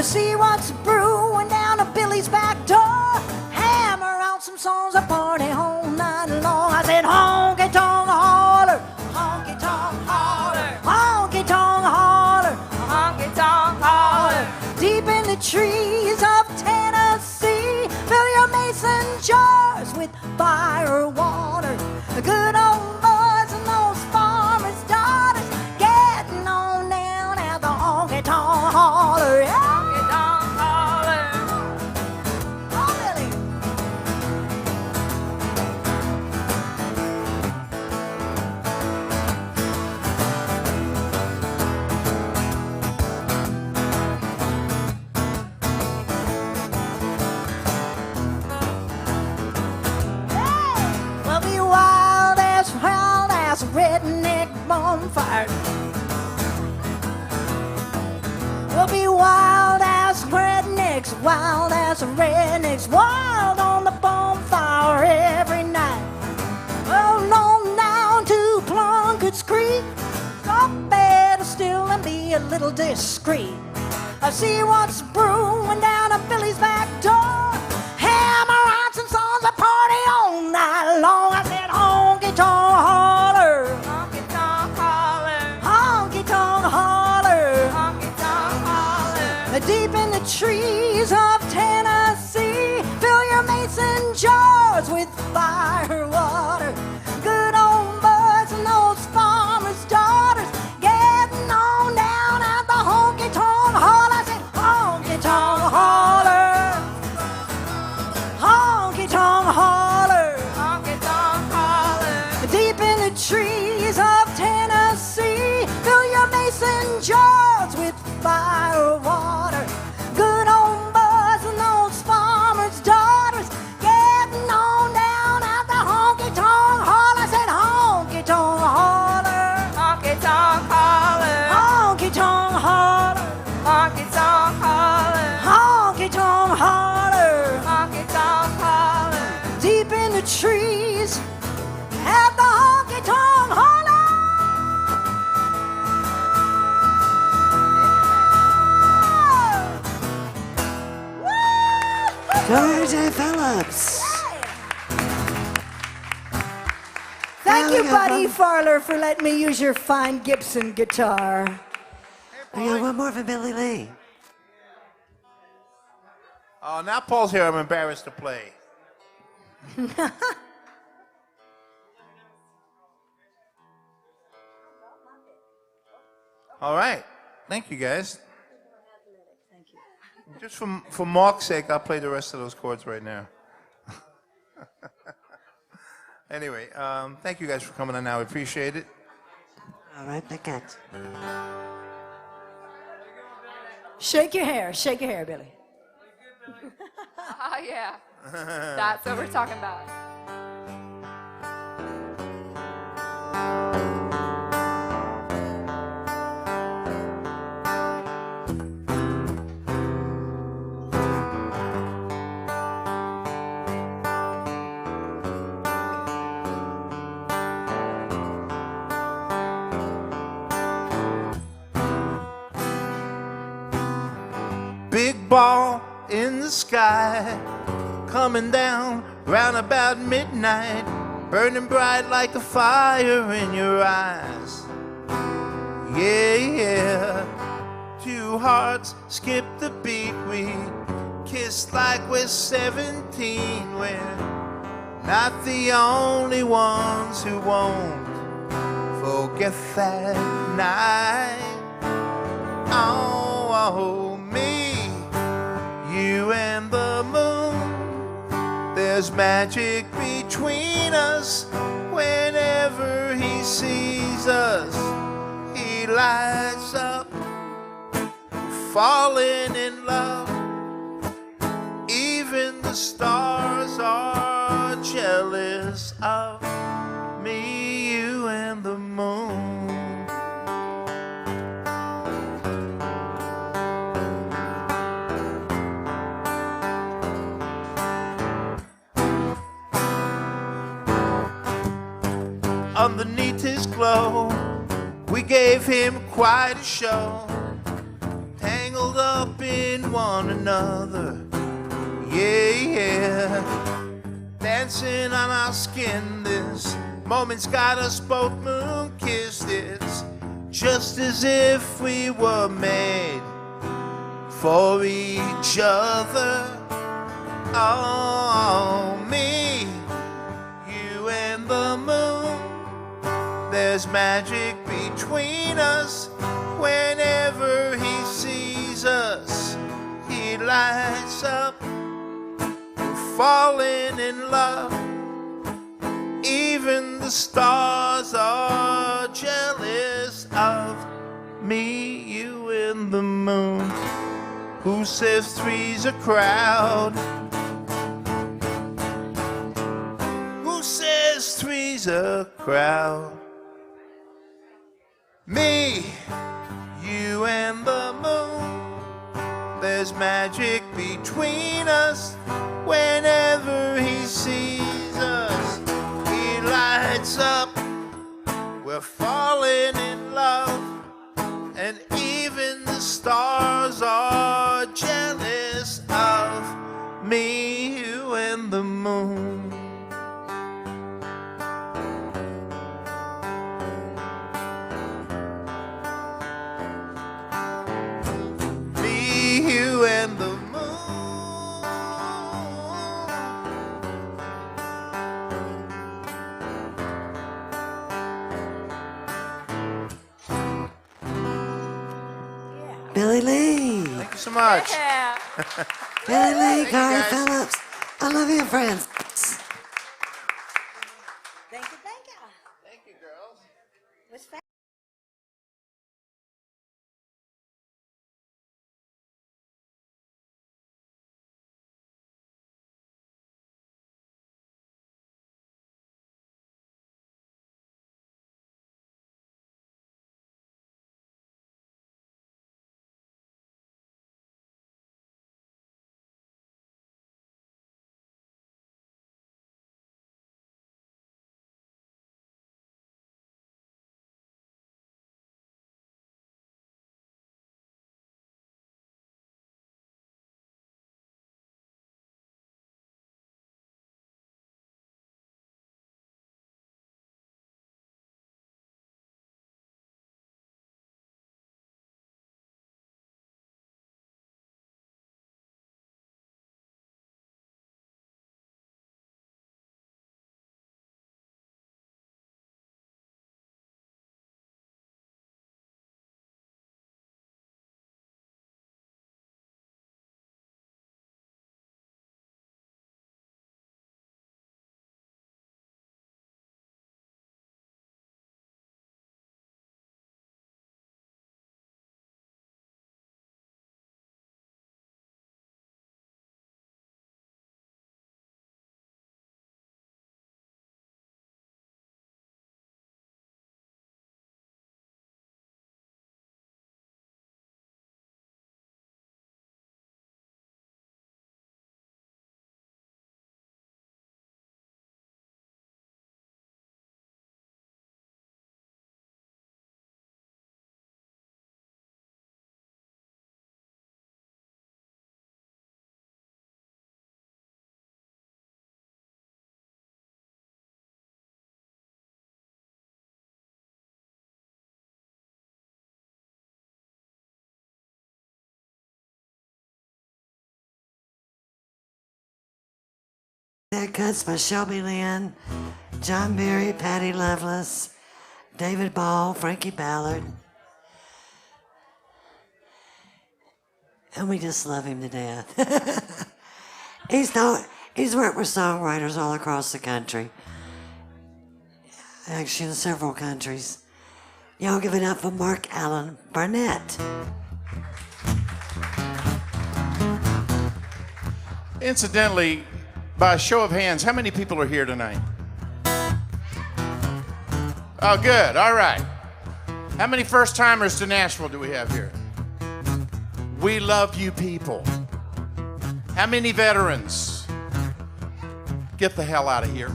See what's brewing down at Billy's back door. Hammer out some songs, a party all night long. I said honky tonk holler, honky tonk holler, honky tonk holler, honky tonk holler. Deep in the trees of Tennessee, fill your mason jars with fire water. The good old boys and those farmers' daughters getting on down at the honky tonk holler. Yeah. Honky tonk holler. Oh, Billy. We'll be wild as a redneck bonfire. We'll be wild as rednecks, wild as rednecks, wild on the bonfire every night. Well, on down to Plunkett's Creek. Stop better still and be a little discreet. I see what's brewing down at Billy's back door. Hammer out some songs, a party all night long. I said honky tonk holler, honky tonk holler, honky tonk holler, honky tonk holler. Deep in the trees of Tennessee, fill your mason jars with fire water. Good old buds and those farmers' daughters getting on down at the honky tonk holler. I said honky tonk holler, honky tonk holler, honky tonk holler. Deep in the trees of Tennessee, fill your mason jars with fire water. Good old buds Go J Phillips. Thank you, Hell, Buddy yeah. Farler, for letting me use your fine Gibson guitar. I got one more for Billy Lee. Oh, now Paul's here. I'm embarrassed to play. All right. Thank you, guys. Just for Mark's sake, I'll play the rest of those chords right now. Anyway, thank you guys for coming on now. I appreciate it. All right, the cat. Shake your hair, Billy. Oh, yeah. That's what we're talking about. Big ball in the sky, coming down round about midnight, burning bright like a fire in your eyes. Yeah, yeah. Two hearts skip the beat, we kiss like we're 17. We're not the only ones who won't forget that night. Oh, me, you and the moon. There's magic between us. Whenever he sees us, he lights up, falling in love. Even the stars are jealous of me, you and the moon. Underneath his glow, we gave him quite a show, tangled up in one another. Yeah, yeah. Dancing on our skin, this moment's got us both moon-kissed. It's just as if we were made for each other. Oh, me, you and the moon. There's magic between us. Whenever he sees us, he lights up, falling in love. Even the stars are jealous of me, you and the moon. Who says three's a crowd? Who says three's a crowd? Me, you and the moon. There's magic between us. Whenever he sees us, he lights up. We're falling in love. And even the stars are jealous of me, you and the moon. You and the moon. Billy Lee. Thank you so much. Yeah. Billy Lee, Thank you, J guys. Phillips, Olivia Francis. That Cuts by Shelby Lynn, John Berry, Patty Loveless, David Ball, Frankie Ballard. And we just love him to death. He's worked with songwriters all across the country. Actually, in several countries. Y'all give it up for Mark Allen Barnett. Incidentally, by a show of hands, how many people are here tonight? Oh, good. All right. How many first-timers to Nashville do we have here? We love you people. How many veterans? Get the hell out of here.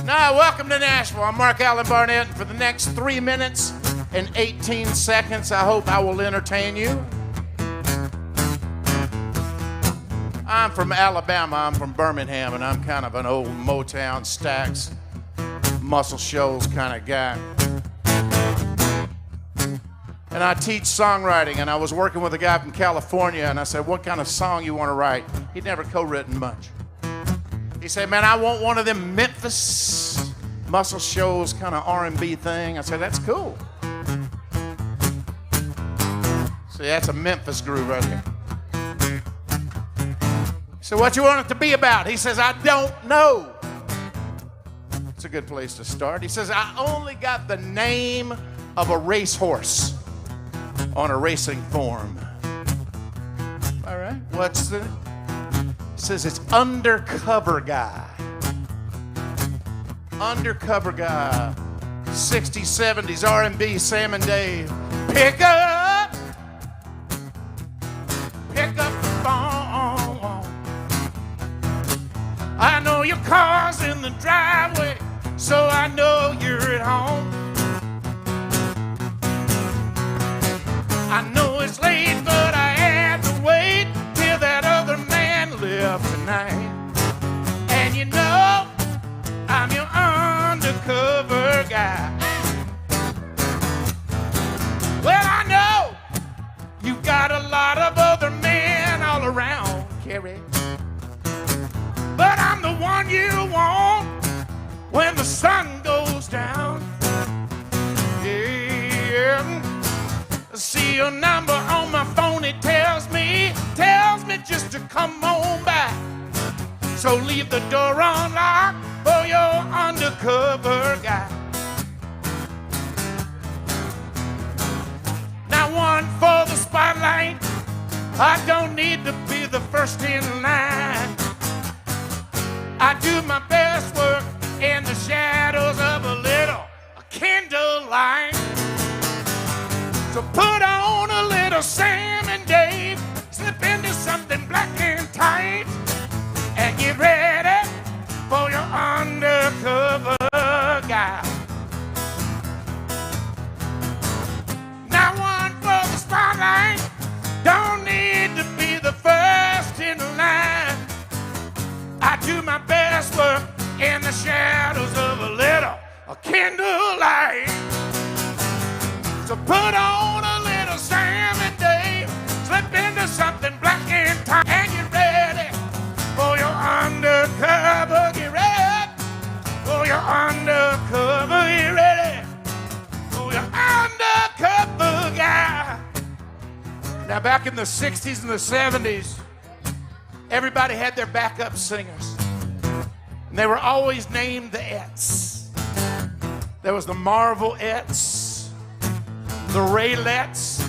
Now, welcome to Nashville. I'm Mark Allen Barnett. For the next 3 minutes and 18 seconds, I hope I will entertain you. I'm from Alabama. I'm from Birmingham, and I'm kind of an old Motown, Stax, Muscle Shoals kind of guy. And I teach songwriting, and I was working with a guy from California, and I said, what kind of song you want to write? He'd never co-written much. He said, man, I want one of them Memphis Muscle Shoals kind of R&B thing. I said, that's cool. See, that's a Memphis groove right here. So what you want it to be about? He says, I don't know. It's a good place to start. He says, I only got the name of a racehorse on a racing form. All right, what's the? He says it's Undercover Guy. Undercover Guy. 60s, 70s, R&B, Sam and Dave. Pick up the phone. I know your car's in the driveway, so I know you're at home. I know it's late, but I had to wait till that other man left tonight. And you know, I'm your undercover guy. Well, I know you've got a lot of other men all around, Carrie. But I'm the one you want when the sun goes down. Yeah. See your number on my phone, it tells me just to come on back. So leave the door unlocked for your undercover guy. Now one for the spotlight, I don't need to be the first in line. I do my best work in the shadows of a little candlelight. So put on a little Sam and Dave, slip into something black and tight, and get ready for your undercover guy. Now one for the spotlight, don't need to be the first in line. I do my best work in the shadows of a little candlelight. So put on a little Sam and Dave, slip into something black and tan, and get ready for your undercover. Get ready for your undercover. Get ready for your undercover guy. Now back in the 60s and the 70s, everybody had their backup singers. And they were always named the Ettes. There was the Marvelettes, the Raylettes.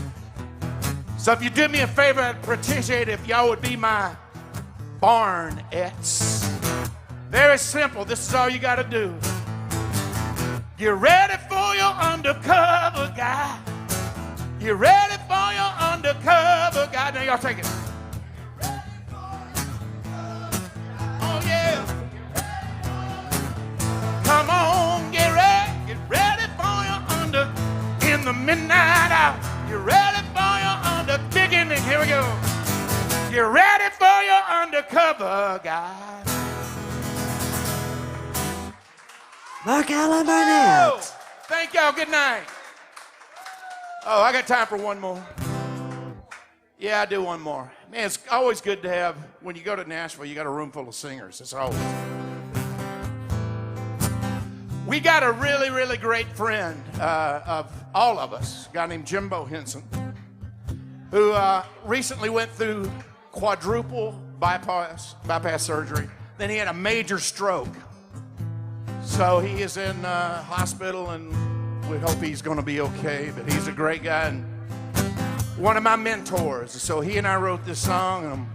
So if you do me a favor, I'd appreciate it if y'all would be my Barnettes. Very simple. This is all you got to do. You're ready for your undercover guy. You're ready for your undercover guy. Now y'all take it. Oh yeah. Come on, get ready for your under in the midnight hour. You're ready for your under digging in. Here we go. You're ready for your undercover guy. Mark Allen Barnett. Oh, thank y'all. Good night. Oh, I got time for one more. Yeah, I do one more. Man, it's always good to have, when you go to Nashville, you got a room full of singers. It's always. We got a really, really great friend of all of us, a guy named Jimbo Henson, who recently went through quadruple bypass surgery. Then he had a major stroke. So he is in hospital, and we hope he's going to be okay. But he's a great guy and one of my mentors. So he and I wrote this song, and I'm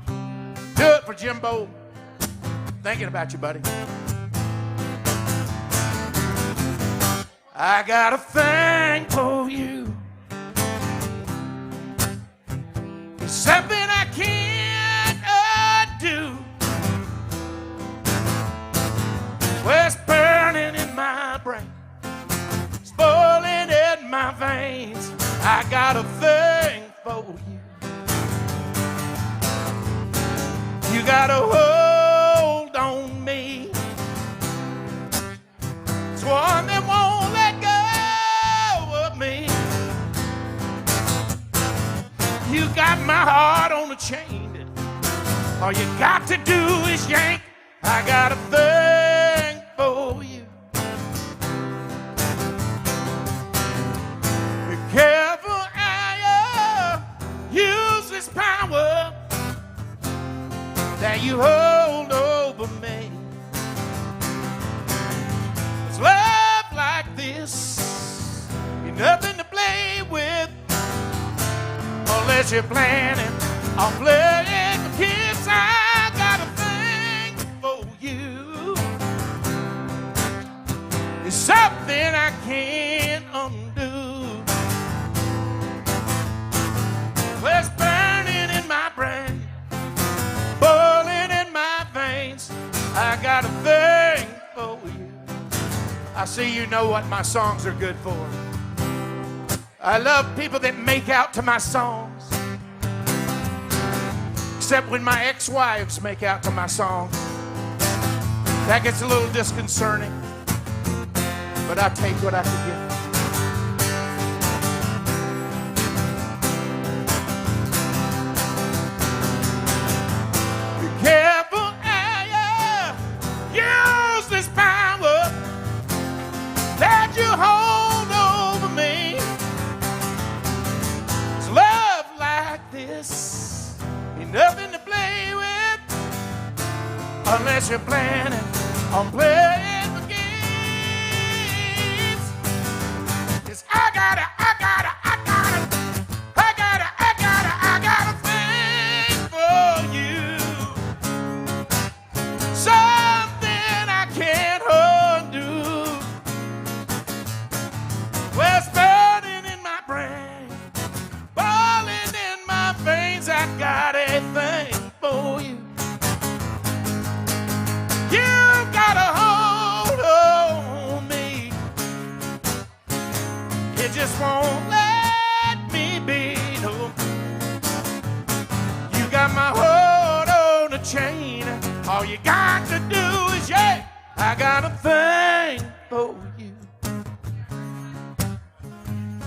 do it for Jimbo. Thinking about you, buddy. I got a thing for you. It's something I can't undo. Well, it's burning in my brain, it's boiling in my veins. I got a thing for you. You got a hold on me. It's one that won't let go of me. You got my heart on a chain. All you got to do is yank. I got a thing for you. Be careful how you use this power that you hold over me. It's love like this, ain't nothing to play with, unless you're planning on playing for kids. I got a thing for you. It's something I can't undo. Well, it's burning in my brain, boiling in my veins. I got a thing for you. I see you know what my songs are good for. I love people that make out to my songs. Except when my ex-wives make out to my songs. That gets a little disconcerting. But I take what I can get. Be careful how you use this power that you hold over me. It's love like this, ain't nothing to play with, unless you're planning on playing for games. Yes, I got a thing for you. Something I can't undo. Well, it's burning in my brain, boiling in my veins. I got a thing for you. You got a hold on me. You just won't let me be. No. You got my heart on a chain. All you got to do is yeah. I got a thing for you.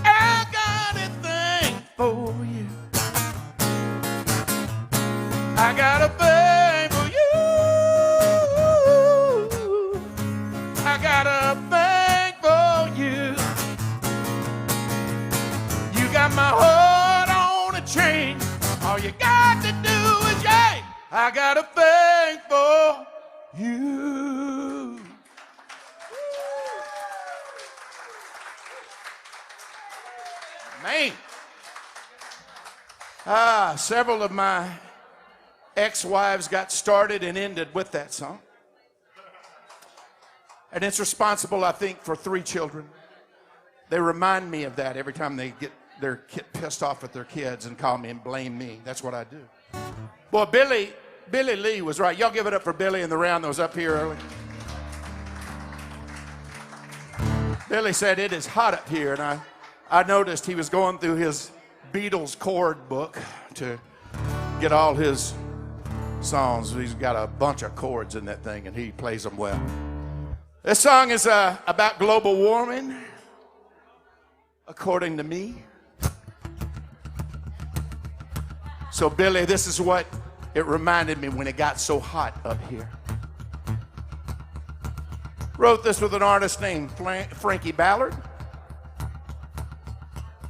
I got a thing for you. I got a thing for you. I got a thing for you. You got my heart on a chain. All you got to do is yeah. I got a thing for you. Man. Several of my ex-wives got started and ended with that song. And it's responsible, I think, for 3 children. They remind me of that every time they get pissed off at their kids and call me and blame me. That's what I do. Boy, Billy Lee was right. Y'all give it up for Billy in the round that was up here early. Billy said, it is hot up here. And I noticed he was going through his Beatles chord book to get all his songs. He's got a bunch of chords in that thing, and he plays them well. This song is about global warming, according to me. So, Billy, this is what it reminded me when it got so hot up here. Wrote this with an artist named Frankie Ballard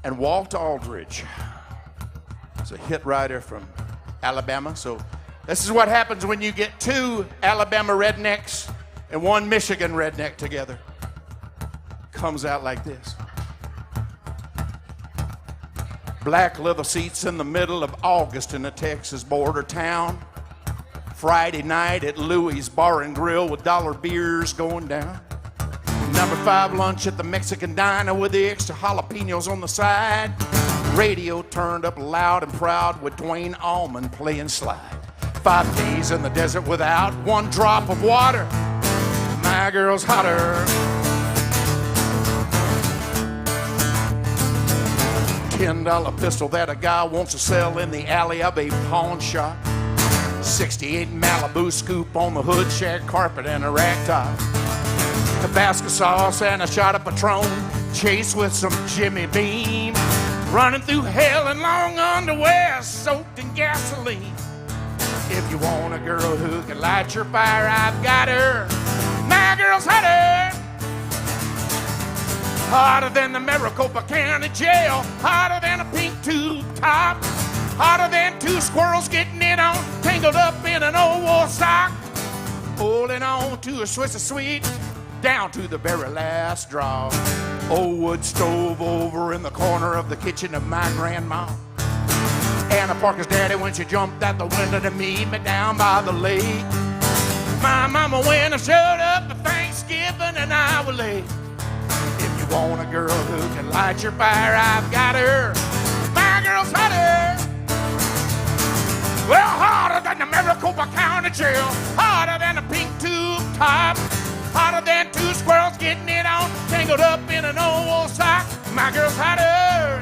and Walt Aldridge. He's a hit writer from Alabama. So this is what happens when you get two Alabama rednecks and one Michigan redneck together. Comes out like this. Black leather seats in the middle of August in a Texas border town. Friday night at Louie's Bar and Grill with dollar beers going down. Number 5 lunch at the Mexican diner with the extra jalapenos on the side. Radio turned up loud and proud with Dwayne Allman playing slide. 5 days in the desert without one drop of water. My girl's hotter. $10 pistol that a guy wants to sell in the alley of a pawn shop. 68 Malibu scoop on the hood, shag carpet and a rag top. Tabasco sauce and a shot of Patron, chased with some Jimmy Beam. Running through hell in long underwear, soaked in gasoline. If you want a girl who can light your fire, I've got her. My girl's hotter. Hotter than the Maricopa County Jail. Hotter than a pink tube top. Hotter than 2 squirrels getting it on, tangled up in an old wool sock. Holding on to a Swiss sweet, down to the very last draw. Old wood stove over in the corner of the kitchen of my grandma. Anna Parker's daddy when she jumped out the window to meet me down by the lake. My mama when I showed up for Thanksgiving and I was late. If you want a girl who can light your fire, I've got her. My girl's hotter. Well, hotter than the Maricopa County Jail. Hotter than a pink tube top. Hotter than 2 squirrels getting it on, tangled up in an old wool sock. My girl's hotter.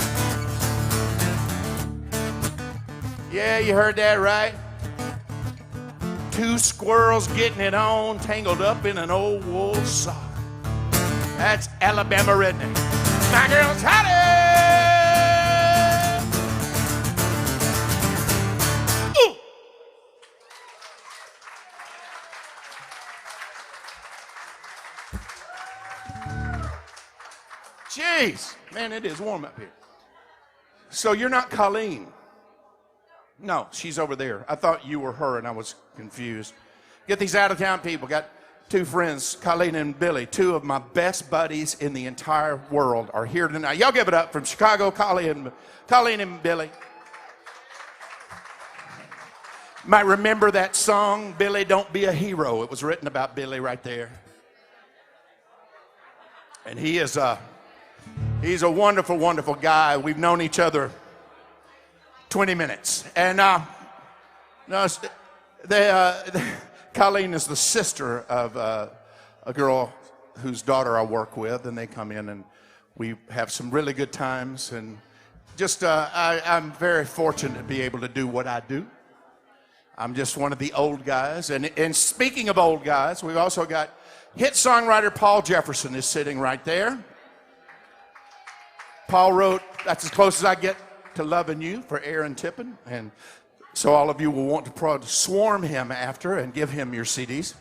Yeah, you heard that right. 2 squirrels getting it on, tangled up in an old wool sock. That's Alabama redneck. My girl's hotter. Jeez, man, it is warm up here. So you're not Colleen? No, she's over there. I thought you were her and I was confused. Get these out-of-town people. Got 2 friends, Colleen and Billy. 2 of my best buddies in the entire world are here tonight. Y'all give it up from Chicago, Colleen and Billy. Might remember that song, Billy, Don't Be a Hero. It was written about Billy right there. And he's a wonderful, wonderful guy. We've known each other 20 minutes. And Colleen is the sister of a girl whose daughter I work with, and they come in and we have some really good times. And just, I'm very fortunate to be able to do what I do. I'm just one of the old guys. And speaking of old guys, we've also got hit songwriter Paul Jefferson is sitting right there. Paul wrote That's as Close as I Get to Loving You for Aaron Tippin. And so all of you will want to swarm him after and give him your CDs.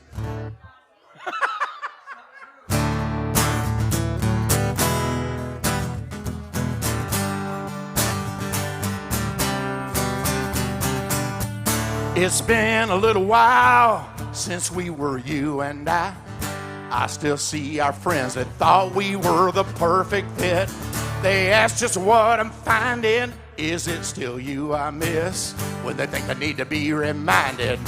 It's been a little while since we were you and I. I still see our friends that thought we were the perfect fit. They ask just what I'm finding. Is it still you I miss? When they think they need to be reminded,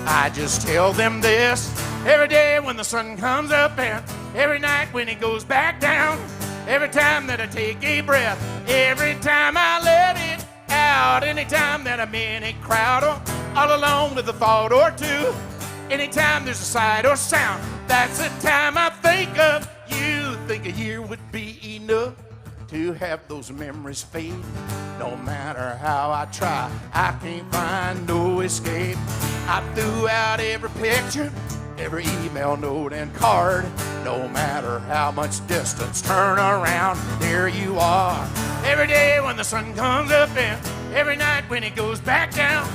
I just tell them this. Every day when the sun comes up and every night when it goes back down, every time that I take a breath, every time I let it out, anytime that I'm in a crowd or all alone with a thought or two, anytime there's a sight or sound, that's the time I think of you. Think a year would be enough to have those memories fade. No matter how I try, I can't find no escape. I threw out every picture, every email note and card. No matter how much distance, turn around, there you are. Every day when the sun comes up and every night when it goes back down,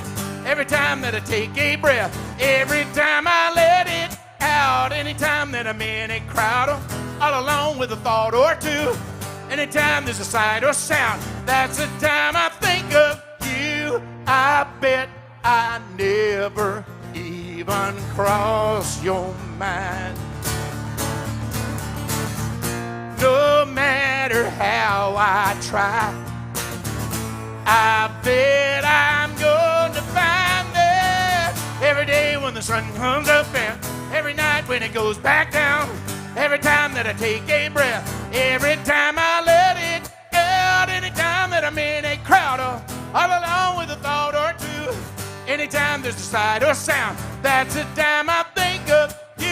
every time that I take a breath, every time I let it out, anytime that I'm in a crowd, all alone with a thought or two, anytime there's a sight or sound, that's the time I think of you. I bet I never even cross your mind. No matter how I try, I bet I'm going to find that every day when the sun comes up and every night when it goes back down, every time that I take a breath, every time I let it out, anytime that I'm in a crowd, all alone with a thought or two, anytime there's a sight or sound, that's the time I think of you.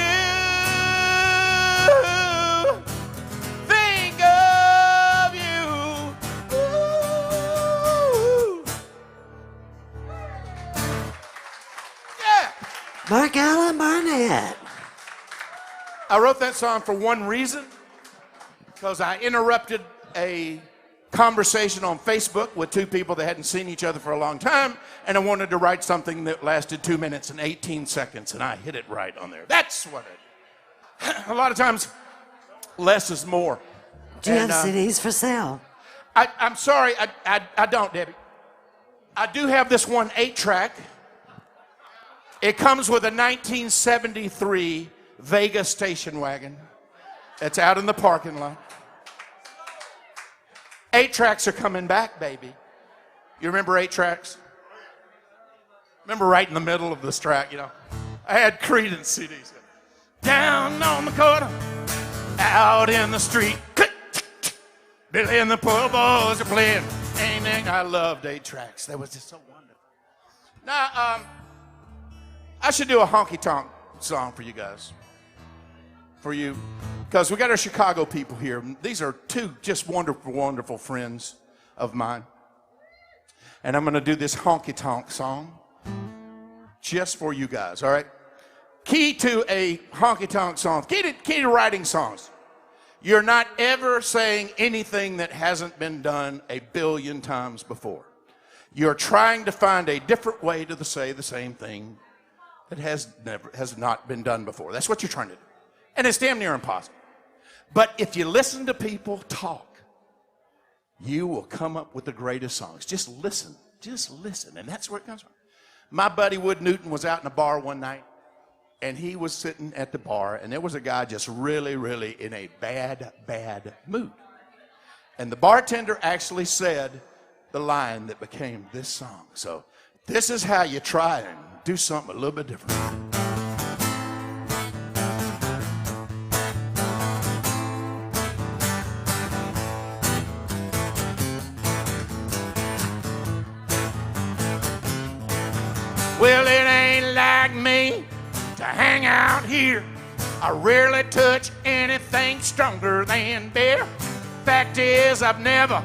Think of you. Ooh. Yeah. Mark Allen Barnett. I wrote that song for one reason, because I interrupted a conversation on Facebook with two people that hadn't seen each other for a long time, and I wanted to write something that lasted 2 minutes and 18 seconds, and I hit it right on there. That's what it. A lot of times, less is more. Do you have CDs for sale? I'm sorry, I don't, Debbie. I do have this one 8-track. It comes with a 1973 Vegas station wagon. It's out in the parking lot. 8-tracks are coming back, baby. You remember 8-tracks? Remember right in the middle of this track, you know? I had Creedence CDs. Down on the corner, out in the street, Billy and the poor boys are playing. I loved 8-tracks. That was just so wonderful. Now, I should do a Honky Tonk song for you guys. For you, because we got our Chicago people here. These are two just wonderful, wonderful friends of mine. And I'm going to do this Honky Tonk song just for you guys, all right? Key to a Honky Tonk song, key to writing songs. You're not ever saying anything that hasn't been done a billion times before. You're trying to find a different way to say the same thing that has not been done before. That's what you're trying to do. And it's damn near impossible. But if you listen to people talk, you will come up with the greatest songs. Just listen. And that's where it comes from. My buddy Wood Newton was out in a bar one night, and he was sitting at the bar, and there was a guy just really, really in a bad, bad mood. And the bartender actually said the line that became this song. So this is how you try and do something a little bit different. Well, it ain't like me to hang out here. I rarely touch anything stronger than beer. Fact is, I've never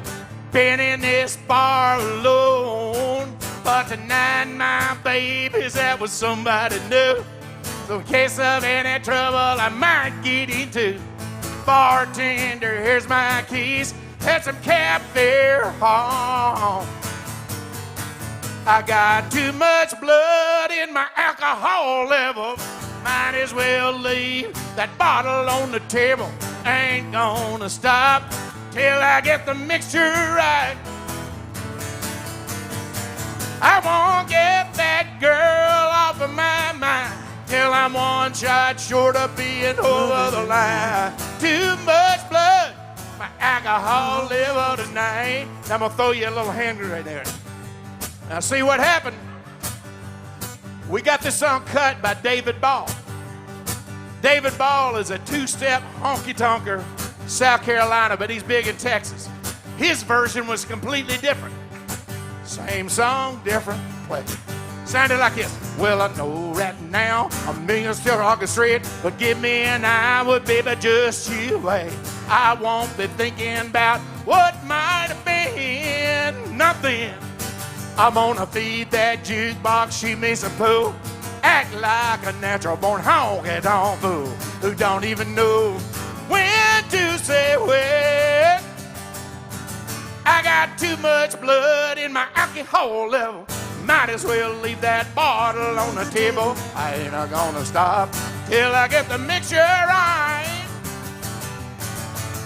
been in this bar alone. But tonight, my baby's out with somebody new. So in case of any trouble I might get into, bartender, here's my keys and some cab fare home. I got too much blood in my alcohol level. Might as well leave that bottle on the table. Ain't gonna stop till I get the mixture right. I won't get that girl off of my mind till I'm one shot short of being over the line. Too much blood, my alcohol level tonight. I'm gonna throw you a little hand grenade there. Now see what happened. We got this song cut by David Ball. David Ball is a two-step honky-tonker, South Carolina, but he's big in Texas. His version was completely different. Same song, different play. Sounded like this. Well, I know right now I'm being still orchestrated, but give me an hour, baby, just you wait. I won't be thinking about what might have been. Nothing. I'm gonna feed that jukebox, shoot me some pool. Act like a natural-born honky-tonk fool who don't even know when to say when. I I got too much blood in my alcohol level. Might as well leave that bottle on the table. I ain't gonna stop till I get the mixture right.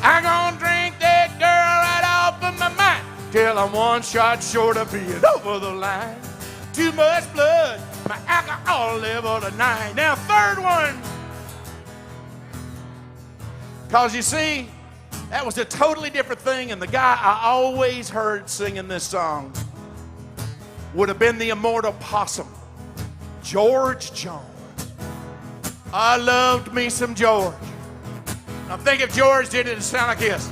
I'm gonna drink that girl right off of my mind till I'm one shot short of being over the line. Too much blood, my alcohol level tonight. Now, third one. Because you see, that was a totally different thing, and the guy I always heard singing this song would have been the immortal possum, George Jones. I loved me some George. Now think if George did it, it'd sound like this.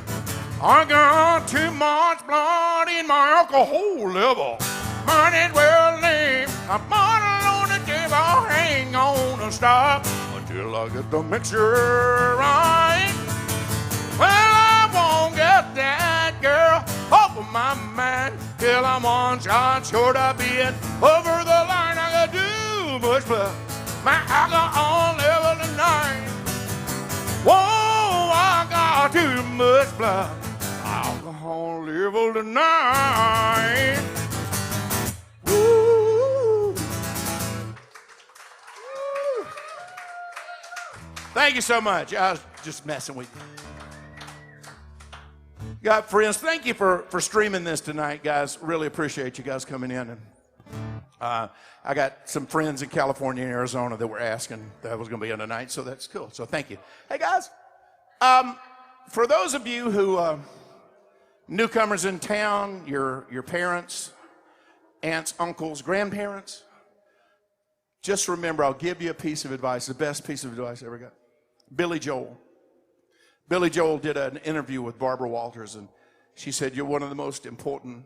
I got too much blood in my alcohol level. Might as well leave a bottle on the table. I ain't gonna stop until I get the mixture right. Well, I won't get that girl off of my mind till I'm one shot short of being over the line. I got too much blood, my alcohol level tonight. Whoa, I got too much blood, alcohol level tonight. Woo. Thank you so much. I was just messing with you. Got friends, thank you for streaming this tonight, guys. Really appreciate you guys coming in. And I got some friends in California and Arizona that were asking that I was going to be on tonight, so that's cool. So thank you. Hey, guys, for those of you who newcomers in town, your parents, aunts, uncles, grandparents, just remember, I'll give you a piece of advice, the best piece of advice I ever got. Billy Joel. Billy Joel did an interview with Barbara Walters, and she said, you're one of the most important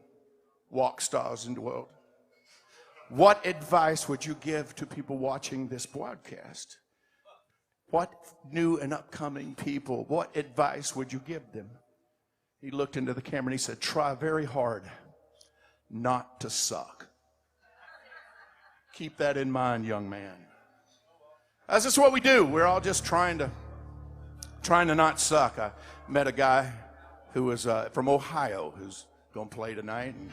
rock stars in the world. What advice would you give to people watching this broadcast? What new and upcoming people, what advice would you give them? He looked into the camera and he said, try very hard not to suck. Keep that in mind, young man. That's just what we do. We're all just trying to not suck. I met a guy who was from Ohio who's going to play tonight. And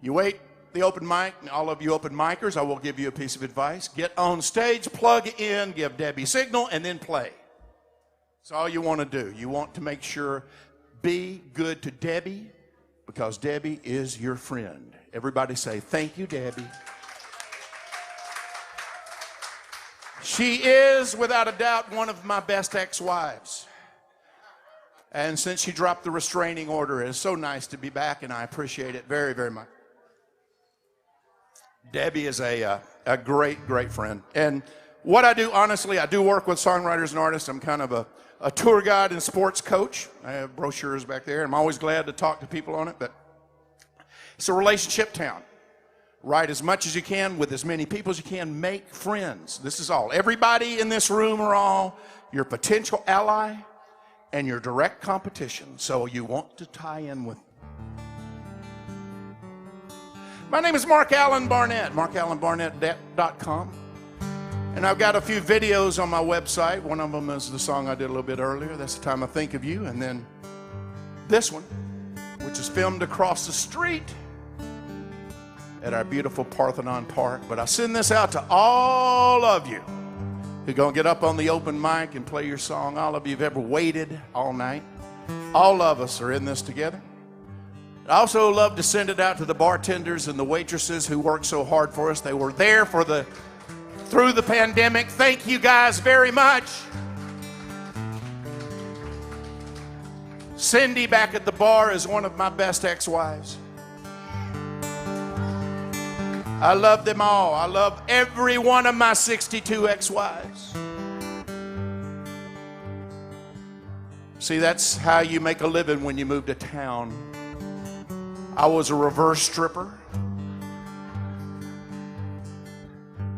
you wait the open mic, and all of you open micers, I will give you a piece of advice. Get on stage, plug in, give Debbie signal, and then play. That's all you want to do. You want to make sure, be good to Debbie, because Debbie is your friend. Everybody say, thank you, Debbie. She is, without a doubt, one of my best ex-wives. And since she dropped the restraining order, it is so nice to be back, and I appreciate it very, very much. Debbie is a great, great friend. And what I do, honestly, I do work with songwriters and artists. I'm kind of a tour guide and sports coach. I have brochures back there, and I'm always glad to talk to people on it. But it's a relationship town. Write as much as you can with as many people as you can. Make friends. This is all. Everybody in this room are all your potential ally and your direct competition. So you want to tie in with them. My name is Mark Allen Barnett, markallenbarnett.com. And I've got a few videos on my website. One of them is the song I did a little bit earlier. That's the time I think of you. And then this one, which is filmed across the street at our beautiful Parthenon Park. But I send this out to all of you who are going to get up on the open mic and play your song. All of you who've ever waited all night. All of us are in this together. I also love to send it out to the bartenders and the waitresses who work so hard for us. They were there through the pandemic. Thank you guys very much. Cindy back at the bar is one of my best ex-wives. I love them all. I love every one of my 62 ex-wives. See, that's how you make a living when you move to town. I was a reverse stripper.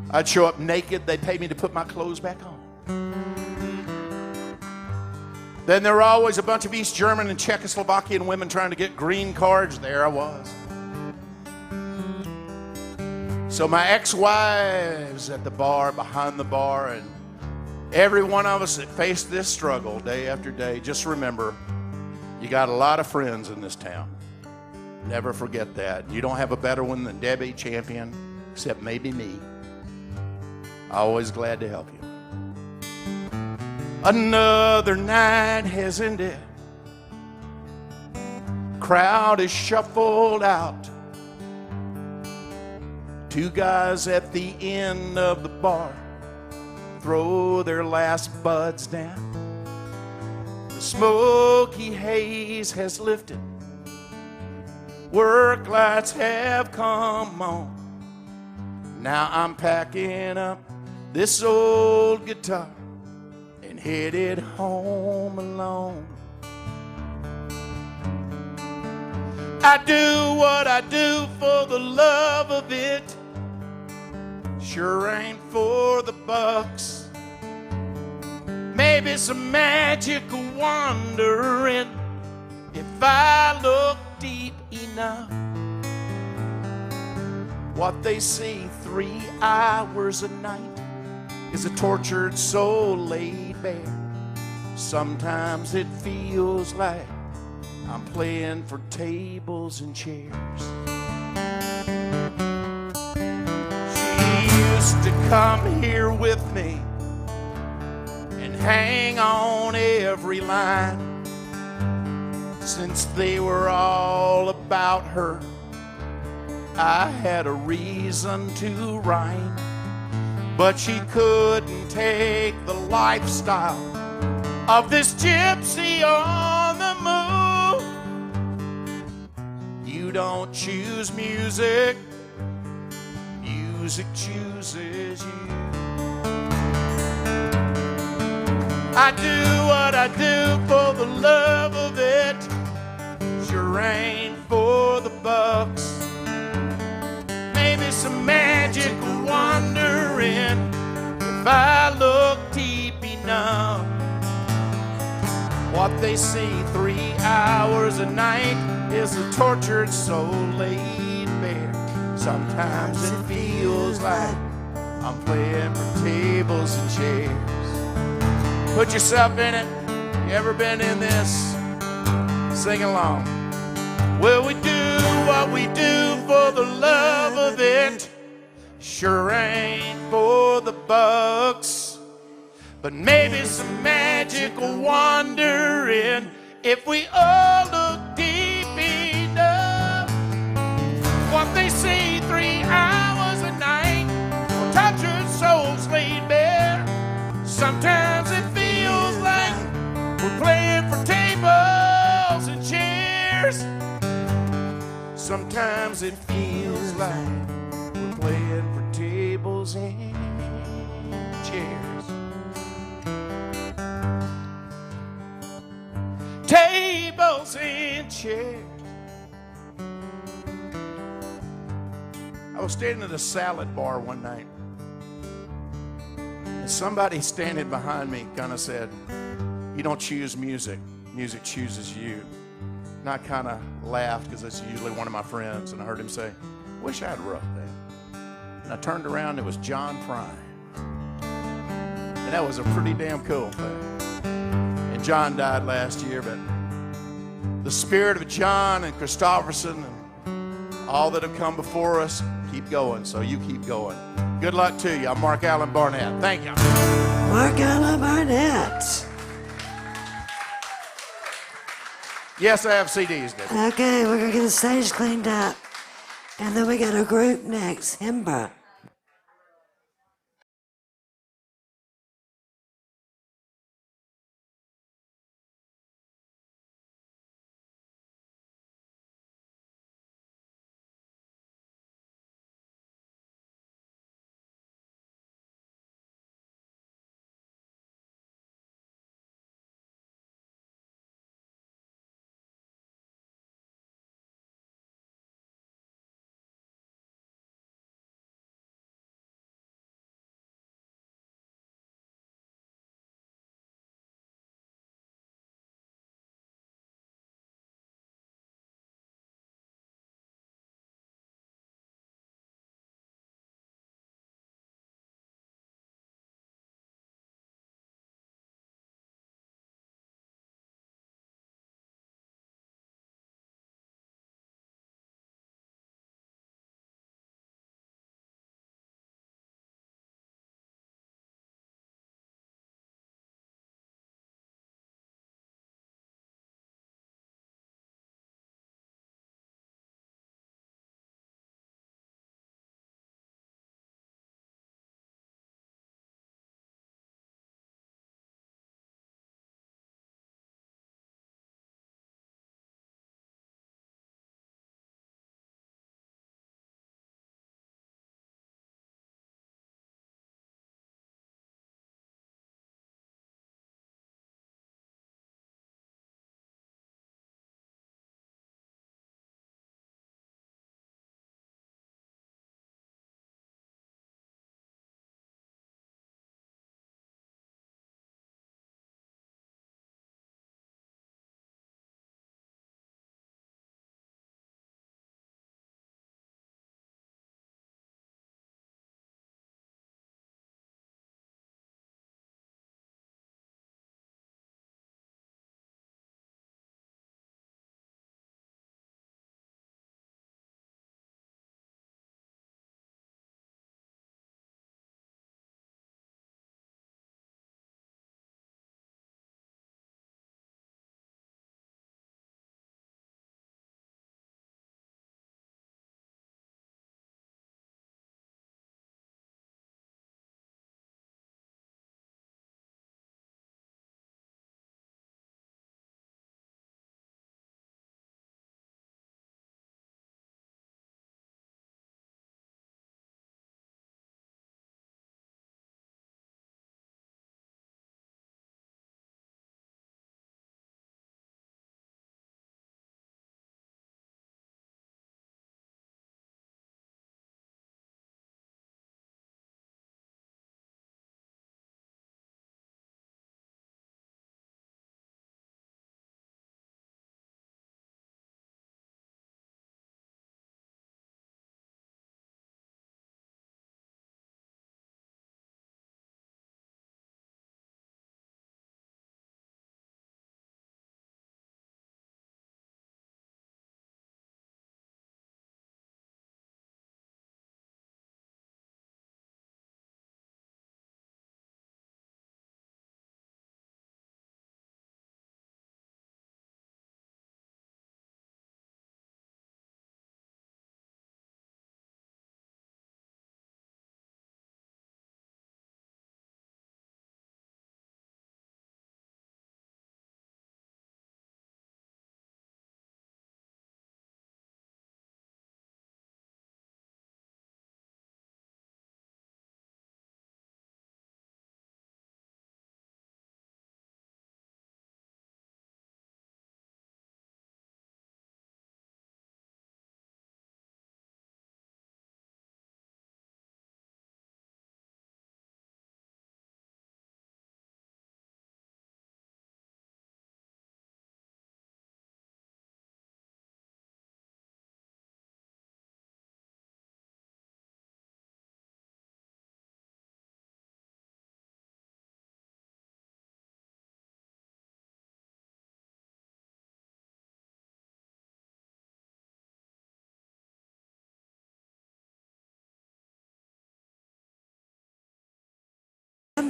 I'd show up naked. They'd pay me to put my clothes back on. Then there were always a bunch of East German and Czechoslovakian women trying to get green cards. There I was. So my ex-wives at the bar, behind the bar, and every one of us that faced this struggle day after day, just remember, you got a lot of friends in this town. Never forget that. You don't have a better one than Debbie Champion, except maybe me. Always glad to help you. Another night has ended. Crowd is shuffled out. Two guys at the end of the bar throw their last buds down. The smoky haze has lifted. Work lights have come on. Now I'm packing up this old guitar and headed home alone. I do what I do for the love of it. Sure ain't for the bucks. Maybe some magical wandering if I look deep enough. What they see 3 hours a night is a tortured soul laid bare. Sometimes it feels like I'm playing for tables and chairs. She used to come here with me and hang on every line. Since they were all about her, I had a reason to rhyme. But she couldn't take the lifestyle of this gypsy on the move. You don't choose music, music chooses you. I do what I do for the love of it. Sure ain't for the bucks. Maybe some magical wandering if I look deep enough. What they see 3 hours a night is a tortured soul laid bare. Sometimes it feels like I'm playing for tables and chairs. Put yourself in it. You ever been in this? Sing along. Well, we do what we do for the love of it. Sure ain't for the bucks. But maybe some magical wandering if we all look deep enough. What they see 3 hours a night for tortured souls laid bare. Sometimes it feels like we're playing for tables and chairs. Sometimes it feels like we're playing for tables and chairs. Tables and chairs. I was standing at a salad bar one night, and somebody standing behind me kind of said, "You don't choose music, music chooses you." And I kind of laughed because it's usually one of my friends, and I heard him say, "Wish I'd wrote that." And I turned around, it was John Prine. And that was a pretty damn cool thing. And John died last year, but the spirit of John and Christopherson and all that have come before us keep going, so you keep going. Good luck to you. I'm Mark Allen Barnett. Thank you. Mark Allen Barnett. Yes, I have CDs, David. Okay, we're gonna get the stage cleaned up. And then we got a group next, Himba.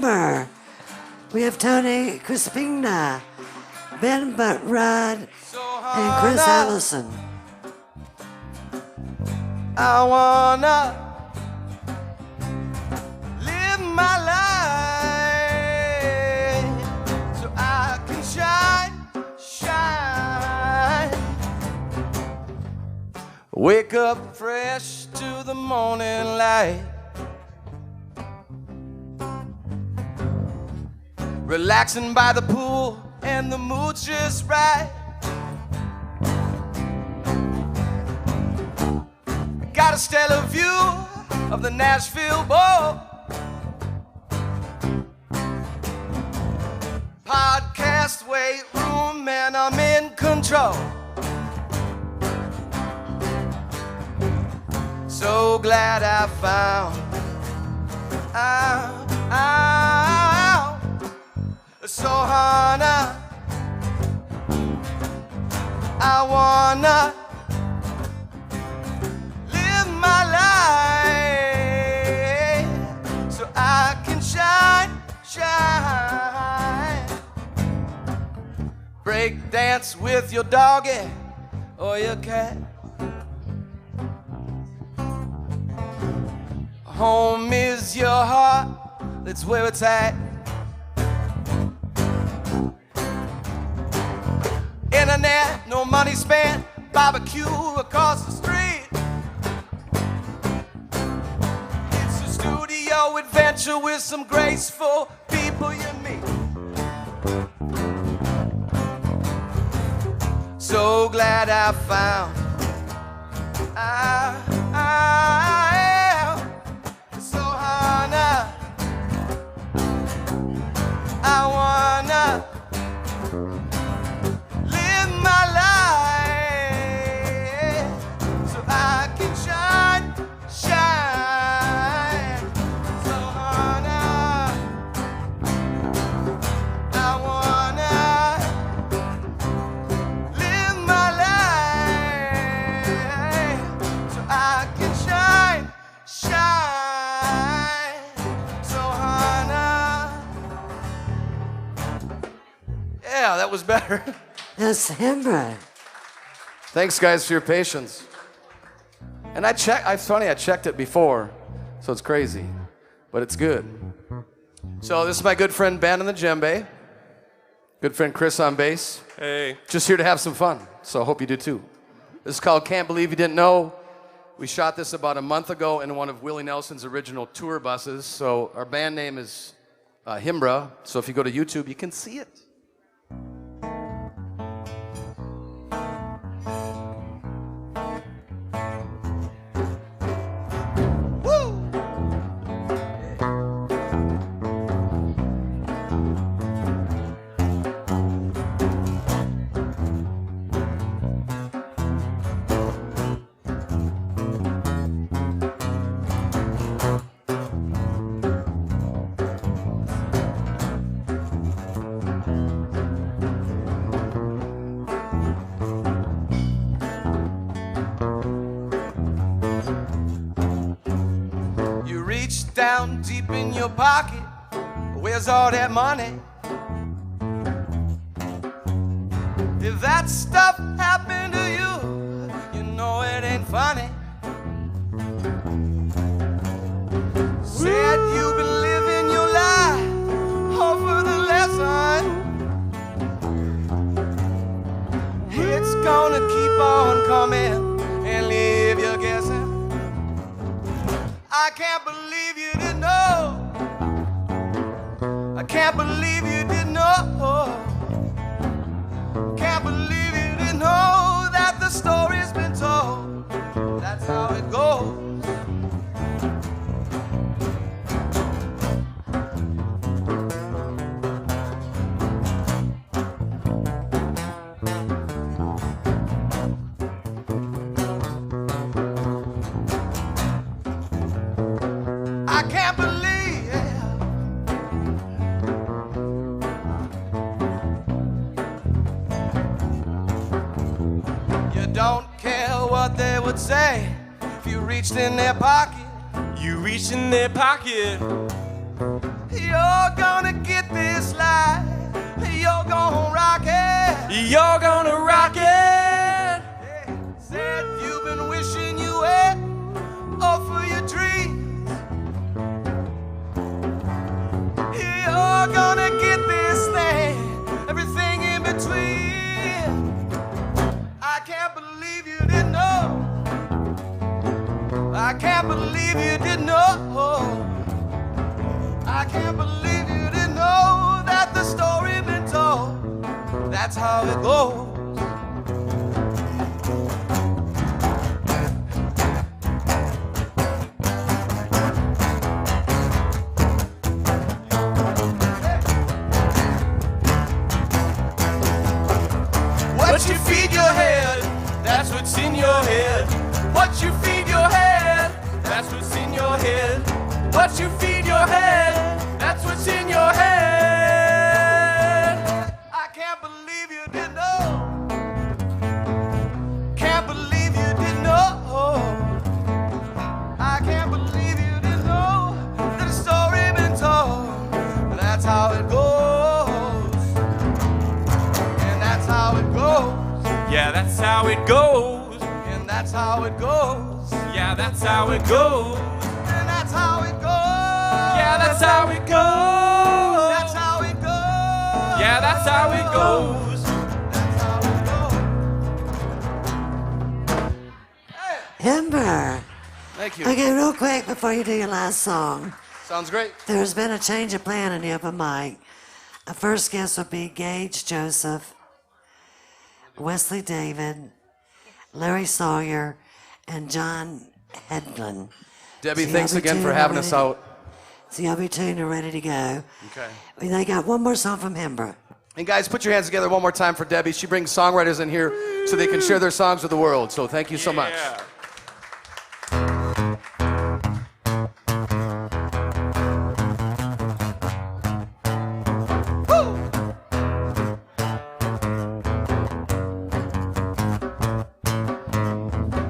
September. We have Tony Crispina, Ben Buttrod, and Chris Allison. I wanna live my life so I can shine. Wake up fresh to the morning light. Relaxing by the pool and the mood's just right. Got a stellar view of the Nashville Bowl. Podcast weight room and I'm in control. So glad I found out. So Hannah, I wanna live my life so I can shine. Break dance with your doggy or your cat. Home is your heart, that's where it's at. Internet, no money spent, barbecue across the street. It's a studio adventure with some graceful people you meet. So glad I found I am so Hannah. I wanna my life so I can shine. So Hannah, I wanna live my life so I can shine. So Hannah. Yeah, that was better. That's him, right? Thanks, guys, for your patience. And it's funny, I checked it before, so it's crazy, but it's good. So this is my good friend Ben on the djembe, good friend Chris on bass. Hey. Just here to have some fun, so I hope you do too. This is called Can't Believe You Didn't Know. We shot this about a month ago in one of Willie Nelson's original tour buses, so our band name is Himbra, so if you go to YouTube, you can see it. Down deep in your pocket, where's all that money? If that stuff happened to you, you know it ain't funny. Said you've been living your life over the lesson. It's gonna keep on coming and leave you guessing. I can't believe you didn't know. I can't believe you didn't know. Can't believe you didn't know that the story's been told. That's how it goes. I can't believe you don't care what they would say if you reached in their pocket. You reached in their pocket You're gonna get this life. You're gonna rock it. You're gonna rock it. Said you've been wishing you had all for your dreams. You're gonna get this thing, everything in between. I can't believe you didn't know. I can't believe you didn't know. I can't believe you didn't know that the story been told. That's how it goes. What you feed your head, that's what's in your head. What you feed your head, that's what's in your head. What you feed your head, that's what's in your head. I can't believe you didn't know. Can't believe you didn't know. I can't believe you didn't know that the story been told. That's how it goes. And that's how it goes. Yeah, that's how it goes. And that's how it goes. Yeah, that's how it goes. And that's how it goes. Yeah, that's how it goes. That's how it goes. Yeah, that's how it goes. Ember. Thank you. Okay, real quick before you do your last song. Sounds great. There's been a change of plan in the open mic. Our first guest will be Gage Joseph, Wesley David, Larry Sawyer, and John Hedlund. Debbie, So thanks y'all be again for tuned having and us ready out. So y'all be tuned and ready to go. Okay. They got one more song from Ember. And guys, put your hands together one more time for Debbie. She brings songwriters in here so they can share their songs with the world. So thank you so much.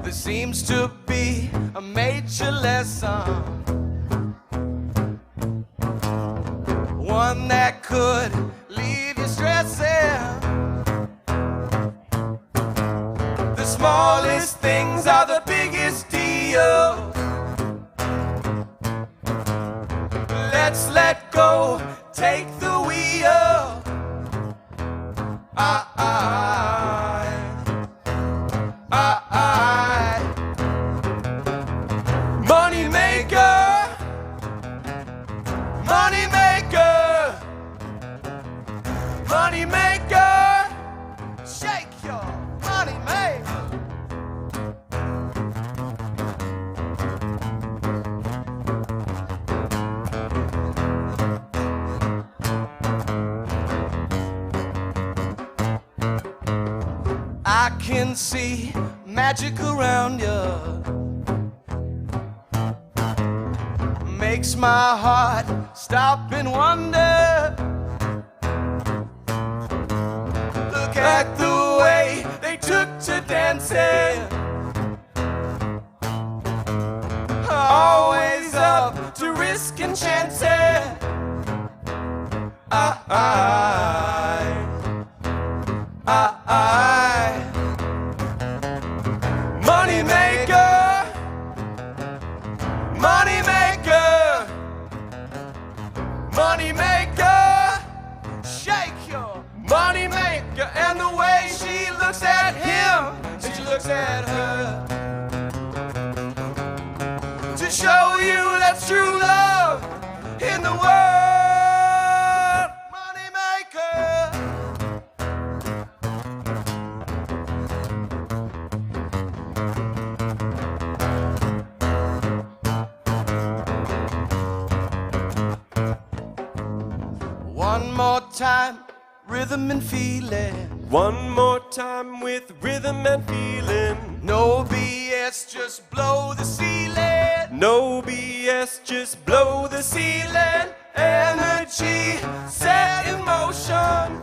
There seems to be a major lesson, one that could leave you stressing. The smallest things are the biggest deal. Let's let go, take the wheel. Money maker, money maker, money maker, shake your money maker. I can see magic around you. Makes my heart stop and wonder. Look at the way they took to dancing. Always up to risking chances. Money maker, money maker, money maker, shake your money maker. And the way she looks at him, and she looks at her, to show you that's true love in the world. Money maker. One more time, rhythm and feeling. One more time with rhythm and feeling. No BS, just blow the ceiling. No BS, just blow the Ceiling, energy set in motion.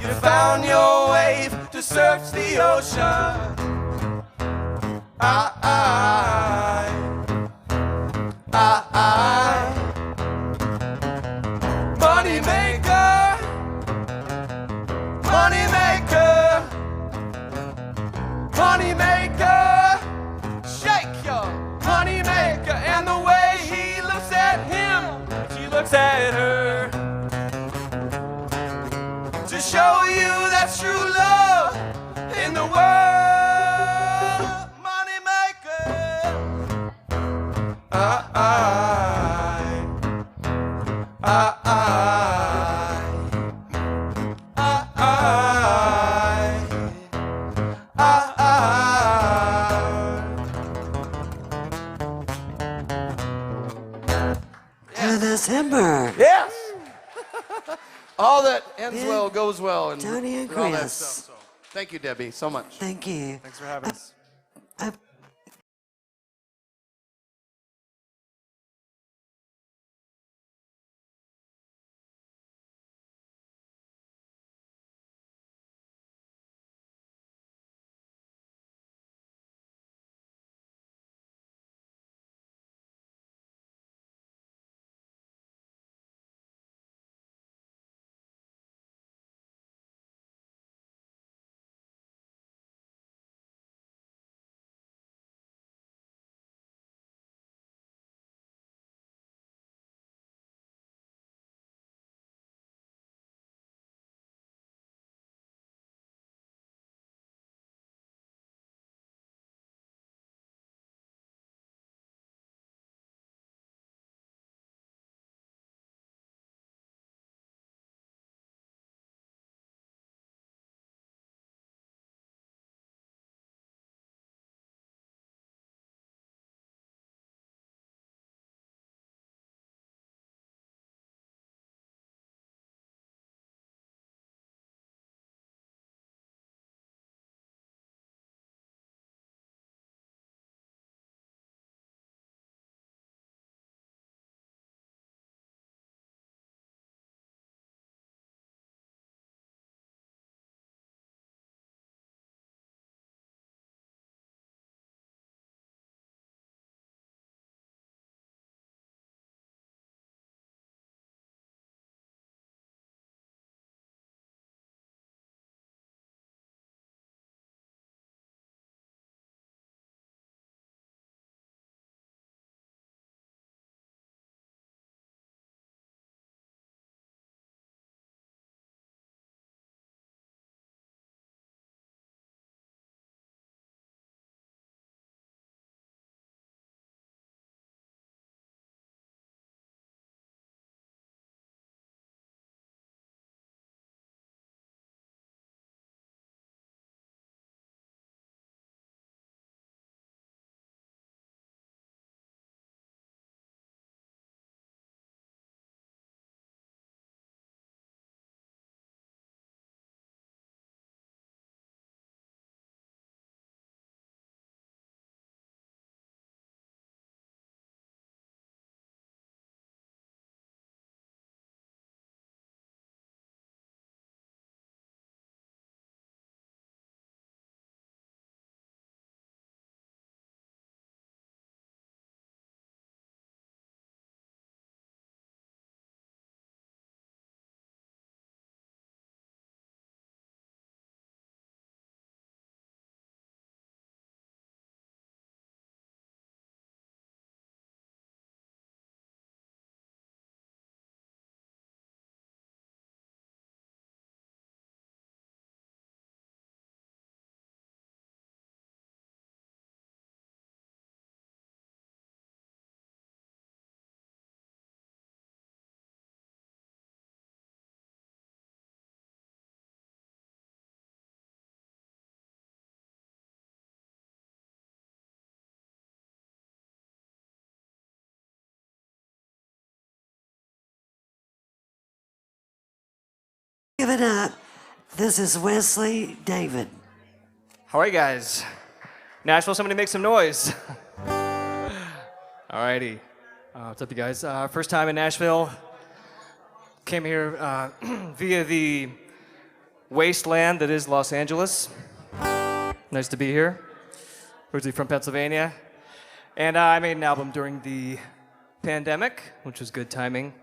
You found your wave to search the ocean. I looks at her. To show you that's true love in the world. Money maker. That's Himber. Yes. All that ends well goes well, and Tony and all that Chris. stuff. So, thank you, Debbie, so much. Thank you. Thanks for having us. Give it up. This is Wesley David. How are you guys? Nashville, somebody make some noise. Alrighty. What's up, you guys? First time in Nashville. Came here via the wasteland that is Los Angeles. Nice to be here. Originally from Pennsylvania. And I made an album during the pandemic, which was good timing.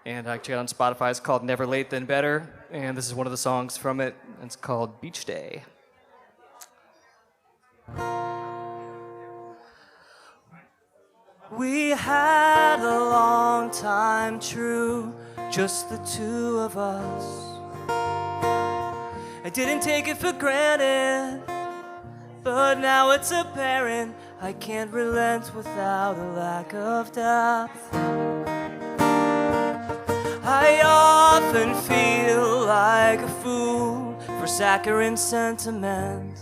And I checked it out on Spotify. It's called Never Late Then Better. And this is one of the songs from it. It's called Beach Day. We had a long long time true, just the two of us. I didn't take it for granted, but now it's apparent I can't relent without a lack of depth. I often feel like a fool for saccharine sentiment.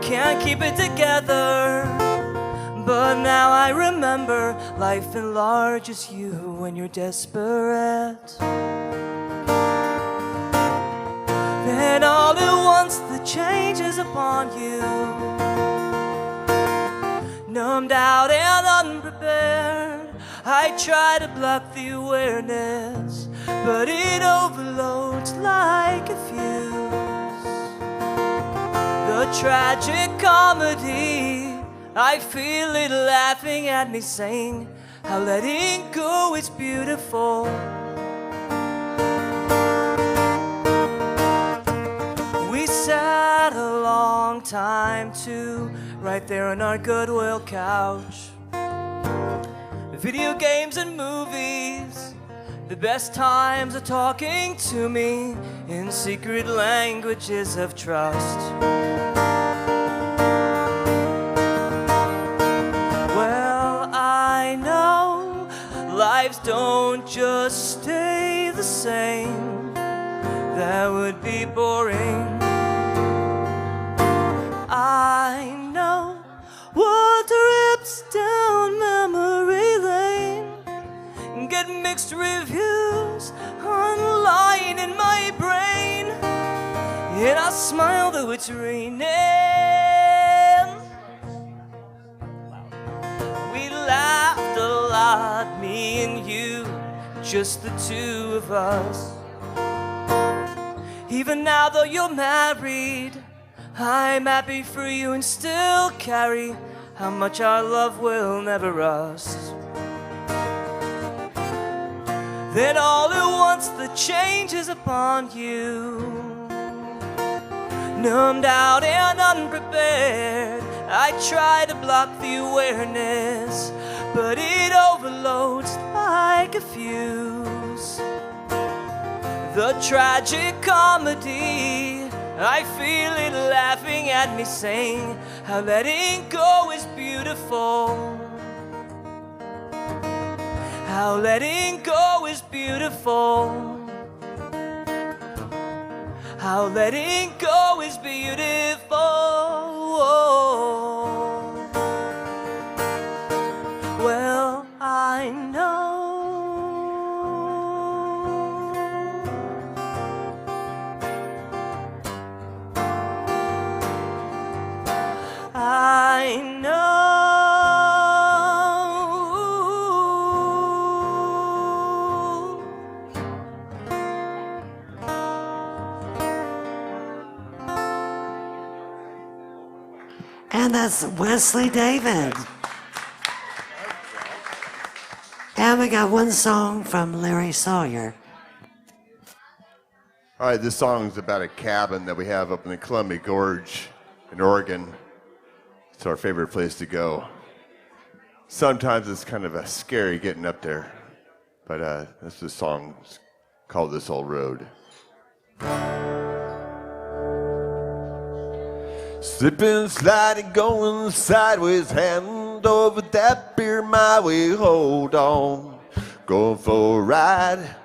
Can't keep it together, but now I remember life enlarges you when you're desperate. Then all at once the changes upon you, numbed out and unprepared. I try to block the awareness, but it overloads like a fuse. The tragic comedy, I feel it laughing at me, saying how letting go is beautiful. We sat a long time too, right there on our Goodwill couch. Video games and movies, the best times are talking to me in secret languages of trust. Well, I know lives don't just stay the same. That would be boring. I know what trips down memory lane, get mixed reviews online in my brain, and I smile though it's raining. We laughed a lot, me and you, just the two of us. Even now though you're married, I'm happy for you and still carry how much our love will never rust. Then all at once the changes upon you, numbed out and unprepared. I try to block the awareness, but it overloads like a fuse. The tragic comedy, I feel it laughing at me, saying how letting go is beautiful. How letting go is beautiful. How letting go is beautiful. Well, I know. I know. And that's Wesley David. And we got one song from Larry Sawyer. All right, this song's about a cabin that we have up in the Columbia Gorge in Oregon. It's our favorite place to go. Sometimes it's kind of a scary getting up there, but this is a song called This Old Road. Slipping, sliding, going sideways, hand over that beer my way, hold on, going for a ride.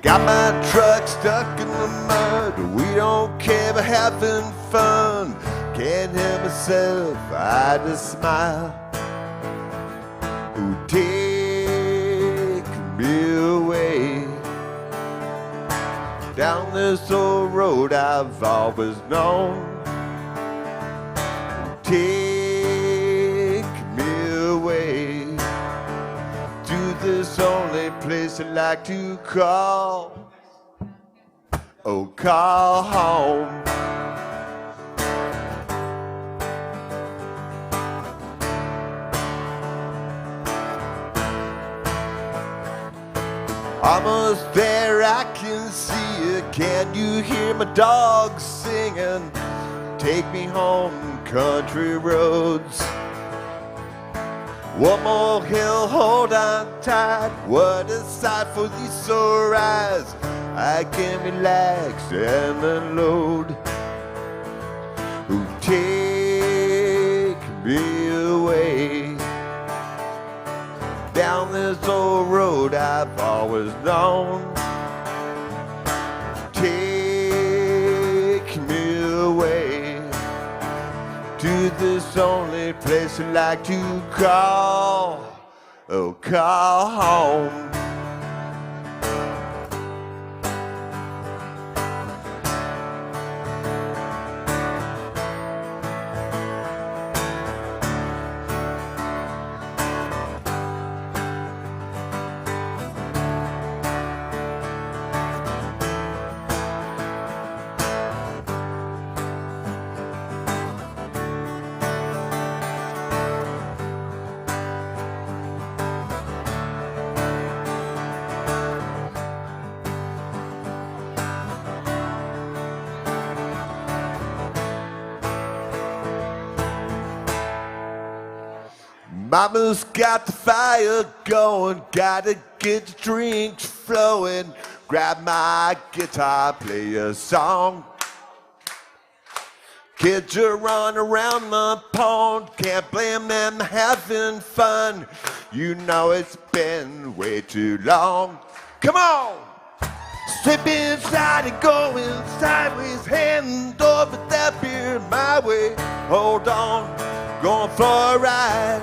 Got my truck stuck in the mud, we don't care about having fun. Can't help myself, I just smile. Ooh, take me away down this old road I've always known. Take me away to this only place I like to call, oh, call home. Almost there, I can see you. Can you hear my dogs singing? Take me home, country roads. One more hill, hold on tight. What a sight for these sore eyes. I can relax and unload. Who take me away down this old road I've always known. Take me away to this only place I like to call, oh, call home. Mama's got the fire going, gotta get the drinks flowing. Grab my guitar, play a song. Kids are running around the pond, can't blame them having fun. You know it's been way too long. Come on! Slip inside and going sideways, hand over that beer my way. Hold on, going for a ride.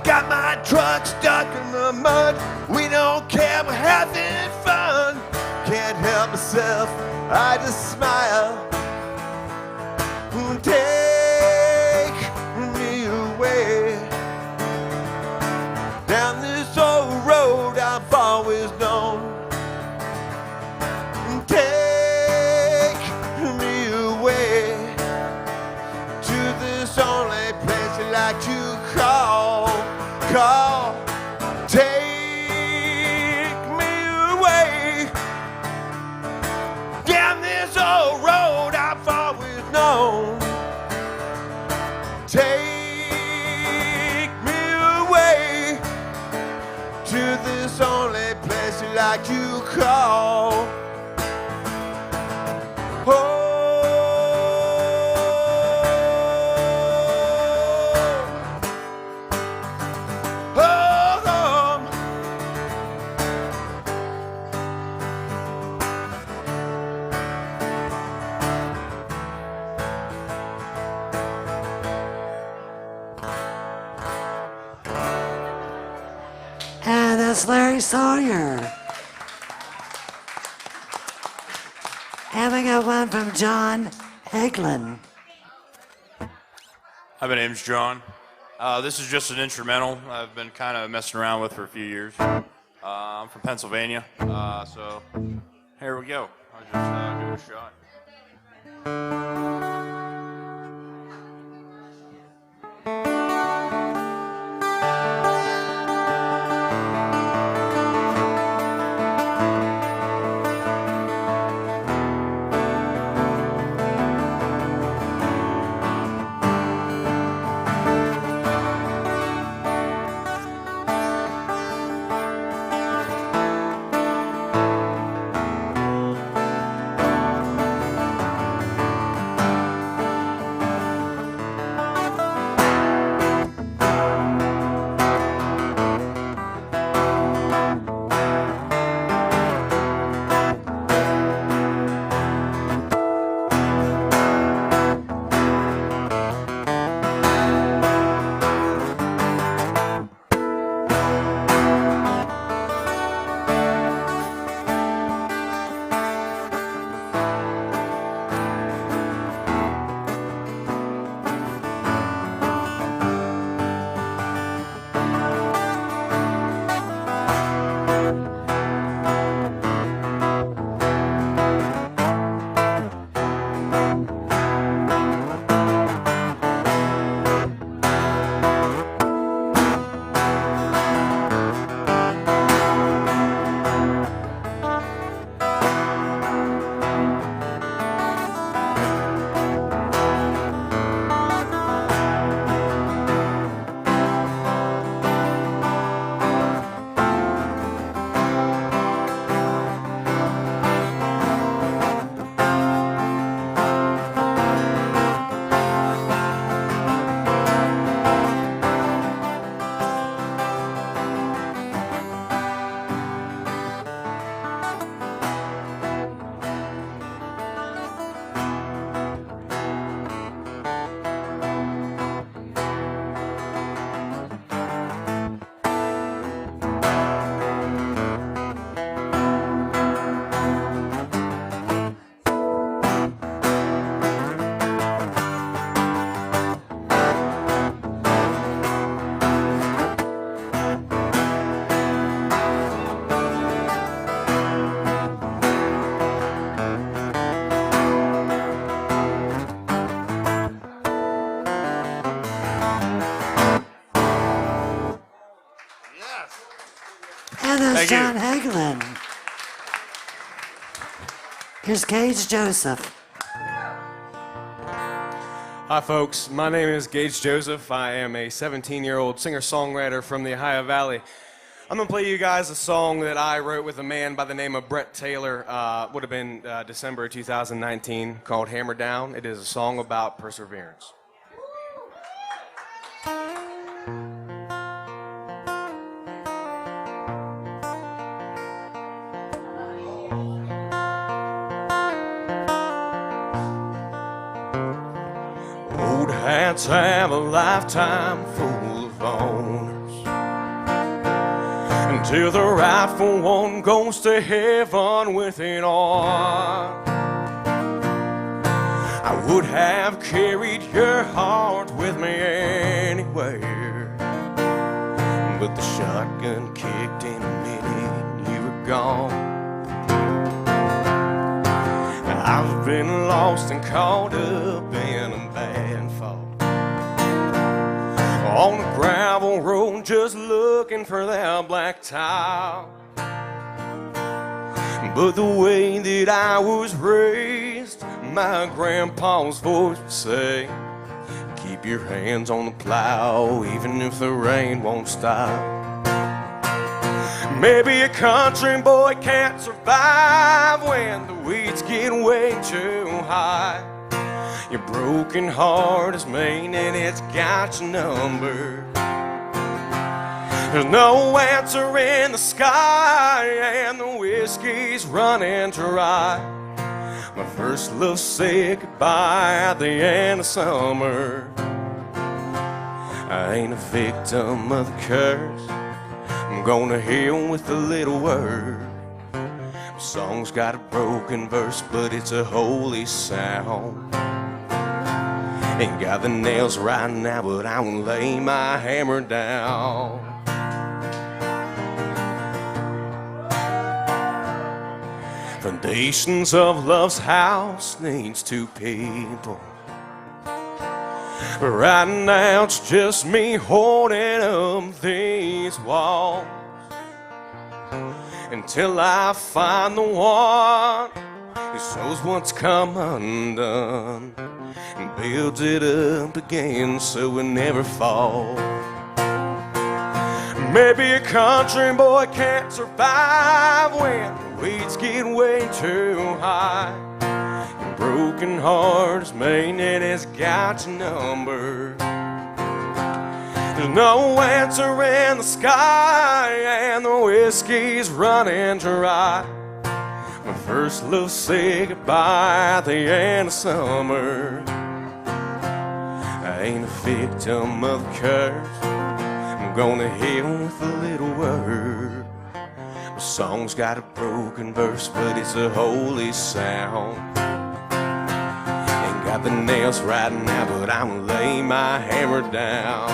Got my truck stuck in the mud. We don't care, we're having fun. Can't help myself, I just smile. Take me away down this old road I've always known. Take me away to this only place I like to call. Take me away down this old road I've always known. Take me away to this only place you like to call. Oh. That's Larry Sawyer. And we got one from John Eglin. Hi, my name's John. This is just an instrumental I've been kind of messing around with for a few years. I'm from Pennsylvania, so here we go. I'll just give it a shot. Here's John Hagelin. Here's Gage Joseph. Hi, folks. My name is Gage Joseph. I am a 17-year-old singer-songwriter from the Ohio Valley. I'm going to play you guys a song that I wrote with a man by the name of Brett Taylor. Would have been December 2019, called Hammer Down. It is a song about perseverance. Old hats have a lifetime full of owners, until the rightful one goes to heaven with it on. I would have carried your heart with me anywhere, but the shotgun kicked in a minute you were gone. I've been lost and caught up in a bad fall, on the gravel road just looking for that black tile. But the way that I was raised, my grandpa's voice would say, keep your hands on the plow even if the rain won't stop. Maybe a country boy can't survive when the weeds get way too high. Your broken heart is made and it's got your number. There's no answer in the sky and the whiskey's running dry. My first love said goodbye at the end of summer. I ain't a victim of the curse, I'm gonna heal with a little word. My song's got a broken verse, but it's a holy sound. Ain't got the nails right now, but I won't lay my hammer down. Foundations of love's house needs two people. Right now it's just me holding up these walls, until I find the one who shows what's come undone and builds it up again so it never falls. Maybe a country boy can't survive when the weeds get way too high. Broken heart is made and it's got your number. There's no answer in the sky and the whiskey's running dry. My first love said goodbye at the end of summer. I ain't a victim of the curse, I'm gonna heal with a little word. My song's got a broken verse, but it's a holy sound. Got the nails right now, but I won't lay my hammer down.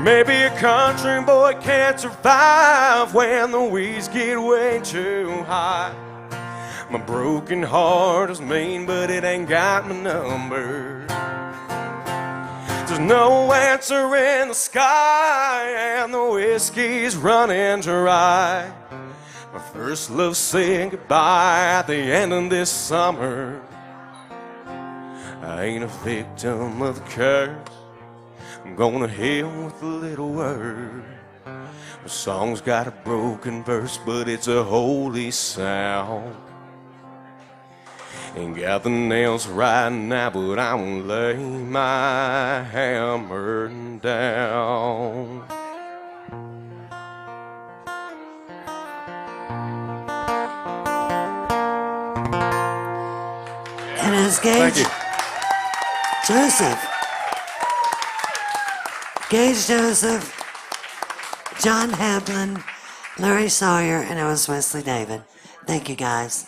Maybe a country boy can't survive when the weeds get way too high. My broken heart is mean, but it ain't got my number. There's no answer in the sky and the whiskey's running dry. My first love said goodbye at the end of this summer. I ain't a victim of the curse, I'm gonna heal with a little word. My song's got a broken verse, but it's a holy sound. Ain't got the nails right now, but I won't lay my hammer down. And as Gage Joseph, Gage Joseph, John Hagelin, Larry Sawyer, and I was Wesley David. Thank you, guys.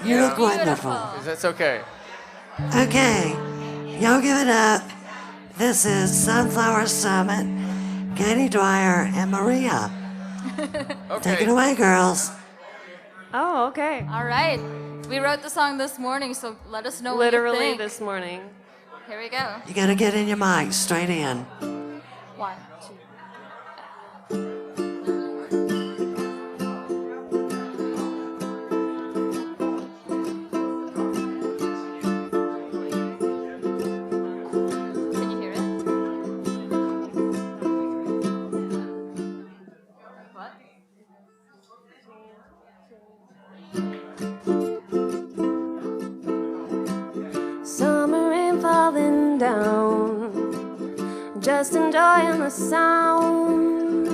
You look wonderful. That's okay. Okay, y'all give it up. This is Sunflower Summit, Katie Dwyer, and Maria. Take it away, girls. Oh, okay. All right. We wrote the song this morning, so let us know Literally what you think. this morning. Here we go. You gotta get in your mic, straight in. 1, 2. Can you hear it? What? Summer rain falling down, just enjoying the sound.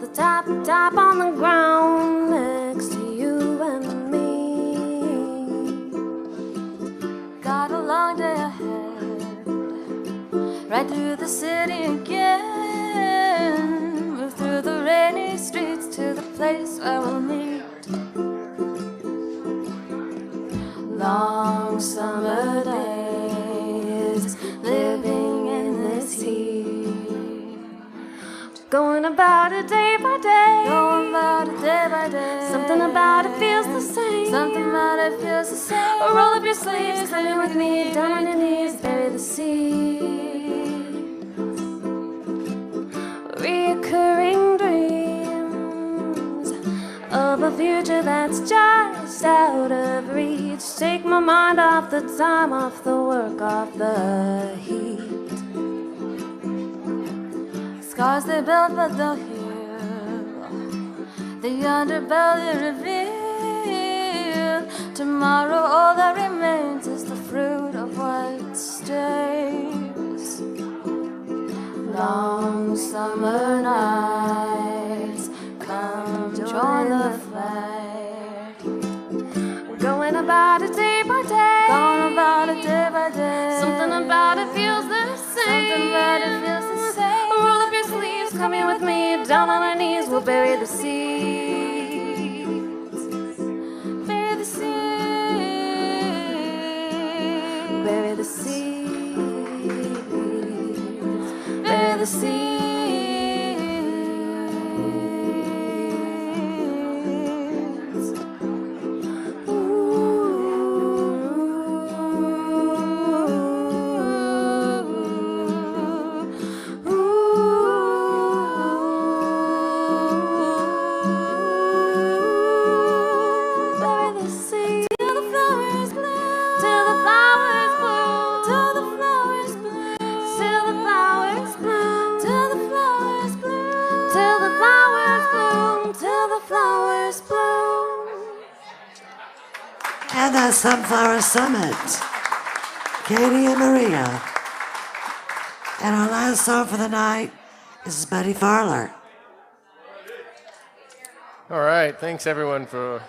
The tap on the ground next to you and me. Got a long day ahead, right through the city again. Move through the rainy streets to the place where we'll meet. Long summer days, living in this heat. Going about it day by day. Going about it day by day. Something about it feels the same. Something about it feels the same. Roll up your sleeves, come with me, down on your knees, bury the seed. Reoccurring dreams of a future that's just out of reach. Take my mind off the time, off the work, off the heat. Scars they build but they'll heal. The underbelly reveal. Tomorrow all that remains is the fruit of what stays. Long summer nights, come join the fight. Going about it day by day. Going about it day by day. Something about it feels the same. Something about it feels the same. Roll up your sleeves, come here with me, down on our knees, we'll bury the seeds. Bury the seeds. Bury the seeds. Bury the seeds. And the Sunflower Summit, Katie and Maria. And our last song for the night is Buddy Farler. All right, thanks everyone for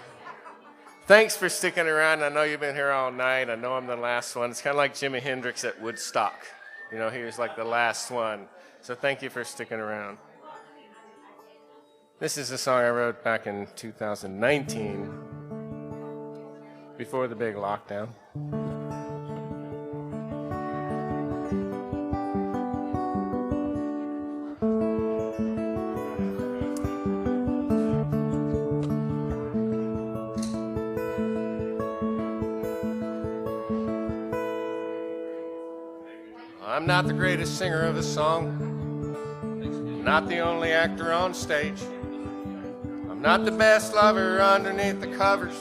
sticking around. I know you've been here all night. I know I'm the last one. It's kind of like Jimi Hendrix at Woodstock. You know, he was like the last one. So thank you for sticking around. This is a song I wrote back in 2019, before the big lockdown. I'm not the greatest singer of a song, not the only actor on stage. I'm not the best lover underneath the covers,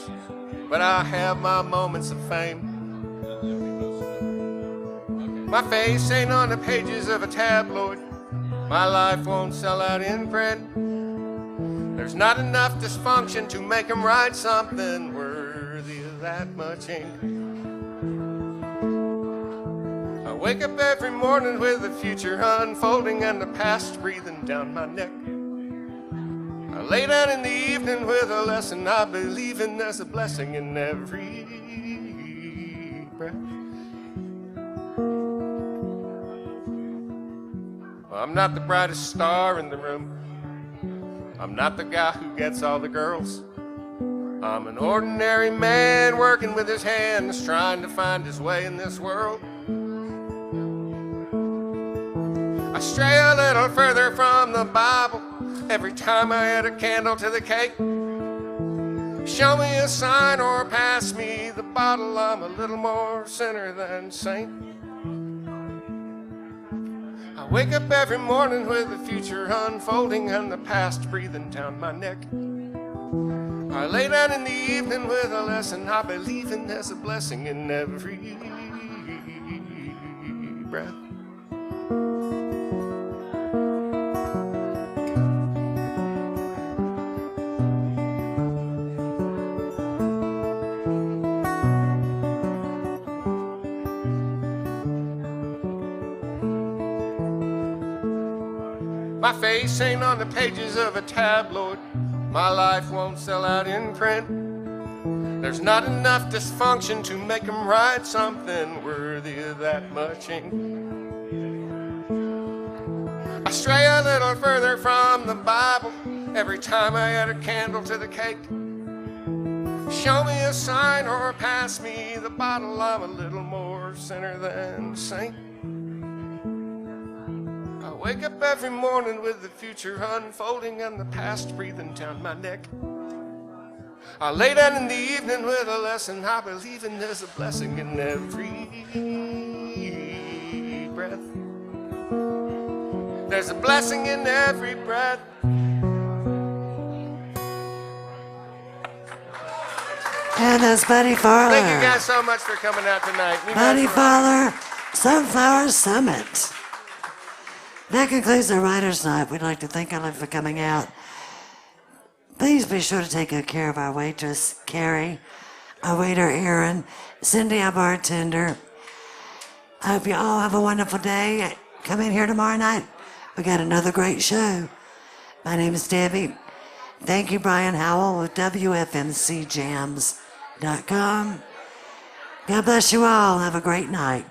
but I have my moments of fame. My face ain't on the pages of a tabloid. My life won't sell out in print. There's not enough dysfunction to make them write something worthy of that much ink. I wake up every morning with the future unfolding and the past breathing down my neck. I lay down in the evening with a lesson I believe in. There's a blessing in every breath. Well, I'm not the brightest star in the room. I'm not the guy who gets all the girls. I'm an ordinary man working with his hands, trying to find his way in this world. I stray a little further from the Bible every time I add a candle to the cake. Show me a sign or pass me the bottle. I'm a little more sinner than saint. I wake up every morning with the future unfolding and the past breathing down my neck. I lay down in the evening with a lesson I believe in. There's a blessing in every breath. My face ain't on the pages of a tabloid. My life won't sell out in print. There's not enough dysfunction to make them write something worthy of that much ink. I stray a little further from the Bible every time I add a candle to the cake. Show me a sign or pass me the bottle. I'm a little more sinner than saint. I wake up every morning with the future unfolding and the past breathing down my neck. I lay down in the evening with a lesson I believe in. There's a blessing in every breath. There's a blessing in every breath. And that's Buddy Farler. Thank you guys so much for coming out tonight. Buddy Farler, Sunflower Summit. That concludes our Writers' Night. We'd like to thank all of you for coming out. Please be sure to take good care of our waitress, Carrie, our waiter, Aaron, Cindy, our bartender. I hope you all have a wonderful day. Come in here tomorrow night. We got another great show. My name is Debbie. Thank you, Brian Howell with WFMCJams.com. God bless you all. Have a great night.